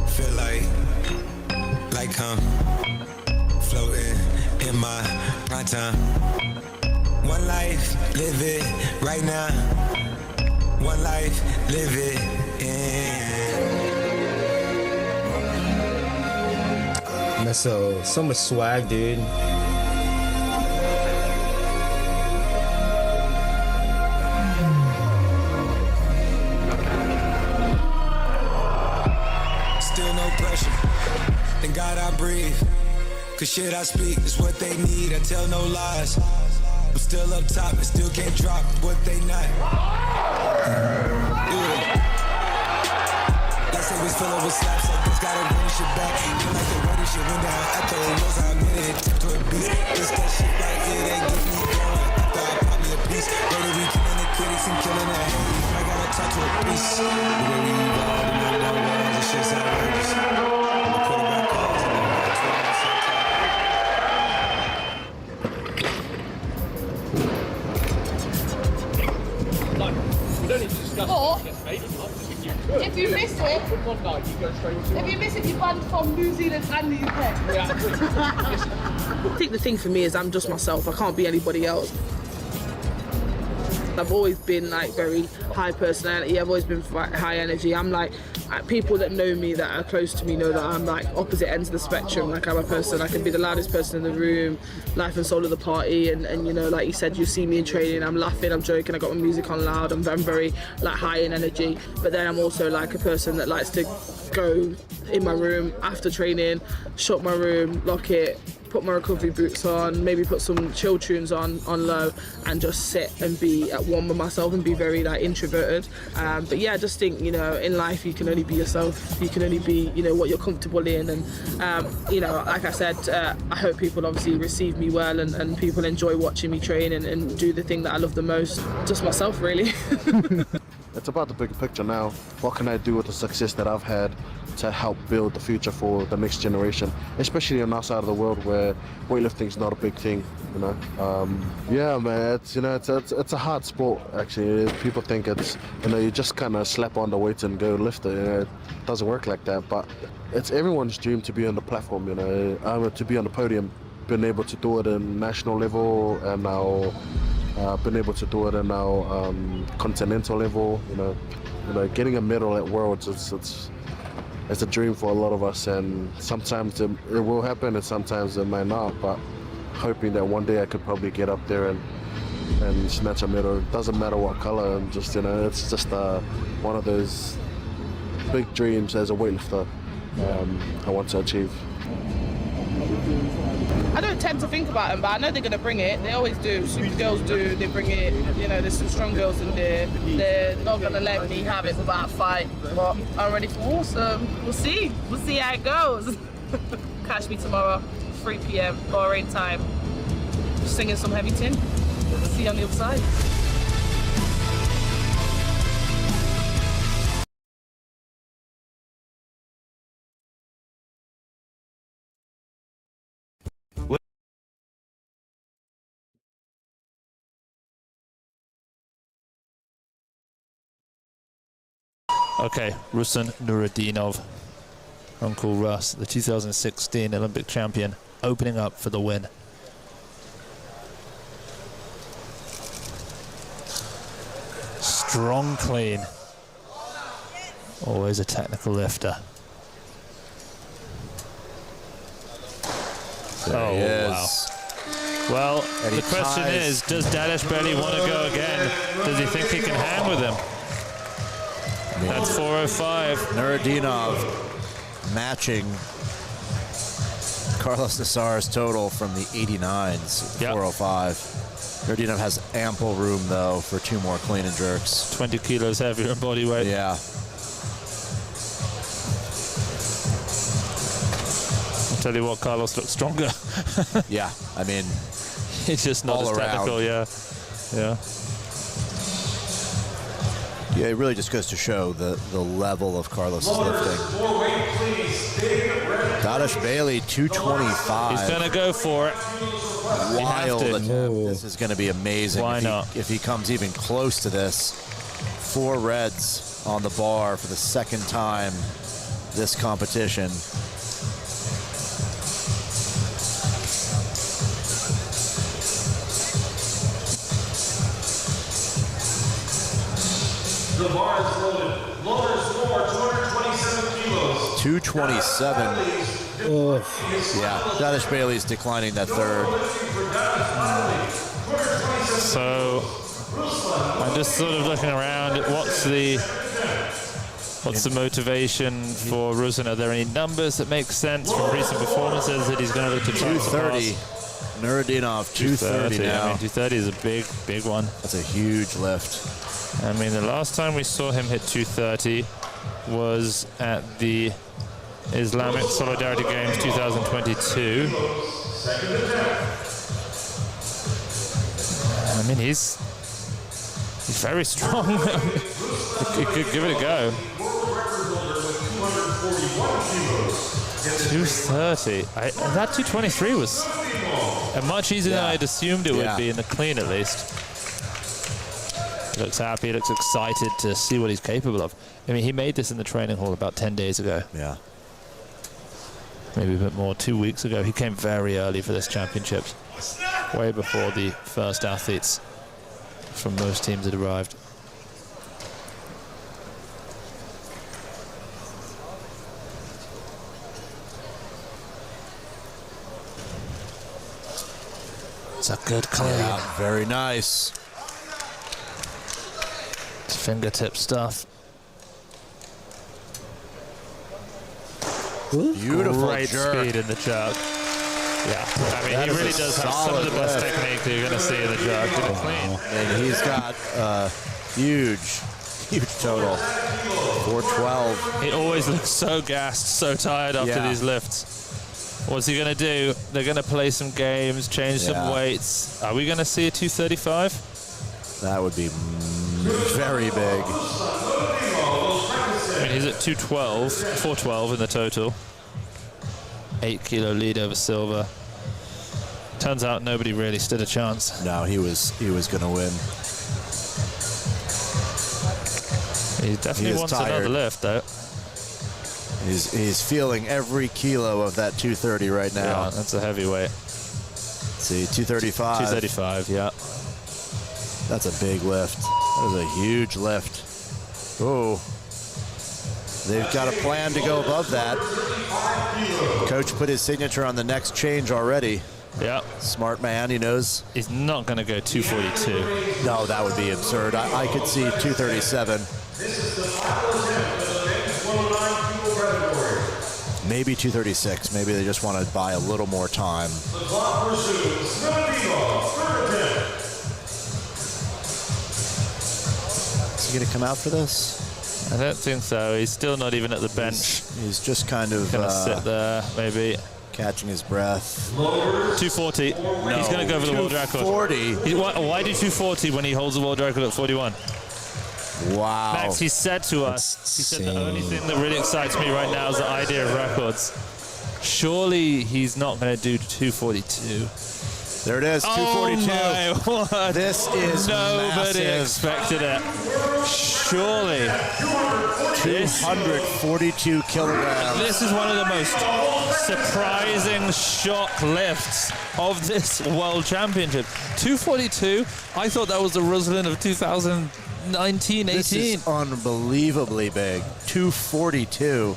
Feel like I'm floating in my prime time. One life, live it right now. One life, live it in. That's so much swag, dude. Thank God I breathe, cause shit I speak is what they need, I tell no lies. I'm still up top and still can't drop what they not. Let's say we fill over slaps like this, gotta run shit back. Feel like the wedding shit went down, echo was I minute to a beat. This that shit right here, they get me going. After I pop me a piece, later we killing the critics and killing the haters. I gotta talk to a piece. The way we evolved and know that world, this shit's outrageous. like, we don't need to discuss Or, who gets paid or not. Just if you could. if you miss it, one night, you go straight to if you miss it, you're banned from New Zealand and the UK. I think the thing for me is I'm just myself. I can't be anybody else. I've always been like very high personality. I've always been high energy. I'm like, people that know me, that are close to me, know that I'm like opposite ends of the spectrum. Like I'm a person, I can be the loudest person in the room, life and soul of the party. And you know, like you said, you see me in training, I'm laughing, I'm joking, I got my music on loud, I'm very like high in energy. But then I'm also like a person that likes to go in my room after training, shut my room, lock it, put my recovery boots on, maybe put some chill tunes on low, and just sit and be at one with myself and be very like introverted. But yeah, I just think, you know, in life you can only be yourself. You can only be, you know, what you're comfortable in. And you know, like I said, I hope people obviously receive me well, and people enjoy watching me train and do the thing that I love the most. Just myself, really. It's about the bigger picture now. What can I do with the success that I've had to help build the future for the next generation, especially on our side of the world where weightlifting is not a big thing, you know. Yeah, man, it's, you know, it's a hard sport actually. People think it's, you know, you just kind of slap on the weights and go lift it. You know, it doesn't work like that. But it's everyone's dream to be on the platform, you know, to be on the podium, been able to do it in national level and now. Been able to do it in our continental level, you know, getting a medal at Worlds, it's a dream for a lot of us, and sometimes it will happen and sometimes it might not, but hoping that one day I could probably get up there and snatch a medal. It doesn't matter what color, and just, you know, it's just one of those big dreams as a weightlifter I want to achieve. I don't tend to think about them, but I know they're going to bring it. They always do. Super girls do. They bring it. You know, there's some strong girls in there. They're not going to let me have it without a fight. But I'm ready for war, so we'll see. We'll see how it goes. Catch me tomorrow, 3 p.m. Bahrain time. Just singing some heavy tin. See you on the other side. Okay, Ruslan Nuruddinov, Uncle Russ, the 2016 Olympic champion, opening up for the win. Strong clean. Always a technical lifter. There wow. Well, the question is, does Daidalos want to go again? Does he think he can hang with him? That's 405. Nuruddinov matching Carlos Nassar's total from the 89s, 405. Nuruddinov has ample room, though, for 2 more clean and jerks. 20 kilos heavier in body weight. Yeah. I'll tell you what, Carlos looks stronger. Yeah, I mean, he's just not all as technical, around. Yeah. Yeah, it really just goes to show the level of Carlos' lifting. Daidalos Bailey, 225. He's going to go for it. Wild attempt. This is going to be amazing. Why not? If he comes even close to this. 4 reds on the bar for the second time this competition. The bar is loaded. Lower score, 227 kilos. 227. Yeah, Daidalos Bailey's declining that third. So I'm just sort of looking around. What's the motivation for Ruslan? Are there any numbers that make sense from recent performances that he's going to look to try to 230. Nuruddinov, 230 now. I mean, 230 is a big one. That's a huge lift. I mean, the last time we saw him hit 230 was at the Islamic Solidarity Games 2022. I mean, he's very strong. He could give it a go. 230. That 223 was much easier than I'd assumed it would be in the clean, at least. He looks happy, he looks excited to see what he's capable of. I mean, he made this in the training hall about 10 days ago. Yeah. Maybe a bit more, 2 weeks ago. He came very early for this championships, way before the first athletes from most teams had arrived. It's a good clean. Yeah, very nice. It's fingertip stuff. Beautiful Great jerk. speed in the jerk. Yeah, I mean, That he is really a does have some of solid the best lift. technique that you're going to see in the jerk in the clean. And he's got huge total. 412. He always looks so gassed, so tired after Yeah. these lifts. What's he going to do? They're going to play some games, change some Yeah. weights. Are we going to see a 235? That would be very big. I mean, he's at 212, 412 in the total. 8 kilo lead over Silva. Turns out nobody really stood a chance. No, he was going to win. He definitely is wants tired. another lift, though. He's feeling every kilo of that 230 right now. Yeah, that's a heavyweight. See, 235. 235, yeah. That's a big lift. That was a huge lift. Oh. They've got a plan to go above that. Coach put his signature on the next change already. Yeah. Smart man, he knows. He's not going to go 242. No, that would be absurd. I could see 237. Maybe 236. Maybe they just want to buy a little more time. Is he going to come out for this? I don't think so. He's still not even at the bench. He's just kind of Gonna sit there, maybe. Catching his breath. 240. He's going to go for the world record. 240. Why do 240 when he holds the world record at 41? Wow. Max, he said to us, he said the only thing that really excites me right now is the idea of records. Surely he's not going to do 242. There it is, 242. Oh my, what? This is Nobody massive. expected it. Surely. 242 kilograms. This is one of the most surprising shock lifts of this World Championship. 242, I thought that was the Ruslan of 2019-18. This is unbelievably big. 242.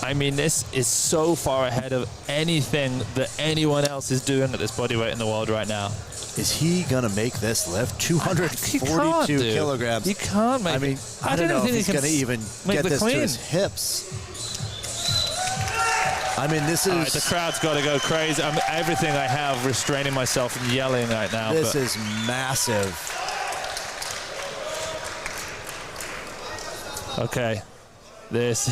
I mean, this is so far ahead of anything that anyone else is doing at this bodyweight in the world right now. Is he going to make this lift? 242 kilograms. He can't make I mean, I don't know if he's going to even make get the this clean. to his hips. I mean, this is... All right, the crowd's got to go crazy. I'm everything I have restraining myself from yelling right now. This is massive. Okay. This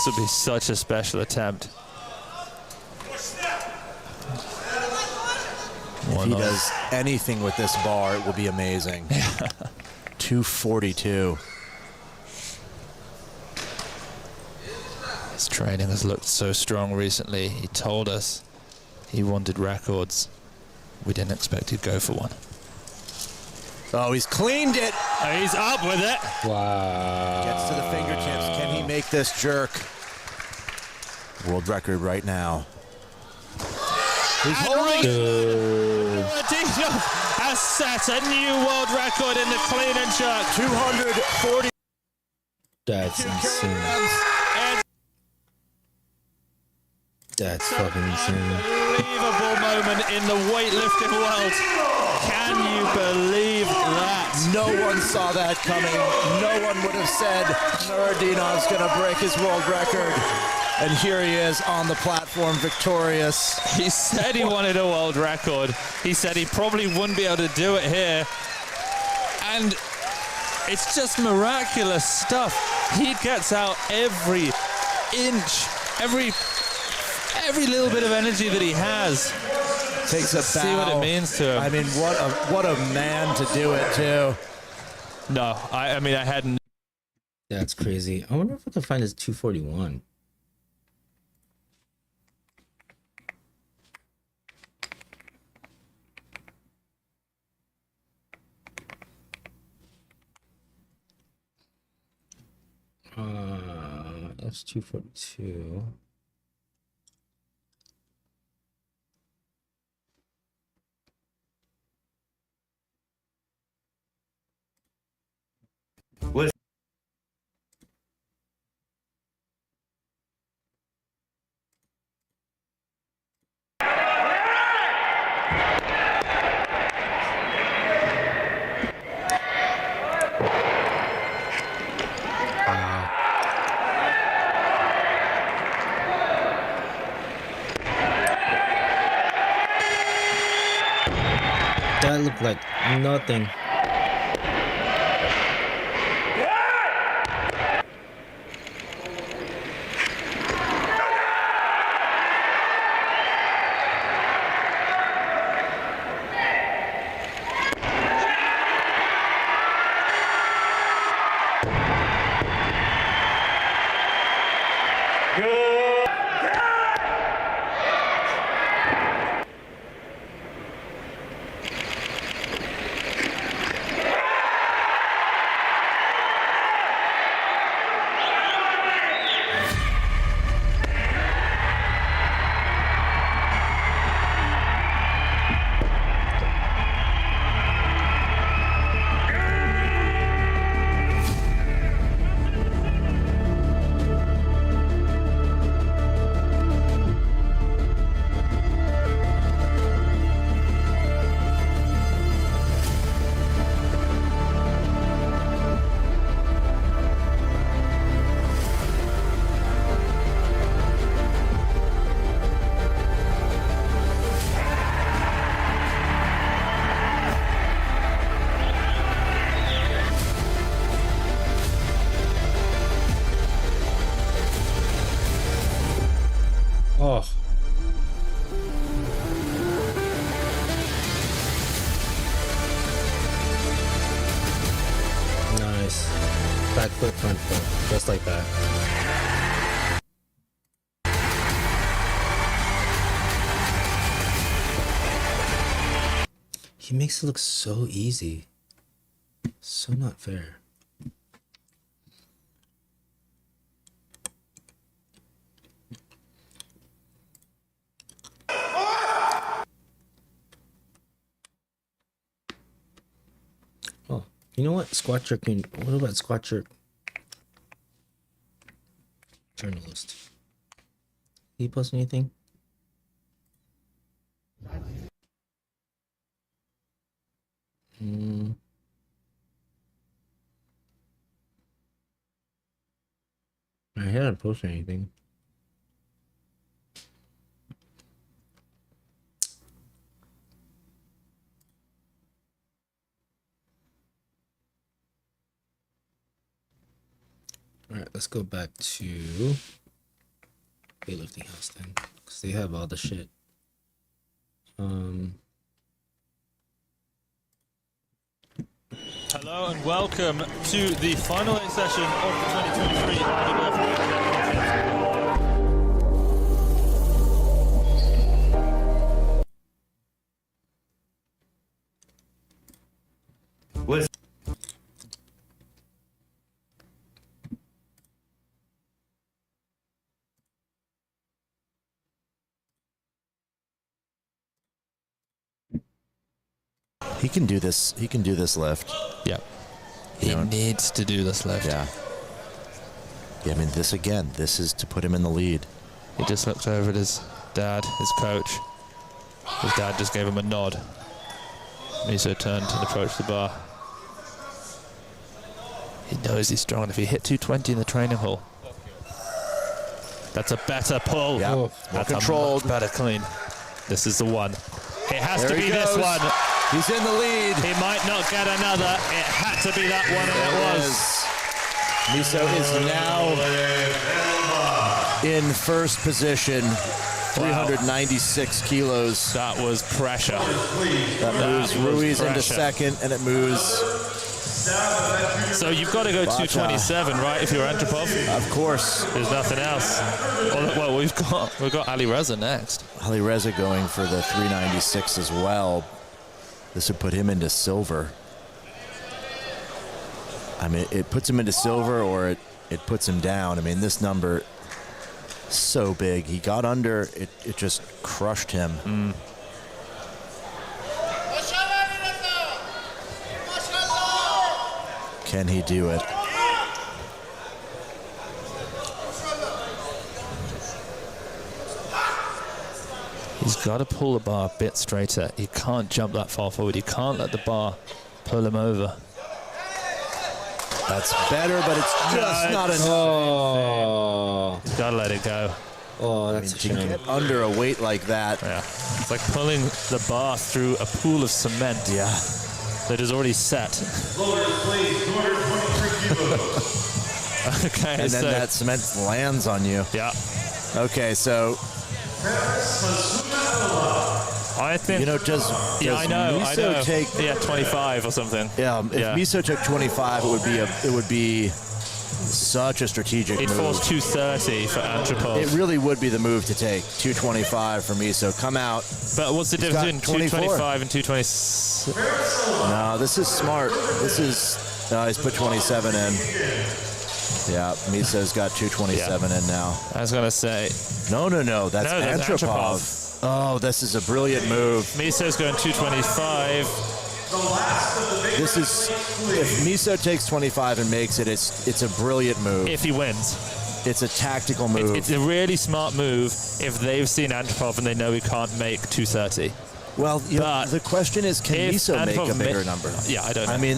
will be such a special attempt. If he does anything with this bar, it will be amazing. 242. His training has looked so strong recently. He told us he wanted records. We didn't expect he'd go for one. Oh, he's cleaned it. Oh, he's up with it. Wow. Gets to the fingertips. Can he make this jerk? World record right now. He's holding. Daidalos has set a new world record in the clean and jerk. 240. That's insane. That's fucking insane. Unbelievable moment in the weightlifting world. Can you believe that? No one saw that coming. No one would have said Nurdinov's going to break his world record. And here he is on the platform, victorious. He said he wanted a world record. He said he probably wouldn't be able to do it here. And it's just miraculous stuff. He gets out every inch, every little bit of energy that he has. Takes a bow. See what it means to him. I mean, what a man to do it to. No, I mean, I hadn't. That's crazy. I wonder if I can find his 241. That's 242. What? That looked like nothing. Oh. Nice. Back foot, front foot. Just like that. He makes it look so easy. So not fair. Oh, you know what? Squat jerk. What about squat jerk? Journalist. Did he post anything? I hadn't posted anything. All right, let's go back to Weightlifting House then, because they have all the shit. Hello and welcome to the final session of the 2023 What? He can do this. He can do this lift. Yeah. He needs to do this lift. Yeah. Yeah, I mean, this again, this is to put him in the lead. He just looked over at his dad, his coach. His dad just gave him a nod. Miso turned and approached the bar. He knows he's strong. If he hit 220 in the training hall, that's a better pull. Yeah, that's controlled. A much better clean. This is the one. It has to be this one. He's in the lead. He might not get another. It had to be that one, and it was. Miso is now in first position, 396 kilos. That was pressure. That moves Ruiz into second, and it moves. So you've got to go 227, right? If you're Antropov. Of course. There's nothing else. Well, we've got Ali Reza next. Ali Reza going for the 396 as well. This would put him into silver. I mean, it puts him into silver or it puts him down. I mean, this number, so big. He got under, it just crushed him. Can he do it? He's got to pull the bar a bit straighter. He can't jump that far forward. He can't let the bar pull him over. That's better, but it's just not enough. Oh. Gotta let it go. Oh, that's a to shame. get under a weight like that. Yeah. It's like pulling the bar through a pool of cement. Yeah. That is already set. Okay, And then that cement lands on you. Yeah. Okay, so I think. does I know. Miso take 25 or something? Yeah, if Miso took 25, it would be such a strategic He'd move. force 230 for Antropov. It really would be the move to take 225 for Miso. Come out. But what's the He's difference got between 24. 225 and 226? No, this is smart. This is he's put 27 in. Yeah, Miso's got 227 in now. I was gonna say. No, that's Antropov. Oh, this is a brilliant move. Miso's going 225. This is, if Miso takes 25 and makes it, it's a brilliant move. If he wins. It's a tactical move. It's a really smart move if they've seen Antropov and they know he can't make 230. Well, the question is, can Miso make a bigger number? Yeah, I don't know. I mean,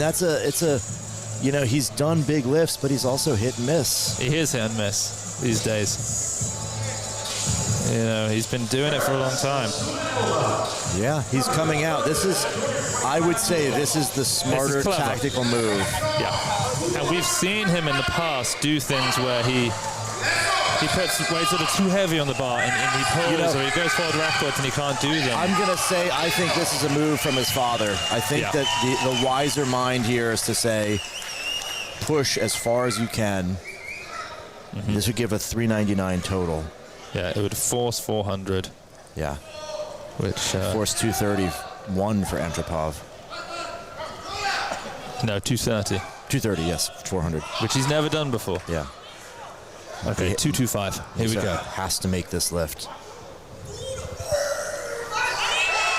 he's done big lifts, but he's also hit and miss. He is hit and miss these days. He's been doing it for a long time. Yeah, he's coming out. I would say this is the smarter tactical move. Yeah. And we've seen him in the past do things where he puts weights that are too heavy on the bar and he pulls or he goes forward backwards and he can't do them. I'm going to say I think this is a move from his father. I think that the wiser mind here is to say, push as far as you can. Mm-hmm. This would give a 399 total. Yeah, it would force 400. Yeah. Which force 231 for Antropov. No, 230. 230, yes, 400. Which he's never done before. Yeah. Okay, 225. Here we go. Has to make this lift.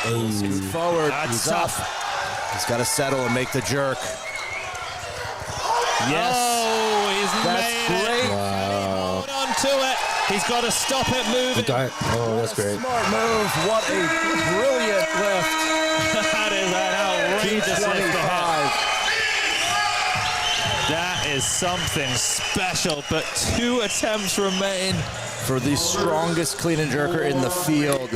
Scoot forward. That's He's tough. Up. He's got to settle and make the jerk. Yes. Oh, he's That's made great. it. Wow. Hold on to it. He's got to stop it moving. Oh, that's great. Smart move. What a brilliant lift. That is an outrageous lift. That is something special, but 2 attempts remain. For the strongest clean and jerker in the field.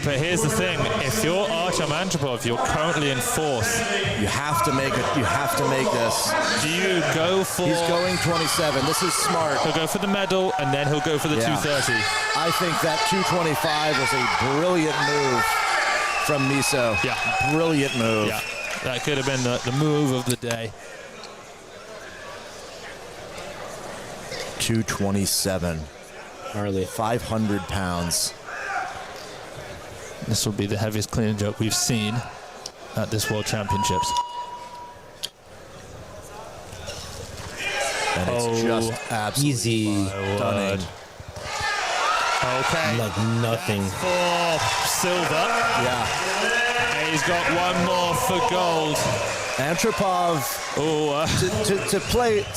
But here's the thing, if you're Artem Antropov, you're currently in 4th. You have to make it. You have to make this. Do you go for... He's going 27. This is smart. He'll go for the medal, and then he'll go for the 230. I think that 225 was a brilliant move from Miso. Yeah. Brilliant move. Yeah. That could have been the move of the day. 227. Harley. 500 pounds. This will be the heaviest clean and jerk we've seen at this World Championships. And it's just absolutely easy. stunning. Okay. Like nothing. For silver. Yeah. And he's got one more for gold. Antropov,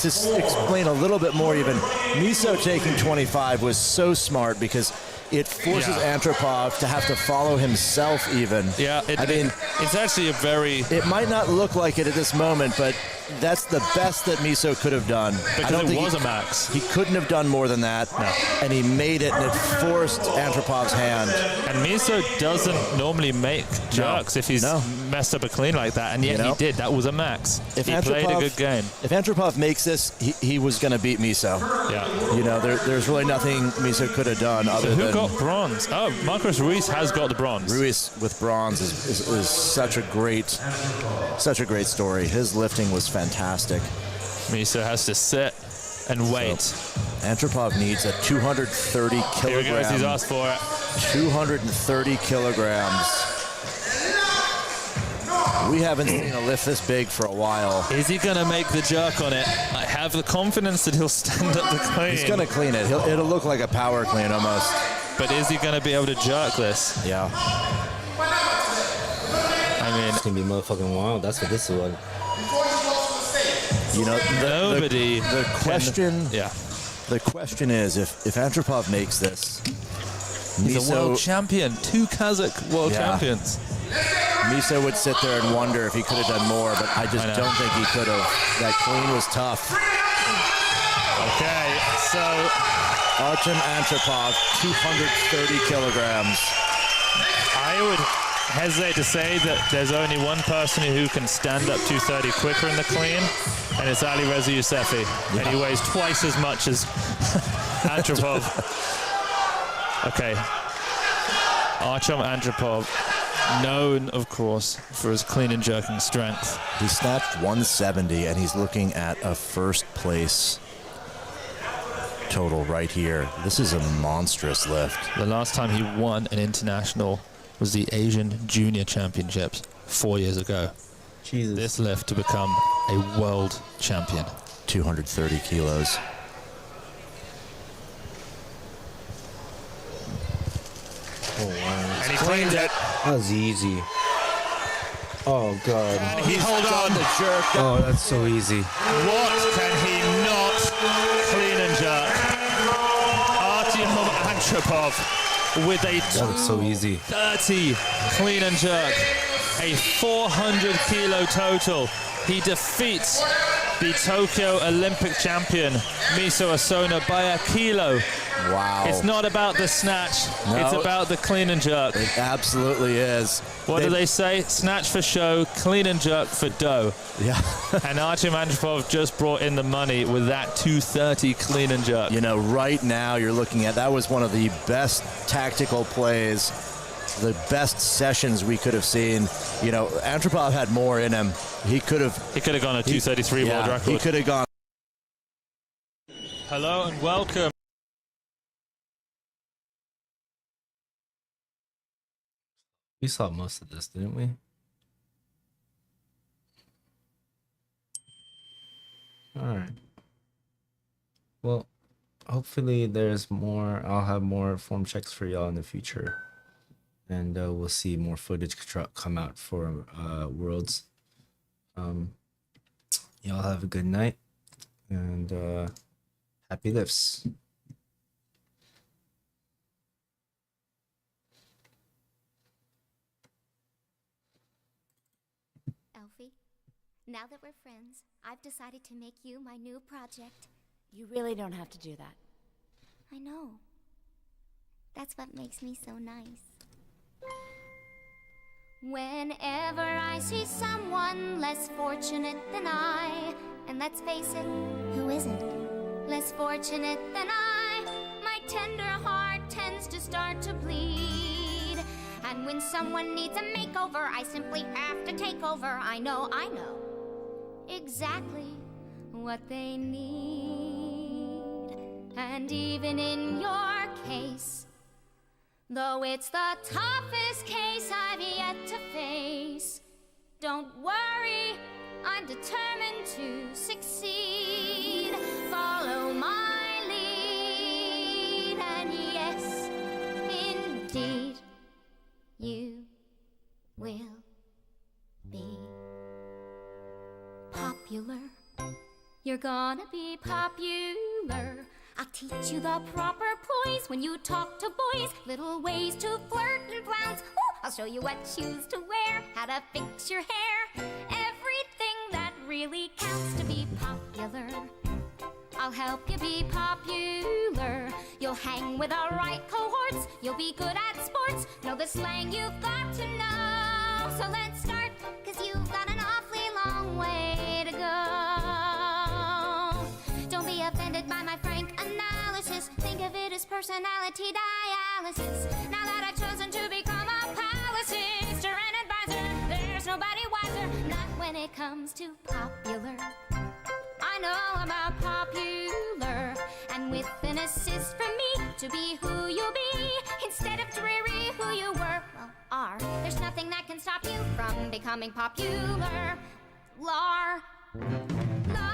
to explain a little bit more even, Miso taking 25 was so smart because it forces Antropov to have to follow himself even. Yeah, it's actually a very... It might not look like it at this moment, but that's the best that Miso could have done. Because it was a max. He couldn't have done more than that. No. And he made it, and it forced Antropov's hand. And Miso doesn't normally make jerks if he's messed up a clean like that, and yet he did. That was a max. He played a good game. If Antropov makes this, he was going to beat Miso. Yeah. There's really nothing Miso could have done other who than... got bronze? Oh, Marcos Ruiz has got the bronze. Ruiz with bronze is such a great story. His lifting was fantastic. Miso has to sit and wait. So, Antropov needs a 230 kilogram. Here he goes, he's asked for it. 230 kilograms We haven't seen a lift this big for a while. Is he going to make the jerk on it? I have the confidence that he'll stand up the clean. He's going to clean it. It'll look like a power clean almost. But is he going to be able to jerk this? Yeah. I mean, it's going to be motherfucking wild. That's what this is like. You know, the question. Yeah. The question is, if Antropov makes this, he's a world champion. 2 Kazakh world champions. Miso would sit there and wonder if he could have done more, but I just don't think he could have. That clean was tough. Okay, so Artem Antropov, 230 kilograms. I would hesitate to say that there's only one person who can stand up 230 quicker in the clean, and it's Ali Reza Yousefi. And he weighs twice as much as Antropov. Okay. Artem Antropov, known, of course, for his clean and jerking strength. He snatched 170, and he's looking at a first place total right here. This is a monstrous lift. The last time he won an international was the Asian Junior Championships 4 years ago. Jesus. This lift to become a world champion. 230 kilos. Oh, wow. And he cleaned it. That was easy. Oh, God. And he hold on. The jerk. Oh, that's so easy. What can he not clean and jerk? Artem Antropov with a that looks so easy. 30 clean and jerk, a 400 kilo total. He defeats the Tokyo Olympic champion Miso Asona by a kilo. Wow. It's not about the snatch, it's about the clean and jerk. It absolutely is. What do they say? Snatch for show, clean and jerk for dough. Yeah. And Artem Antropov just brought in the money with that 230 clean and jerk. You know, right now you're looking at, that was one of the best tactical plays, the best sessions we could have seen. You know, Antropov had more in him. He could have gone a 233 world record. He could have gone. Hello and welcome. We saw most of this, didn't we? Alright. Well, hopefully there's more. I'll have more form checks for y'all in the future. And we'll see more footage come out for Worlds. Y'all have a good night. And happy lifts. Elfie, now that we're friends, I've decided to make you my new project. You really don't have to do that. I know. That's what makes me so nice. Whenever I see someone less fortunate than I, and let's face it, who isn't less fortunate than I, my tender heart tends to start to bleed. And when someone needs a makeover, I simply have to take over. I know exactly what they need. And even in your case, though it's the toughest case I've yet to face, don't worry, I'm determined to succeed. Follow my lead, and yes, indeed, you will be popular. You're gonna be popular. I'll teach you the proper poise when you talk to boys. Little ways to flirt and flounce. Ooh, I'll show you what shoes to wear, how to fix your hair. Everything that really counts to be popular. I'll help you be popular. You'll hang with the right cohorts. You'll be good at sports. Know the slang you've got to know. So let's start, 'cause you've got an awfully long way to go. Don't be offended by my frank analysis. Think of it as personality dialysis. Now that I've chosen to become a palace-sister and advisor, there's nobody wiser, not when it comes to popular. I know I'm a popular, and with an assist from me to be who you'll be, instead of dreary who you were, well, are. There's nothing that can stop stop you from becoming popular. Lar. La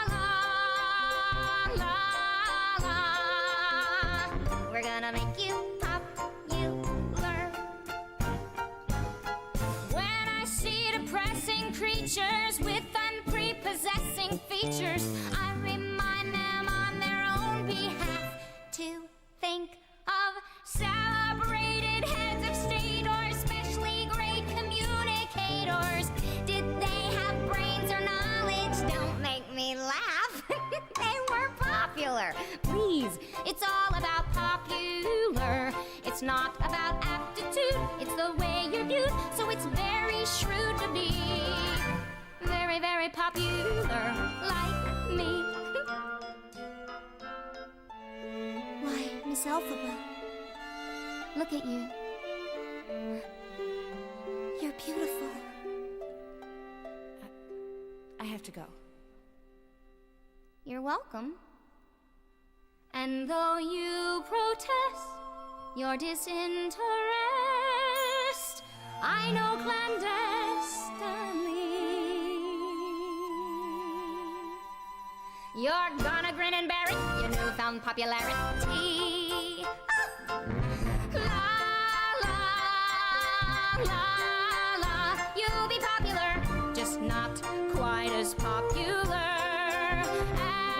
la la la. We're gonna make you popular. When I see depressing creatures with unprepossessing features, I remind them on their own behalf to think of celebrated heads of state or especially great communicators. Did they have brains or knowledge? Don't make me laugh. They were popular. Please, it's all about popular. It's not about aptitude, it's the way you're viewed. So it's very shrewd to be very, very popular like me. Why, Miss Elphaba, look at you. You're beautiful. I have to go. You're welcome. And though you protest your disinterest, I know clandestinely you're gonna grin and bear it, your newfound popularity. La la la la, you'll be popular, just not quite as popular as